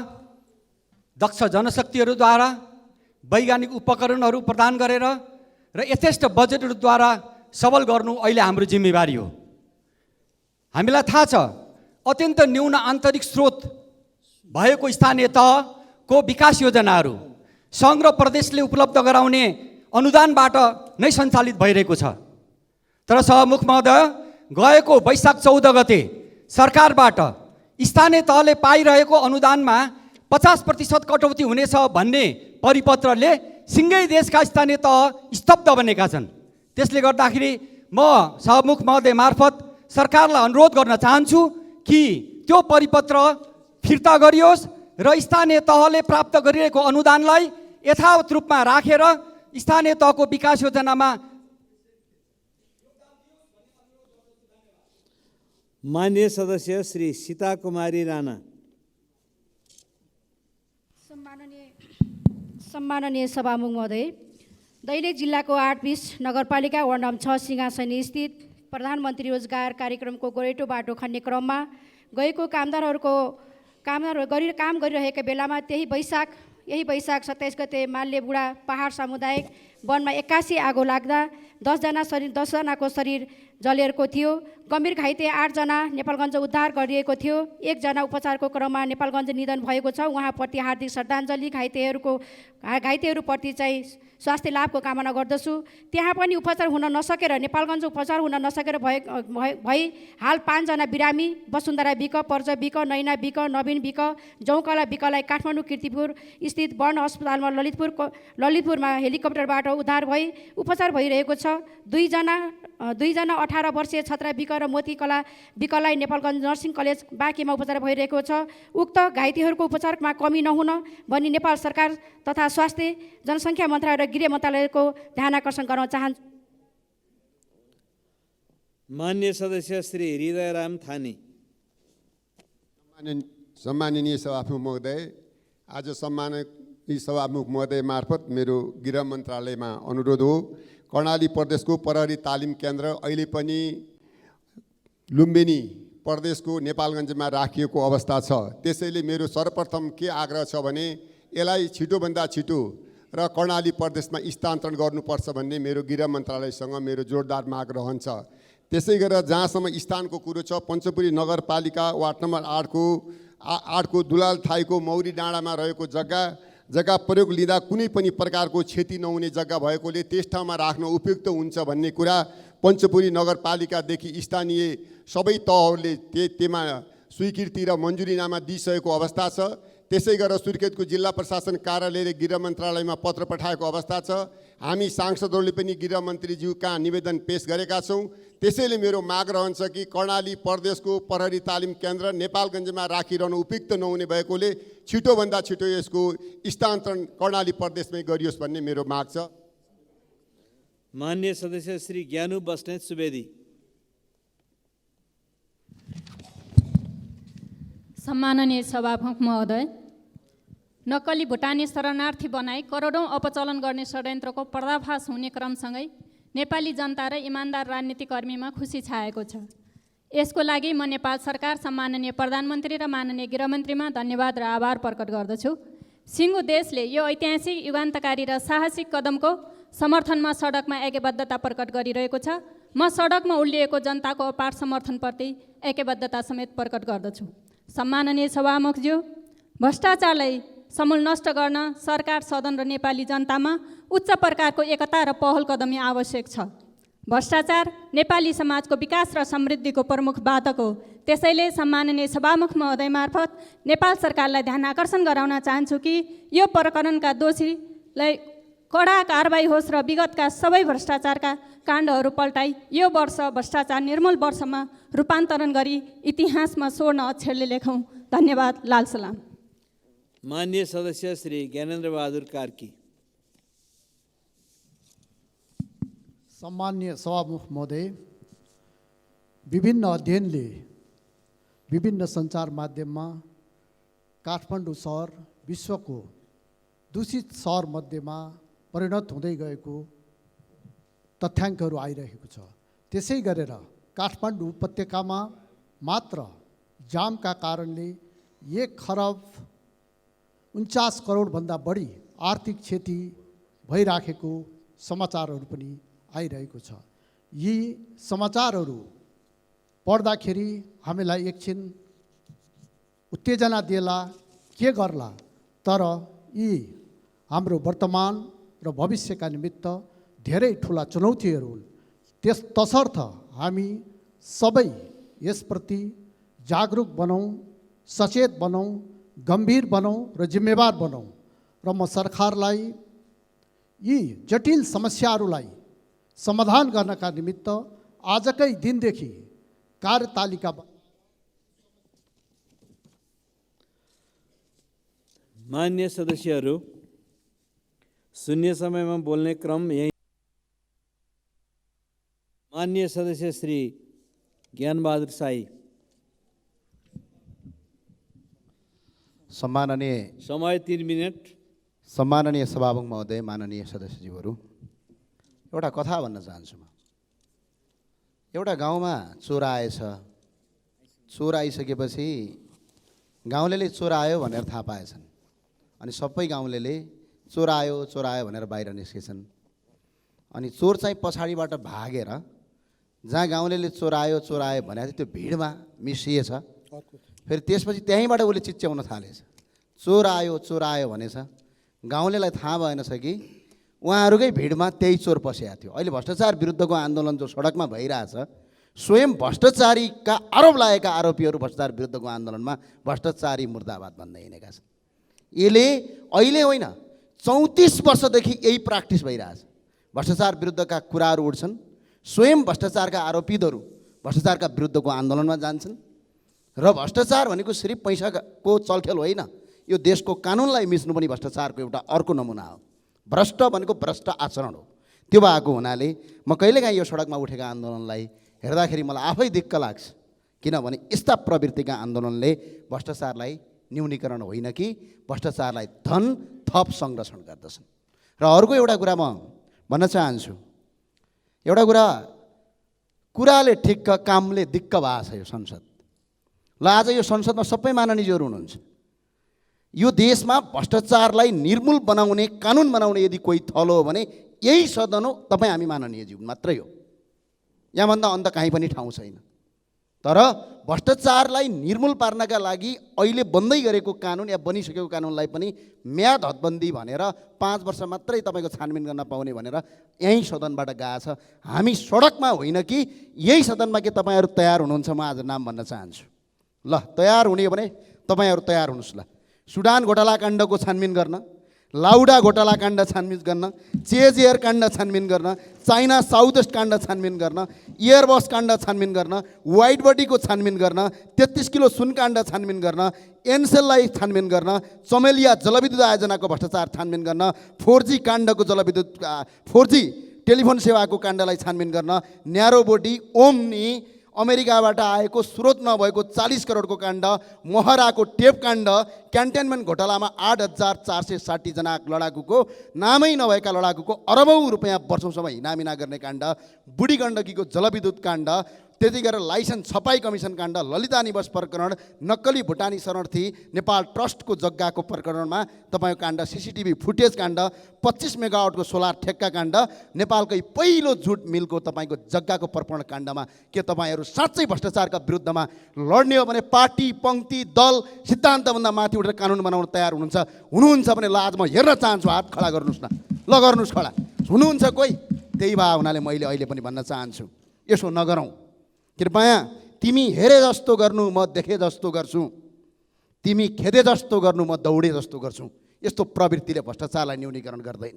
दक्ष जनशक्तिहरूद्वारा, वैज्ञानिक उपकरणहरू प्रदान गरेर र यथेष्ट बजेटहरूद्वारा सबल गर्नु अहिले हाम्रो जिम्मेवारी हो। हामीलाई थाहा छ अत्यन्त न्यून आन्तरिक स्रोत भएको स्थानीय तहको विकास योजनाहरू सङ्घ र प्रदेशले उपलब्ध गराउने अनुदानबाट नै सञ्चालित भइरहेको छ। तर सभामुख महोदय, गएको वैशाख 14 गते सरकारबाट स्थानीय तहले पाइरहेको अनुदानमा 50% कटौती हुनेछ भन्ने परिपत्रले सिङ्गै देशका स्थानीय तह स्तब्ध बनेका छन्। त्यसले गर्दाखेरि म सभामुख महोदय मार्फत सरकारलाई अनुरोध गर्न चाहन्छु कि त्यो परिपत्र फिर्ता गरियोस् र स्थानीय तहले प्राप्त गरिरहेको अनुदानलाई यथावत रूपमा राखेर स्थानीय तहको विकास योजनामा। माननीय सदस्य श्री सीता कुमारी राणा। सम्माननीय सभामुख महोदय, दैलेख जिल्लाको 820 नगरपालिका वार्ड नम्बर 6 सिंहासनी स्थित प्रधानमन्त्री रोजगार कार्यक्रमको गोरेटो बाटो खन्ने क्रममा गएको कामदारहरू काम गरिरहेका बेलामा यही वैशाख 27 गते माल्य बुढा पहाड सामुदायिक वनमा 81 आगो लाग्दा 10जनाको शरीर जलेको थियो। गम्भीर घाइते 8 जना नेपालगञ्ज उद्धार गरिएको थियो। 1 जना उपचारको क्रममा नेपालगञ्ज निधन भएको छ। उहाँप्रति हार्दिक श्रद्धाञ्जली। घाइतेहरूप्रति चाहिँ स्वास्थ्य लाभको कामना गर्दछु। त्यहाँ पनि उपचार हुन नसकेर नेपालगञ्ज उपचार हुन नसकेर भई हाल 5 जना बिरामी वसुन्धरा बिक, पर्ज बिक, नैना बिक, नवीन बिक, जौकला बिकलाई काठमाडौँ कीर्तिपुर स्थित वर्ण अस्पतालमा ललितपुरमा हेलिकप्टरबाट उद्धार भई उपचार भइरहेको छ। 2 जना 18 वर्षीय छत्रा बिक र मोती कला बिकलाई नेपालगञ्ज नर्सिङ कलेज बाँकीमा उपचार भइरहेको छ। उक्त घाइतेहरूको उपचारमा कमी नहुन भनी नेपाल सरकार तथा स्वास्थ्य जनसङ्ख्या मन्त्रालय र गृह मन्त्रालयको ध्यान आकर्षण गर्न चाहन्छु। मान्य सदस्य श्री हृदयराम थानी। सम्माननीय सभामुख महोदय, आज सम्माननीय सभामुख महोदय मार्फत मेरो गृह मन्त्रालयमा अनुरोध हो। कर्णाली प्रदेशको प्रहरी तालिम केन्द्र अहिले पनि लुम्बिनी प्रदेशको नेपालगञ्जमा राखिएको अवस्था छ। त्यसैले मेरो सर्वप्रथम के आग्रह छ भने यसलाई छिटोभन्दा छिटो र कर्णाली प्रदेशमा स्थानान्तरण गर्नुपर्छ भन्ने मेरो गृह मन्त्रालयसँग मेरो जोरदार माग रहन्छ। त्यसै गरेर जहाँसम्म स्थानको कुरो छ, पञ्चपुरी नगरपालिका वार्ड नम्बर 8 को दुलाल थाईको मौरी डाँडामा रहेको जग्गा प्रयोग लिँदा कुनै पनि प्रकारको क्षति नहुने जग्गा भएकोले त्यस ठाउँमा राख्न उपयुक्त हुन्छ भन्ने कुरा पञ्चपुरी नगरपालिकादेखि स्थानीय सबै तहहरूले त्यसमा स्वीकृति र मन्जुरीनामा दिइसकेको अवस्था छ। त्यसै गरेर सुर्खेतको जिल्ला प्रशासन कार्यालयले गृह मन्त्रालयमा पत्र पठाएको अवस्था छ। हामी सांसदहरूले पनि गृह मन्त्रीज्यू कहाँ निवेदन पेश गरेका छौँ। त्यसैले मेरो माग रहन्छ कि कर्णाली प्रदेशको प्रहरी तालिम केन्द्र नेपालगञ्जमा राखिरहनु उपयुक्त नहुने भएकोले छिटोभन्दा छिटो यसको स्थानान्तरण कर्णाली प्रदेशमै गरियोस् भन्ने मेरो माग छ। मान्य सदस्य श्री ज्ञानु बस्नेत सुवेदी। सम्माननीय सभामुख महोदय, नक्कली भुटानी शरणार्थी बनाई करोडौँ अपचलन गर्ने षड्यन्त्रको पर्दाफास हुने क्रमसँगै नेपाली जनता र इमान्दार राजनीतिकर्मीमा खुसी छाएको छ। यसको लागि म नेपाल सरकार, सम्माननीय प्रधानमन्त्री र माननीय गृहमन्त्रीमा धन्यवाद र आभार प्रकट गर्दछु। सिङ्गो देशले यो ऐतिहासिक युगान्तकारी र साहसिक कदमको समर्थनमा सडकमा ऐक्यबद्धता प्रकट गरिरहेको छ। म सडकमा उल्लिएको जनताको अपार समर्थनप्रति ऐक्यबद्धता समेत प्रकट गर्दछु। सम्माननीय सभामुखज्यू, भ्रष्टाचारलाई समूल नष्ट गर्न सरकार, सदन र नेपाली जनतामा उच्च प्रकारको एकता र पहल कदमी आवश्यक छ। भ्रष्टाचार नेपाली समाजको विकास र समृद्धिको प्रमुख बाधक हो। त्यसैले सम्माननीय सभामुख महोदय मार्फत नेपाल सरकारलाई ध्यान आकर्षण गराउन चाहन्छु कि यो प्रकरणका दोषीलाई कडा कारबाही होस् र विगतका सबै भ्रष्टाचारका काण्डहरू पल्टाई यो वर्ष भ्रष्टाचार निर्मूल वर्षमा रूपान्तरण गरी इतिहासमा स्वर्ण अक्षरले लेखौँ। धन्यवाद। लाल सलाम। मान्य सदस्य श्री ज्ञानेन्द्र बहादुर कार्की। सम्मान्य सभामुख महोदय, विभिन्न अध्ययनले विभिन्न सञ्चार माध्यममा काठमाडौँ सहर विश्वको दूषित सहर मध्येमा परिणत हुँदै गएको तथ्याङ्कहरू आइरहेको छ। त्यसै गरेर काठमाडौँ उपत्यकामा मात्र जामका कारणले 1 खरब 49 करोडभन्दा बढी आर्थिक क्षति भइराखेको समाचारहरू पनि आइरहेको छ। यी समाचारहरू पढ्दाखेरि हामीलाई एकछिन उत्तेजना दिएला, के गर्ला, तर यी हाम्रो वर्तमान र भविष्यका निमित्त धेरै ठुला चुनौतीहरू हुन्। तसर्थ हामी सबै यसप्रति जागरुक बनौँ, सचेत बनौँ, गम्भीर बनौँ र जिम्मेवार बनौँ। र म सरकारलाई यी जटिल समस्याहरूलाई समाधान गर्नका निमित्त आजकै दिनदेखि कार्यतालिका। मान्य सदस्यहरू, शून्य समयमा बोल्ने क्रम यही। मान्य सदस्य श्री ज्ञानबहादुर साई। सम्माननीय समय 3 मिनट। सम्माननीय सभामुख महोदय, माननीय सदस्यज्यूहरू, एउटा कथा भन्न चाहन्छु म। एउटा गाउँमा चोर आएछ। चोर आइसकेपछि गाउँलेले चोर आयो भनेर थाहा पाएछन् अनि सबै गाउँलेले चोर आयो भनेर बाहिर निस्केछन्। अनि चोर चाहिँ पछाडिबाट भागेर जहाँ गाउँलेले चोर आयो भने त्यो भिडमा मिसिएछ। फेरि त्यसपछि त्यहीँबाट उसले चिच्याउन थालेछ, चोर आयो भनेछ। गाउँलेलाई थाहा भएनछ कि उहाँहरूकै भिडमा त्यही चोर पसेको थियो। अहिले भ्रष्टाचार विरुद्धको आन्दोलन जो सडकमा भइरहेछ, स्वयं भ्रष्टाचारीका आरोप लागेका आरोपीहरू भ्रष्टाचार विरुद्धको आन्दोलनमा भ्रष्टाचारी मुर्दाबाद भन्दै हिँडेका छन्। यसले अहिले होइन, 34 वर्षदेखि यही प्र्याक्टिस भइरहेछ। भ्रष्टाचार विरुद्धका कुराहरू उठ्छन्, स्वयं भ्रष्टाचारका आरोपितहरू भ्रष्टाचारका विरुद्धको आन्दोलनमा जान्छन्। र भ्रष्टाचार भनेको सिर्फ पैसाको चलखेल होइन, यो देशको कानुनलाई मिच्नु पनि भ्रष्टाचारको एउटा अर्को नमुना हो। भ्रष्ट भनेको भ्रष्ट आचरण हो। त्यो भएको हुनाले म कहिलेकाहीँ यो सडकमा उठेका आन्दोलनलाई हेर्दाखेरि मलाई आफै दिक्क लाग्छ, किनभने यस्ता प्रवृत्तिका आन्दोलनले भ्रष्टाचारलाई न्यूनीकरण होइन कि भ्रष्टाचारलाई धन थप संरक्षण गर्दछन्। र अर्को एउटा कुरा म भन्न चाहन्छु, एउटा कुराले ठिक्क कामले दिक्क भएको छ यो संसद। ल आज यो संसदमा सबै माननीयहरू हुनुहुन्छ। यो देशमा भ्रष्टाचारलाई निर्मूल बनाउने, कानुन बनाउने यदि कोही थलो हो भने यही सदन हो, तपाईँ हामी माननीयज्यू मात्रै हो। यहाँभन्दा अन्त कहीँ पनि ठाउँ छैन। तर भ्रष्टाचारलाई निर्मूल पार्नका लागि अहिले बन्दै गरेको कानुन या बनिसकेको कानुनलाई पनि म्याद हदबन्दी भनेर 5 वर्ष मात्रै तपाईँको छानबिन गर्न पाउने भनेर यहीँ सदनबाट गएको छ। हामी सडकमा होइन कि यही सदनमा के तपाईँहरू तयार हुनुहुन्छ? म आज नाम भन्न चाहन्छु। ल तयार हुने हो भने तपाईँहरू तयार हुनुहोस्। ल सुडान घोटाला काण्डको छानबिन गर्न, लाउडा घोटाला काण्ड छानबिन गर्न, चेज एयर काण्ड छानबिन गर्न, चाइना साउथ वेस्ट काण्ड छानबिन गर्न, एयरबस काण्ड छानबिन गर्न, वाइट बडीको छानबिन गर्न, 33 किलो सुन काण्ड छानबिन गर्न, एनसेललाई छानबिन गर्न, चमेलिया जलविद्युत आयोजनाको भ्रष्टाचार छानबिन गर्न, 4G काण्डको 4G टेलिफोन सेवाको काण्डलाई छानबिन गर्न, न्यारो बोडी ओम्नी अमेरिकाबाट आएको स्रोत नभएको 40 करोडको काण्ड, महराको टेप काण्ड, क्यान्टेनमेन्ट घोटालामा 8,460 जना लडाकुको, नामै नभएका लडाकुको अरबौँ रुपियाँ वर्षौँसम्म हिनामिना गर्ने काण्ड, बुढी गण्डकीको जलविद्युत काण्ड, त्यति गरेर लाइसेन्स छपाई कमिसन काण्ड, ललिता निवास प्रकरण, नक्कली भुटानी शरणार्थी नेपाल ट्रस्टको जग्गाको प्रकरणमा तपाईँको काण्ड, CCTV फुटेज काण्ड, 25 मेगावाटको सोलर ठेक्का काण्ड, नेपालकै पहिलो जुट मिलको तपाईँको जग्गाको प्रकरण काण्डमा के तपाईँहरू साँच्चै भ्रष्टाचारका विरुद्धमा लड्ने हो भने पार्टी, पङ्क्ति, दल, सिद्धान्तभन्दा माथि उठेर कानुन बनाउन तयार हुनुहुन्छ भने ल आज म हेर्न चाहन्छु, हात खडा गर्नुहोस् न। ल गर्नुहोस् खडा, हुनुहुन्छ कोही? त्यही भए हुनाले मैले अहिले पनि भन्न चाहन्छु, यसो नगरौँ। कृपया तिमी हेरे जस्तो गर्नु, म देखे जस्तो गर्छु, तिमी खेदे जस्तो गर्नु, म दौडे जस्तो गर्छु। यस्तो प्रवृत्तिले भ्रष्टाचारलाई न्यूनीकरण गर्दैन।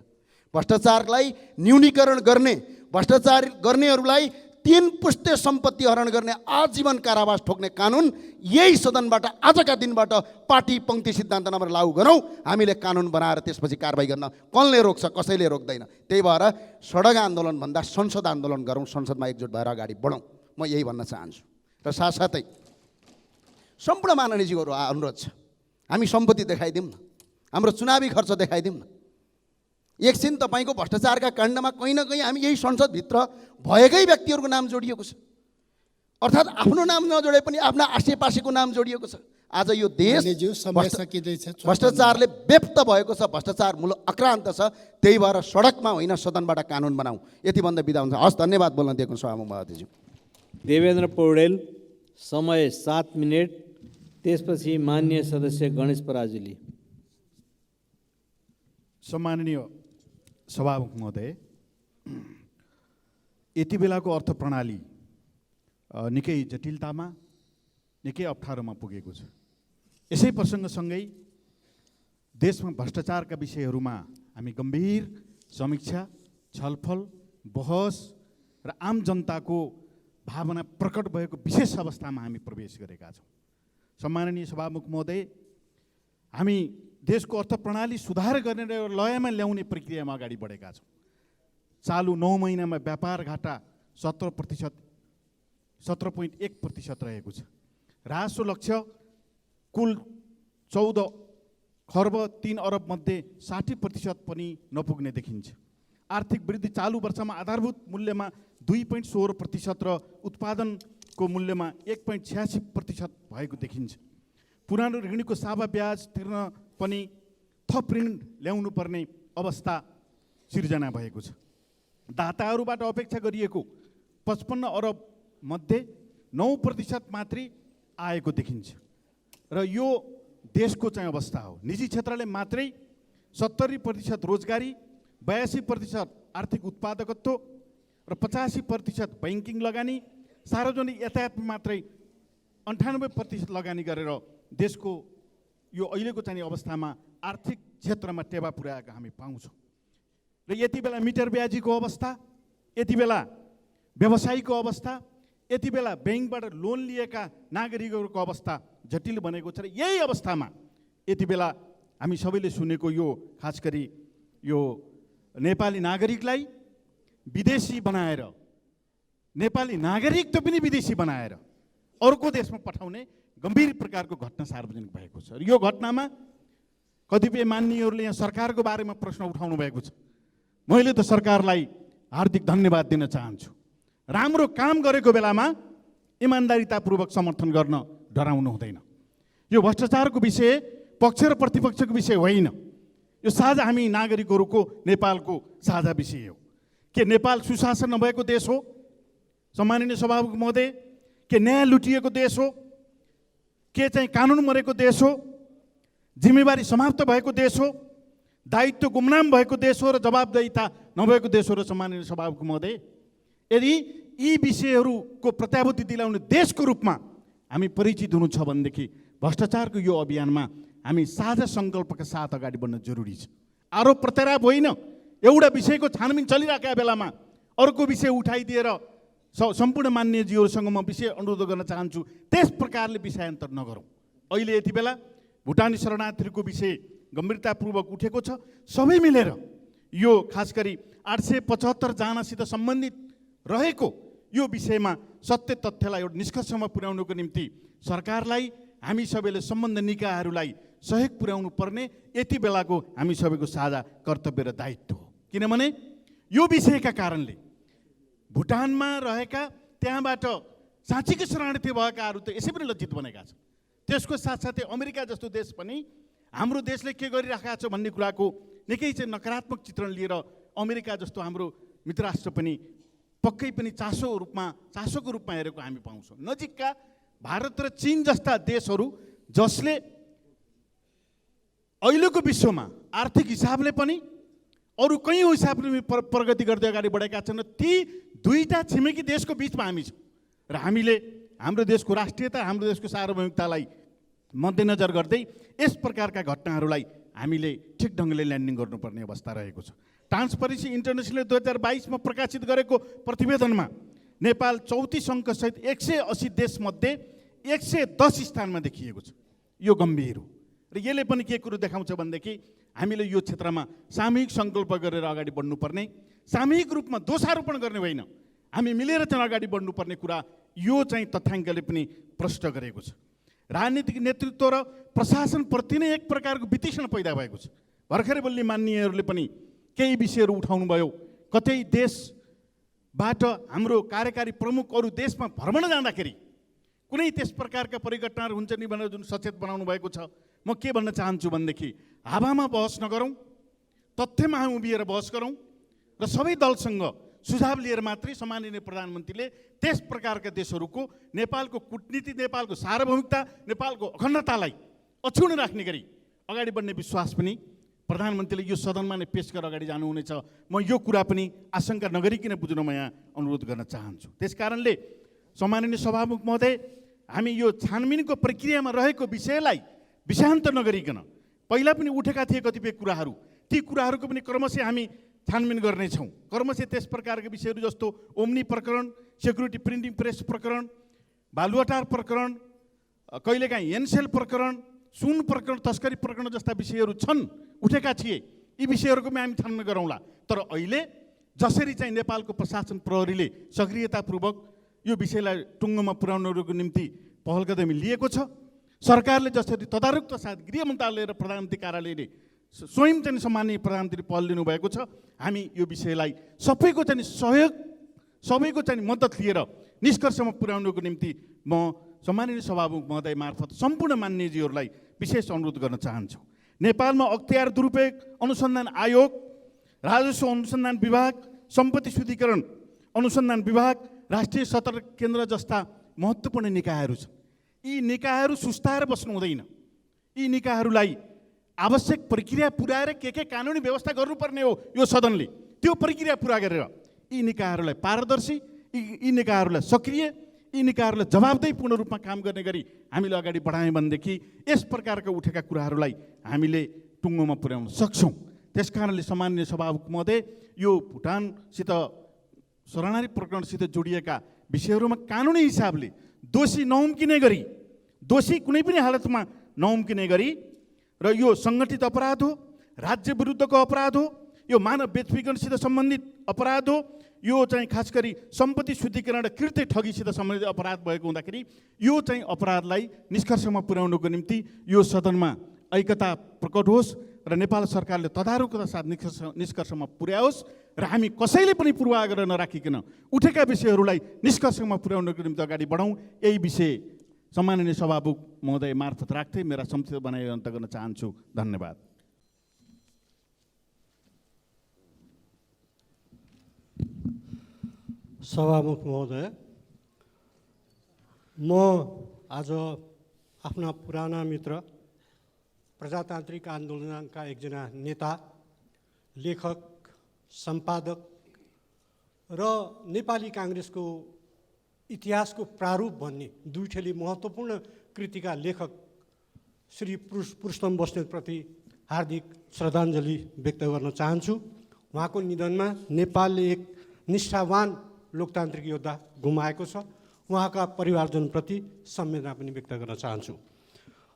भ्रष्टाचारलाई न्यूनीकरण गर्ने, भ्रष्टाचार गर्नेहरूलाई 3 पुस्ते सम्पत्ति हरण गर्ने आजीवन कारावास ठोक्ने कानुन यही सदनबाट आजका दिनबाट पार्टी, पङ्क्ति, सिद्धान्त नभएर लागू गरौँ। हामीले कानुन बनाएर त्यसपछि कारबाही गर्न कसले रोक्छ? कसैले रोक्दैन। त्यही भएर सडक आन्दोलनभन्दा संसद आन्दोलन गरौँ, संसदमा एकजुट भएर अगाडि बढौँ, म यही भन्न चाहन्छु। र साथसाथै सम्पूर्ण माननीयज्यूहरू अनुरोध छ, हामी सम्पत्ति देखाइदिउँ न, हाम्रो चुनावी खर्च देखाइदिउँ न। एकछिन तपाईँको भ्रष्टाचारका काण्डमा कहीँ न कहीँ हामी यही संसदभित्र भएकै व्यक्तिहरूको नाम जोडिएको छ, अर्थात् आफ्नो नाम नजोडे पनि आफ्ना आसेपासेको नाम जोडिएको छ। आज यो देश भ्रष्टाचारले व्यक्त भएको छ, भ्रष्टाचार मूल आक्रान्त छ। त्यही भएर सडकमा होइन सदनबाट कानुन बनाऊ। यति भन्दा बिदा हुन्छ। हस्, धन्यवाद बोल्न दिएको सभामुख महोदयज्यू। देवेन्द्र पौडेल, समय 7 मिनट। त्यसपछि माननीय सदस्य गणेश पराजुली। सम्माननीय सभामुख महोदय, यति बेलाको अर्थ प्रणाली निकै जटिलतामा, निकै अप्ठ्यारोमा पुगेको छ। यसै प्रसङ्गसँगै देशमा भ्रष्टाचारका विषयहरूमा हामी गम्भीर समीक्षा, छलफल, बहस र आम जनताको भावना प्रकट भएको विशेष अवस्थामा हामी प्रवेश गरेका छौँ। सम्माननीय सभामुख महोदय, हामी देशको अर्थ प्रणाली सुधार गर्ने र लयमा ल्याउने प्रक्रियामा अगाडि बढेका छौँ। चालु 9 महिनामा व्यापार घाटा 17.1% रहेको छ। राजस्व लक्ष्य कुल 14 खर्ब 3 अरब मध्ये 60% पनि नपुग्ने देखिन्छ। आर्थिक वृद्धि चालु वर्षमा आधारभूत मूल्यमा 2.16% र उत्पादनको मूल्यमा 1.86% भएको देखिन्छ। पुरानो ऋणीको सावा ब्याज तिर्न पनि थप ऋण ल्याउनु पर्ने अवस्था सिर्जना भएको छ। दाताहरूबाट अपेक्षा गरिएको 55 अरब मध्ये 9% मात्रै आएको देखिन्छ र यो देशको चाहिँ अवस्था हो। निजी क्षेत्रले मात्रै 70% रोजगारी, 82% आर्थिक उत्पादकत्व र 85% बैंकिङ लगानी, सार्वजनिक यातायातमा मात्रै 98% लगानी गरेर देशको यो अहिलेको चाहिँ अवस्थामा आर्थिक क्षेत्रमा टेवा पुर्याएको हामी पाउँछौँ। र यति बेला मिटर ब्याजीको अवस्था, यति बेला व्यवसायीको अवस्था, यति बेला ब्याङ्कबाट लोन लिएका नागरिकहरूको अवस्था जटिल बनेको छ। र यही अवस्थामा यति बेला हामी सबैले सुनेको यो खास गरी यो नेपाली नागरिकलाई विदेशी बनाएर नेपाली नागरिक त पनि विदेशी बनाएर अर्को देशमा पठाउने गम्भीर प्रकारको घटना सार्वजनिक भएको छ। यो घटनामा कतिपय मान्यहरूले यहाँ सरकारको बारेमा प्रश्न उठाउनु भएको छ। मैले त सरकारलाई हार्दिक धन्यवाद दिन चाहन्छु। राम्रो काम गरेको बेलामा इमान्दारितापूर्वक समर्थन गर्न डराउनु हुँदैन। यो भ्रष्टाचारको विषय पक्ष र प्रतिपक्षको विषय होइन, यो साझा हामी नागरिकहरूको नेपालको साझा विषय हो। के नेपाल सुशासन नभएको देश हो, सम्माननीय सभामुख महोदय? के न्याय लुटिएको देश हो? के चाहिँ कानुन मरेको देश हो? जिम्मेवारी समाप्त भएको देश हो? दायित्व गुमनाम भएको देश हो र जवाबदेहिता नभएको देश हो र सम्माननीय सभामुख महोदय? यदि यी विषयहरूको प्रत्याभूति दिलाउने देशको रूपमा हामी परिचित हुनु छ भनेदेखि भ्रष्टाचारको यो अभियानमा हामी साझा सङ्कल्पका साथ अगाडि बढ्न जरुरी छ। आरोप प्रत्यारोप होइन, एउटा विषयको छानबिन चलिरहेका बेलामा अर्को विषय उठाइदिएर सम्पूर्ण मान्यजीहरूसँग म विषय अनुरोध गर्न चाहन्छु, त्यस प्रकारले विषयान्तर नगरौँ। अहिले यति बेला भुटानी शरणार्थीहरूको विषय गम्भीरतापूर्वक उठेको छ। सबै मिलेर यो खास गरी 875 जनासित सम्बन्धित रहेको यो विषयमा सत्य तथ्यलाई एउटा निष्कर्षमा पुर्याउनुको निम्ति सरकारलाई, हामी सबैले सम्बन्ध निकायहरूलाई सहयोग पुर्याउनु पर्ने यति बेलाको हामी सबैको साझा कर्तव्य र दायित्व हो। किनभने यो विषयका कारणले भुटानमा रहेका त्यहाँबाट साँच्चीकै शरणार्थी भएकाहरू त यसै पनि लज्जित बनेका छन्। त्यसको साथसाथै अमेरिका जस्तो देश पनि हाम्रो देशले के गरिरहेका छ भन्ने कुराको निकै चाहिँ नकारात्मक चित्रण लिएर अमेरिका जस्तो हाम्रो मित्रराष्ट्र पनि पक्कै पनि चासोको रूपमा हेरेको हामी पाउँछौँ। नजिकका भारत र चीन जस्ता देशहरू जसले अहिलेको विश्वमा आर्थिक हिसाबले पनि अरू कयौँ हिसाबले प्रगति गर्दै अगाडि बढेका छन्। ती दुईटा छिमेकी देशको बिचमा हामी छौँ र हामीले हाम्रो देशको राष्ट्रियता, हाम्रो देशको सार्वभौमिकतालाई मध्यनजर गर्दै यस प्रकारका घटनाहरूलाई हामीले ठिक ढङ्गले ल्यान्डिङ गर्नुपर्ने अवस्था रहेको छ। ट्रान्सपरेन्सी इन्टरनेसनलले 2022मा प्रकाशित गरेको प्रतिवेदनमा नेपाल 34 अङ्कसहित 180 देशमध्ये 110 स्थानमा देखिएको छ। यो गम्भीर हो र यसले पनि के कुरो देखाउँछ भनेदेखि हामीले यो क्षेत्रमा सामूहिक सङ्कल्प गरेर अगाडि बढ्नुपर्ने, सामूहिक रूपमा दोषारोपण गर्ने होइन, हामी मिलेर चाहिँ अगाडि बढ्नुपर्ने कुरा यो चाहिँ तथ्याङ्कले पनि प्रष्ट गरेको छ। राजनीतिक नेतृत्व र प्रशासनप्रति नै एक प्रकारको वितृष्णा पैदा भएको छ। भर्खरै बोल्ने मान्यहरूले पनि केही विषयहरू उठाउनु भयो। कतै देशबाट हाम्रो कार्यकारी प्रमुख अरू देशमा भ्रमण जाँदाखेरि कुनै त्यस प्रकारका परिघटनाहरू हुन्छ नि भनेर जुन सचेत बनाउनु भएको छ, म के भन्न चाहन्छु भनेदेखि हावामा बहस नगरौँ, तथ्यमा उभिएर बहस गरौँ र सबै दलसँग सुझाव लिएर मात्रै सम्माननीय प्रधानमन्त्रीले त्यस प्रकारका देशहरूको नेपालको कूटनीति, नेपालको सार्वभौमिकता, नेपालको अखण्डतालाई अक्षुण्ण राख्ने गरी अगाडि बढ्ने विश्वास पनि प्रधानमन्त्रीले यो सदनमा नै पेश गरेर अगाडि जानुहुनेछ। म यो कुरा पनि आशंका नगरिकन बुझ्न म यहाँ अनुरोध गर्न चाहन्छु। त्यस कारणले सम्माननीय सभामुख महोदय, हामी यो छानबिनको प्रक्रियामा रहेको विषयलाई विषयान्तर नगरिकन पहिला पनि उठेका थिए कतिपय कुराहरू, ती कुराहरूको पनि क्रमशः हामी छानबिन गर्नेछौँ। क्रमशः त्यस प्रकारका विषयहरू जस्तो ओम्नी प्रकरण, सेक्युरिटी प्रिन्टिङ प्रेस प्रकरण, बालुवाटार प्रकरण, कहिलेकाहीँ एनसेल प्रकरण, सुन प्रकरण, तस्करी प्रकरण जस्ता विषयहरू छन्, उठेका थिए। यी विषयहरूको पनि हामी छानबिन गरौँला। तर अहिले जसरी चाहिँ नेपालको प्रशासन प्रहरीले सक्रियतापूर्वक यो विषयलाई टुङ्गोमा पुर्याउनको निम्ति पहल कदमी लिएको छ, सरकारले जसरी तदारुकका साथ गृह मन्त्रालय र प्रधानमन्त्री कार्यालयले स्वयं चाहिँ सम्माननीय प्रधानमन्त्री पहल लिनुभएको छ, हामी यो विषयलाई सबैको चाहिँ सहयोग, सबैको चाहिँ मद्दत लिएर निष्कर्षमा पुर्याउनको निम्ति म सम्माननीय सभामुख महोदय मार्फत सम्पूर्ण मान्यजीहरूलाई विशेष अनुरोध गर्न चाहन्छु। नेपालमा अख्तियार दुरुपयोग अनुसन्धान आयोग, राजस्व अनुसन्धान विभाग, सम्पत्ति शुद्धिकरण अनुसन्धान विभाग, राष्ट्रिय सतर्क केन्द्र जस्ता महत्त्वपूर्ण निकायहरू छन्। यी निकायहरू सुस्ताएर बस्नु हुँदैन। यी निकायहरूलाई आवश्यक प्रक्रिया पुर्याएर के कानुनी व्यवस्था गर्नुपर्ने हो यो सदनले, त्यो प्रक्रिया पुरा गरेर यी निकायहरूलाई पारदर्शी, यी निकायहरूलाई सक्रिय, यी निकायहरूलाई जवाबदेहीपूर्ण रूपमा काम गर्ने गरी हामीले अगाडि बढायौँ भनेदेखि यस प्रकारका उठेका कुराहरूलाई हामीले टुङ्गोमा पुर्याउन सक्छौँ। त्यस कारणले सम्माननीय सभामुख महोदय, यो भुटानसित शरणार्थी प्रकरणसित जोडिएका विषयहरूमा कानुनी हिसाबले दोषी नउम्किने गरी, दोषी कुनै पनि हालतमा नउम्किने गरी र यो सङ्गठित अपराध हो, राज्य विरुद्धको अपराध हो, यो मानव बेचबिखनसित सम्बन्धित अपराध हो, यो चाहिँ खास गरी सम्पत्ति शुद्धिकरण र कृत्य ठगीसित सम्बन्धित अपराध भएको हुँदाखेरि यो चाहिँ अपराधलाई निष्कर्षमा पुर्याउनको निम्ति यो सदनमा ऐक्यता प्रकट होस् र नेपाल सरकारले तदारुकता साथ निष्कर्षमा पुर्याओस् र हामी कसैले पनि पूर्वाग्रह नराखिकन उठेका विषयहरूलाई निष्कर्षमा पुर्याउनको निम्ति अगाडि बढौँ। यही विषय सम्माननीय सभामुख महोदय मार्फत राख्दै मेरा संक्षिप्त बनाइ अन्त गर्न चाहन्छु। धन्यवाद। सभामुख महोदय, म आज आफ्ना पुराना मित्र प्रजातान्त्रिक आन्दोलनका एकजना नेता, लेखक, सम्पादक र नेपाली काङ्ग्रेसको इतिहासको प्रारूप भन्ने दुईटै महत्त्वपूर्ण कृतिका लेखक श्री पुरुषोत्तम बस्नेतप्रति हार्दिक श्रद्धाञ्जली व्यक्त गर्न चाहन्छु। उहाँको निधनमा नेपालले एक निष्ठावान लोकतान्त्रिक योद्धा गुमाएको छ। उहाँका परिवारजनप्रति संवेदना पनि व्यक्त गर्न चाहन्छु।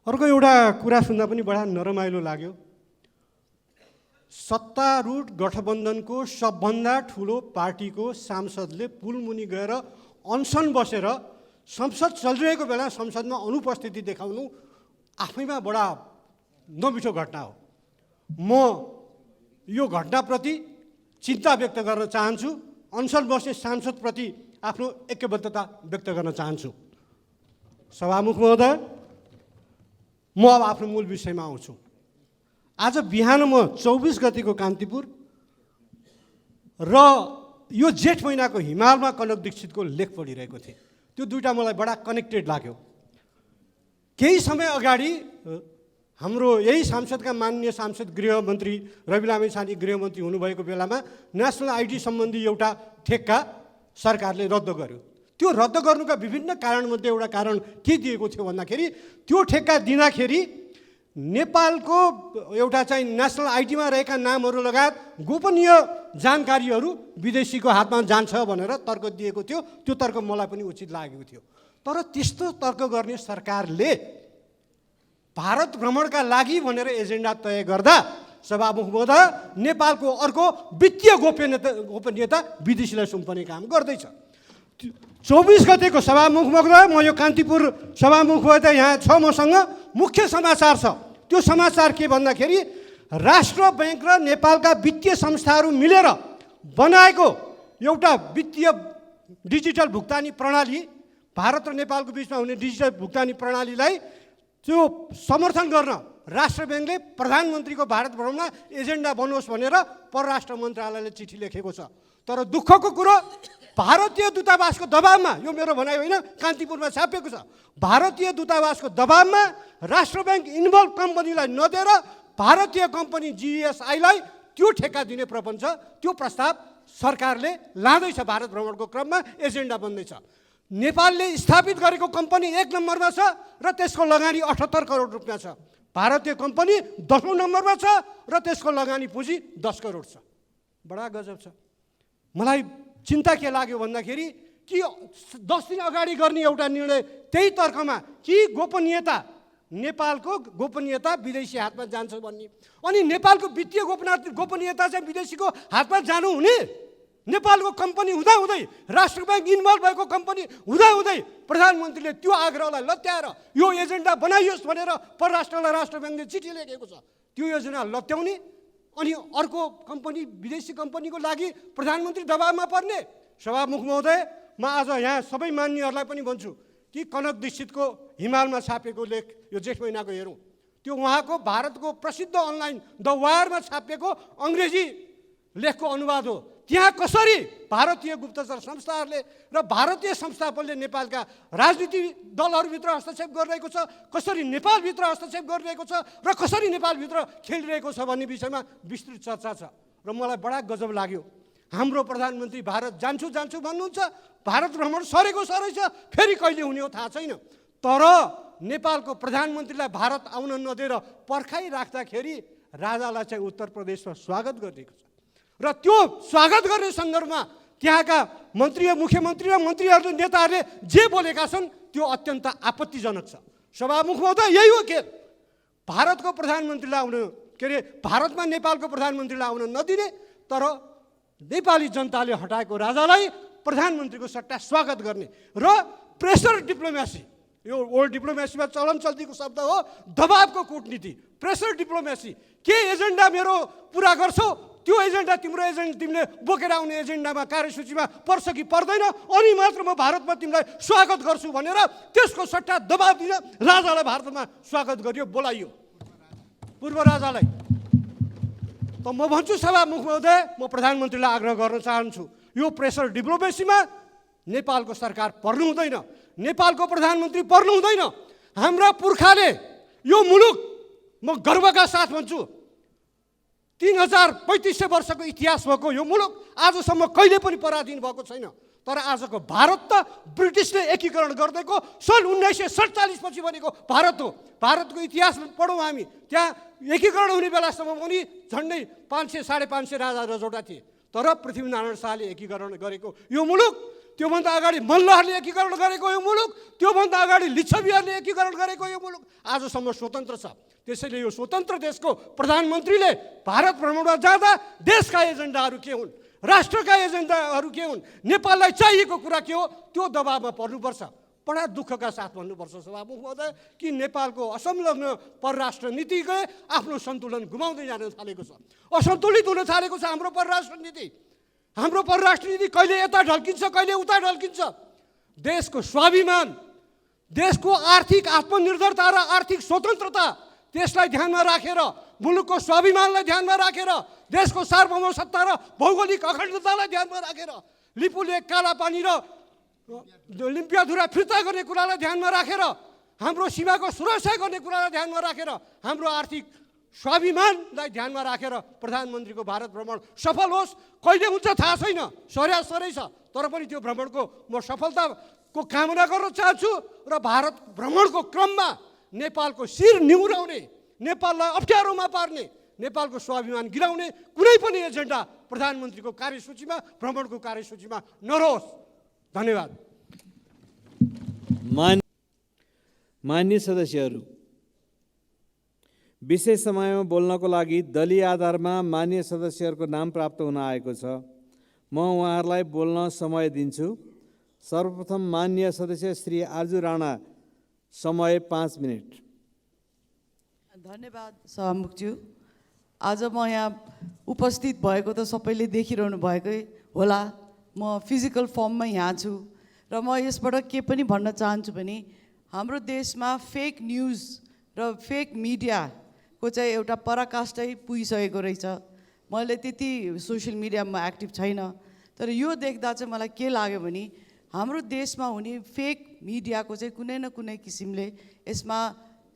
अर्को एउटा कुरा सुन्दा पनि बडा नरमाइलो लाग्यो। सत्तारूढ गठबन्धनको सबभन्दा ठुलो पार्टीको सांसदले पुलमुनि गएर अनसन बसेर संसद चलिरहेको बेला संसदमा अनुपस्थिति देखाउनु आफैमा बडा नमिठो घटना हो। म यो घटनाप्रति चिन्ता व्यक्त गर्न चाहन्छु। अनसन बस्ने सांसदप्रति आफ्नो ऐक्यबद्धता व्यक्त गर्न चाहन्छु। सभामुख महोदय, म अब आफ्नो मूल विषयमा आउँछु। आज बिहान म 24 गतिको कान्तिपुर र यो जेठ महिनाको हिमालमा कनक दीक्षितको लेख पढिरहेको थिएँ। त्यो दुईटा मलाई बडा कनेक्टेड लाग्यो। केही समय अगाडि हाम्रो यही सांसदका माननीय सांसद गृहमन्त्री रवि लामिछाने गृहमन्त्री हुनुभएको बेलामा नेसनल आइडी सम्बन्धी एउटा ठेक्का सरकारले रद्द गर्यो। त्यो रद्द गर्नुका विभिन्न कारणमध्ये एउटा कारण के दिएको थियो भन्दाखेरि त्यो ठेक्का दिँदाखेरि नेपालको एउटा चाहिँ नेसनल आइडीमा रहेका नामहरू लगायत गोपनीय जानकारीहरू विदेशीको हातमा जान्छ भनेर तर्क दिएको थियो। त्यो तर्क मलाई पनि उचित लागेको थियो। तर त्यस्तो तर्क गर्ने सरकारले भारत भ्रमणका लागि भनेर एजेन्डा तय गर्दा सभामुख महोदय नेपालको अर्को वित्तीय गोपनीयता विदेशीलाई सुम्पने काम गर्दैछ। 24 गतेको सभामुख महोदय, म यो कान्तिपुर सभामुख महोदय यहाँ छ, मसँग मुख्य समाचार छ। त्यो समाचार के भन्दाखेरि राष्ट्र बैंक र नेपालका वित्तीय संस्थाहरू मिलेर बनाएको एउटा वित्तीय डिजिटल भुक्तानी प्रणाली, भारत र नेपालको बिचमा हुने डिजिटल भुक्तानी प्रणालीलाई त्यो समर्थन गर्न राष्ट्र ब्याङ्कले प्रधानमन्त्रीको भारत भ्रमणमा एजेन्डा बनोस् भनेर परराष्ट्र मन्त्रालयले चिठी लेखेको छ। तर दुःखको कुरो, भारतीय दूतावासको दबावमा, यो मेरो भनाइ होइन, कान्तिपुरमा छापिएको छ, भारतीय दूतावासको दबावमा राष्ट्र ब्याङ्क इन्भल्भ कम्पनीलाई नदिएर भारतीय कम्पनी जिएसआईलाई त्यो ठेक्का दिने प्रपञ्च, त्यो प्रस्ताव सरकारले लाँदैछ। भारत भ्रमणको क्रममा एजेन्डा बन्दैछ। नेपालले स्थापित गरेको कम्पनी 1 नम्बरमा छ र त्यसको लगानी 78 करोड रुपियाँ छ। भारतीय कम्पनी 10औं नम्बरमा छ र त्यसको लगानी पुँजी 10 करोड छ। बडा गजब छ। मलाई चिन्ता के लाग्यो भन्दाखेरि कि 10 दिन अगाडि गर्ने एउटा निर्णय त्यही तर्कमा कि गोपनीयता, नेपालको गोपनीयता विदेशी हातमा जान्छ भन्ने, अनि नेपालको वित्तीय गोपनीयता चाहिँ विदेशीको हातमा जानु हुने? नेपालको कम्पनी हुँदाहुँदै, राष्ट्र ब्याङ्क इन्भल्भ भएको कम्पनी हुँदाहुँदै प्रधानमन्त्रीले त्यो आग्रहलाई लत्याएर यो एजेन्डा बनाइयोस् भनेर परराष्ट्रलाई राष्ट्र ब्याङ्कले चिठी लेखेको छ। त्यो योजना लत्याउने अनि अर्को कम्पनी, विदेशी कम्पनीको लागि प्रधानमन्त्री दबावमा पर्ने? सभामुख महोदय, म आज यहाँ सबै मान्यहरूलाई पनि भन्छु कि कनक दीक्षितको हिमालमा छापेको लेख यो जेठ महिनाको हेरौँ। त्यो उहाँको भारतको प्रसिद्ध अनलाइन द वायरमा छापिएको अङ्ग्रेजी लेखको अनुवाद हो। त्यहाँ कसरी भारतीय गुप्तचर संस्थाहरूले र भारतीय संस्थापनले नेपालका राजनीतिक दलहरूभित्र हस्तक्षेप गरिरहेको छ, कसरी नेपालभित्र हस्तक्षेप गरिरहेको छ र कसरी नेपालभित्र खेलिरहेको छ भन्ने विषयमा विस्तृत चर्चा छ। र मलाई बडा गजब लाग्यो। हाम्रो प्रधानमन्त्री भारत जान्छु जान्छु भन्नुहुन्छ, भारत भ्रमण सरेको सरै छ, फेरि कहिले हुने हो थाहा छैन। तर नेपालको प्रधानमन्त्रीलाई भारत आउन नदिएर पर्खाइराख्दाखेरि राजालाई चाहिँ उत्तर प्रदेशमा स्वागत गरिएको छ। र त्यो स्वागत गर्ने सन्दर्भमा त्यहाँका मन्त्री, मुख्यमन्त्री र मन्त्रीहरूले, नेताहरूले जे बोलेका छन् त्यो अत्यन्त आपत्तिजनक छ। सभामुख महोदय, यही हो के भारतको प्रधानमन्त्रीलाई आउन, के अरे भारतमा नेपालको प्रधानमन्त्रीलाई आउन नदिने, तर नेपाली जनताले हटाएको राजालाई प्रधानमन्त्रीको सट्टा स्वागत गर्ने र प्रेसर डिप्लोमेसी, यो ओल्ड डिप्लोमेसीमा चलन चल्तीको शब्द हो, दबावको कूटनीति, प्रेसर डिप्लोमेसी। के एजेन्डा मेरो पुरा गर्छौ, त्यो एजेन्डा तिम्रो तिमीले बोकेर आउने एजेन्डामा कार्यसूचीमा पर्छ कि पर्दैन, अनि मात्र म भारतमा तिमीलाई स्वागत गर्छु भनेर त्यसको सट्टा दबाब दिन राजालाई भारतमा स्वागत गरियो, बोलाइयो पूर्व राजालाई। त म भन्छु सभामुख महोदय, म प्रधानमन्त्रीलाई आग्रह गर्न चाहन्छु, यो प्रेसर डिप्लोमेसीमा नेपालको सरकार पर्नु हुँदैन, नेपालको प्रधानमन्त्री पर्नु हुँदैन। हाम्रा पुर्खाले यो मुलुक, म गर्वका साथ भन्छु, 3500 वर्षको इतिहास भएको यो मुलुक आजसम्म कहिले पनि पराधीन भएको छैन। तर आजको भारत त ब्रिटिसले एकीकरण गरिदिएको सन् 1947 पछि बनेको भारत हो। भारतको इतिहास पढौँ हामी, त्यहाँ एकीकरण हुने बेलासम्म पनि झन्डै 500 साढे 500 राजा रजौटा थिए। तर पृथ्वीनारायण शाहले एकीकरण गरेको यो मुलुक, त्योभन्दा अगाडि मल्लहरूले एकीकरण गरेको यो मुलुक, त्योभन्दा अगाडि लिच्छवीहरूले एकीकरण गरेको यो मुलुक आजसम्म स्वतन्त्र छ। त्यसैले यो स्वतन्त्र देशको प्रधानमन्त्रीले भारत भ्रमणमा जाँदा देशका एजेन्डाहरू के हुन्, राष्ट्रका एजेन्डाहरू के हुन्, नेपाललाई चाहिएको कुरा के हो, त्यो दबावमा पर्नुपर्छ। बडा दुःखका साथ भन्नुपर्छ सभामुख महोदय कि नेपालको असंलग्न परराष्ट्र नीतिले आफ्नो सन्तुलन गुमाउँदै जान थालेको छ, असन्तुलित हुन थालेको छ हाम्रो परराष्ट्र नीति। हाम्रो परराष्ट्र नीति कहिले यता ढल्किन्छ, कहिले उता ढल्किन्छ। देशको स्वाभिमान, देशको आर्थिक आत्मनिर्भरता र आर्थिक स्वतन्त्रता, त्यसलाई ध्यानमा राखेर, मुलुकको स्वाभिमानलाई ध्यानमा राखेर, देशको सार्वभौमसत्ता र भौगोलिक अखण्डतालाई ध्यानमा राखेर, लिपुलेक, कालापानी र लिम्पियाधुरा फिर्ता गर्ने कुरालाई ध्यानमा राखेर, हाम्रो सीमाको सुरक्षा गर्ने कुरालाई ध्यानमा राखेर, हाम्रो आर्थिक स्वाभिमानलाई ध्यानमा राखेर प्रधानमन्त्रीको भारत भ्रमण सफल होस्। कहिले हुन्छ थाहा छैन, सरै छ, तर पनि त्यो भ्रमणको म सफलताको कामना गर्न चाहन्छु र भारत भ्रमणको क्रममा नेपालको शिर निहुराउने, नेपाललाई अप्ठ्यारोमा पार्ने, नेपालको स्वाभिमान गिराउने कुनै पनि एजेन्डा प्रधानमन्त्रीको कार्यसूचीमा, भ्रमणको कार्यसूचीमा नरहोस्। धन्यवाद। मान्य सदस्यहरू, विशेष समयमा बोल्नको लागि दलीय आधारमा मान्य सदस्यहरूको नाम प्राप्त हुन आएको छ। म उहाँहरूलाई बोल्न समय दिन्छु। सर्वप्रथम मान्य सदस्य श्री आर्जु राणा, समय 5 मिनट। धन्यवाद सभामुखज्यू। आज म यहाँ उपस्थित भएको त सबैले देखिरहनु भएकै होला, म फिजिकल फर्ममा यहाँ छु र म यसबाट के पनि भन्न चाहन्छु भने हाम्रो देशमा फेक न्युज र फेक मिडियाको चाहिँ एउटा पराकाष्ठै पुगिसकेको रहेछ। मैले त्यति सोसियल मिडियामा एक्टिभ छैन, तर यो देख्दा चाहिँ मलाई के लाग्यो भने हाम्रो देशमा हुने फेक मिडियाको चाहिँ कुनै न कुनै किसिमले यसमा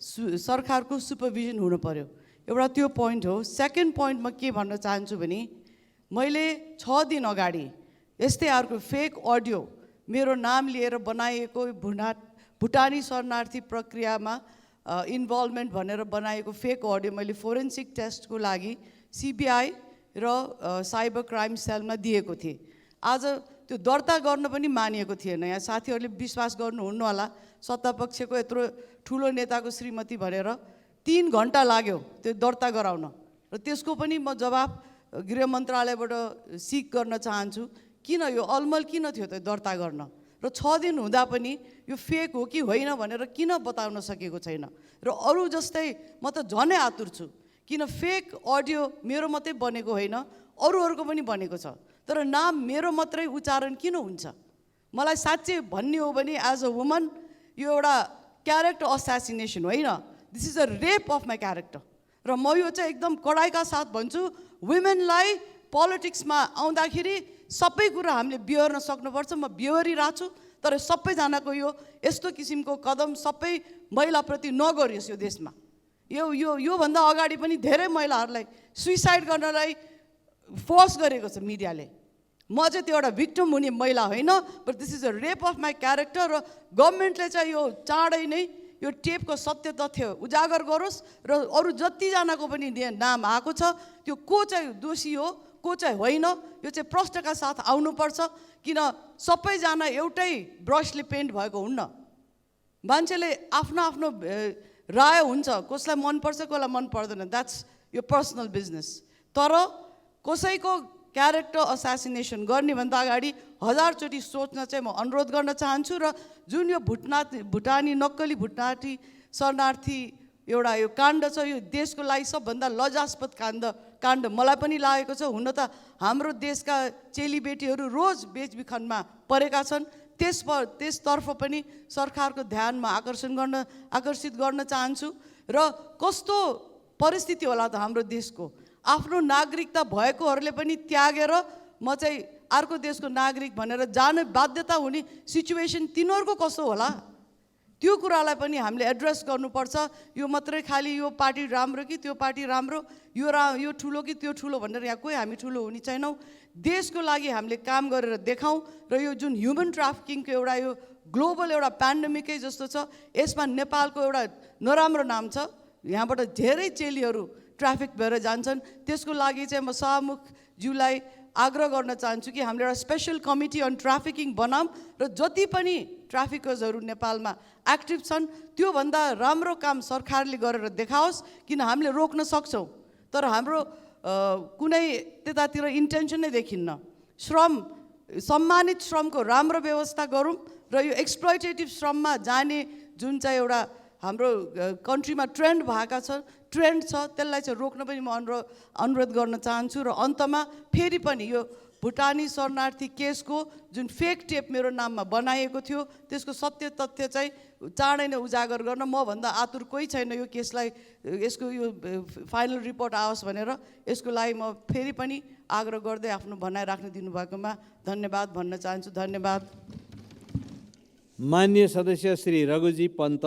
सरकारको सुपरभिजन हुनु पर्यो। एउटा त्यो पोइन्ट हो। सेकेन्ड पोइन्टमा के भन्न चाहन्छु भने मैले 6 दिन अगाडि यस्तै अर्को फेक अडियो मेरो नाम लिएर बनाइएको भुटानी शरणार्थी प्रक्रियामा इन्भल्भमेन्ट भनेर बनाएको फेक अडियो मैले फोरेन्सिक टेस्टको लागि CBI र साइबर क्राइम सेलमा दिएको थिएँ। आज त्यो दर्ता गर्न पनि मानिएको थिएन। यहाँ साथीहरूले विश्वास गर्नुहुन्न होला, सत्तापक्षको यत्रो ठुलो नेताको श्रीमती भनेर 3 घन्टा लाग्यो त्यो दर्ता गराउन र त्यसको पनि म जवाब गृह मन्त्रालयबाट सिक गर्न चाहन्छु। किन यो अलमल किन थियो त्यो दर्ता गर्न र 6 दिन हुँदा पनि यो फेक हो कि होइन भनेर किन बताउन सकेको छैन। र अरू जस्तै म त झनै आतुर छु, किन फेक अडियो मेरो मात्रै बनेको होइन, अरूहरूको पनि बनेको छ, तर नाम मेरो मात्रै उच्चारण किन हुन्छ? मलाई साँच्चै भन्ने हो भने एज अ वुमन यो एउटा क्यारेक्टर असासिनेसन होइन, this is a rape of my character. र म यो चाहिँ एकदम कडाइका साथ भन्छु, वुमेनलाई पोलिटिक्समा आउँदाखेरि सबै कुरा हामीले बिहोर्न सक्नुपर्छ। म बिहोरिरहेको छु, तर सबैजनाको यस्तो किसिमको कदम सबै महिलाप्रति नगरियोस् यो देशमा। योभन्दा अगाडि पनि धेरै महिलाहरूलाई सुइसाइड गर्नलाई फोर्स गरेको छ मिडियाले। म चाहिँ त्यो एउटा भिक्टिम हुने महिला होइन, but this is a rape of my character. र गभर्मेन्टले चाहिँ यो चाँडै नै यो टेपको सत्य तथ्य उजागर गरोस् र अरू जतिजनाको पनि नाम आएको छ त्यो को चाहिँ दोषी हो को चाहिँ होइन, यो चाहिँ प्रश्नका साथ आउनुपर्छ। किन सबैजना एउटै ब्रसले पेन्ट भएको हुन्न। मान्छेले आफ्नो आफ्नो राय हुन्छ, कसलाई मनपर्छ कसलाई मन पर्दैन, द्याट्स यो पर्सनल बिजनेस। तर कसैको क्यारेक्टर असासिनेसन गर्ने भन्दा अगाडि 1000चोटि सोच्न चाहिँ म अनुरोध गर्न चाहन्छु। र जुन यो भुटानी नक्कली भुटानी शरणार्थी एउटा यो काण्ड छ, यो देशको लागि सबभन्दा लजास्पद काण्ड मलाई पनि लागेको छ। हुन त हाम्रो देशका चेलीबेटीहरू रोज बेचबिखनमा परेका छन्, त्यसतर्फ पनि सरकारको ध्यानमा आकर्षित गर्न चाहन्छु। र कस्तो परिस्थिति होला त हाम्रो देशको, आफ्नो नागरिकता भएकोहरूले पनि त्यागेर म चाहिँ अर्को देशको नागरिक भनेर जान बाध्यता हुने सिचुएसन तिनीहरूको कस्तो होला, त्यो कुरालाई पनि हामीले एड्रेस गर्नुपर्छ। यो मात्रै खालि यो पार्टी राम्रो कि त्यो पार्टी राम्रो, यो ठुलो कि त्यो ठुलो भनेर यहाँ कोही हामी ठुलो हुने छैनौँ। देशको लागि हामीले काम गरेर देखाउँ। र यो जुन ह्युमन ट्राफिकिङको एउटा यो ग्लोबल एउटा पेन्डेमिकै जस्तो छ, यसमा नेपालको एउटा नराम्रो नाम छ। यहाँबाट धेरै चेलीहरू ट्राफिक भएर जान्छन्। त्यसको लागि चाहिँ म सभामुखज्यूलाई आग्रह गर्न चाहन्छु कि हामीले एउटा स्पेसल कमिटी अन ट्राफिकिङ बनाऊँ र जति पनि ट्राफिकर्सहरू नेपालमा एक्टिभ छन् त्योभन्दा राम्रो काम सरकारले गरेर देखाओस्, किन हामीले रोक्न सक्छौँ। तर हाम्रो कुनै त्यतातिर इन्टेन्सन नै देखिन्न। सम्मानित श्रमको राम्रो व्यवस्था गरौँ र यो एक्सप्लोइटेटिभ श्रममा जाने जुन चाहिँ एउटा हाम्रो कन्ट्रीमा ट्रेन्ड छ त्यसलाई चाहिँ रोक्न पनि म अनुरोध गर्न चाहन्छु। र अन्तमा फेरि पनि यो भुटानी शरणार्थी केसको जुन फेक टेप मेरो नाममा बनाइएको थियो त्यसको सत्य तथ्य चाहिँ चाँडै नै उजागर गर्न म भन्दा आतुर कोही छैन। यो केसलाई यसको यो फाइनल रिपोर्ट आओस् भनेर यसको लागि म फेरि पनि आग्रह गर्दै आफ्नो भनाइ राख्न दिनुभएकोमा धन्यवाद भन्न चाहन्छु। धन्यवाद। माननीय सदस्य श्री रघुजी पन्त।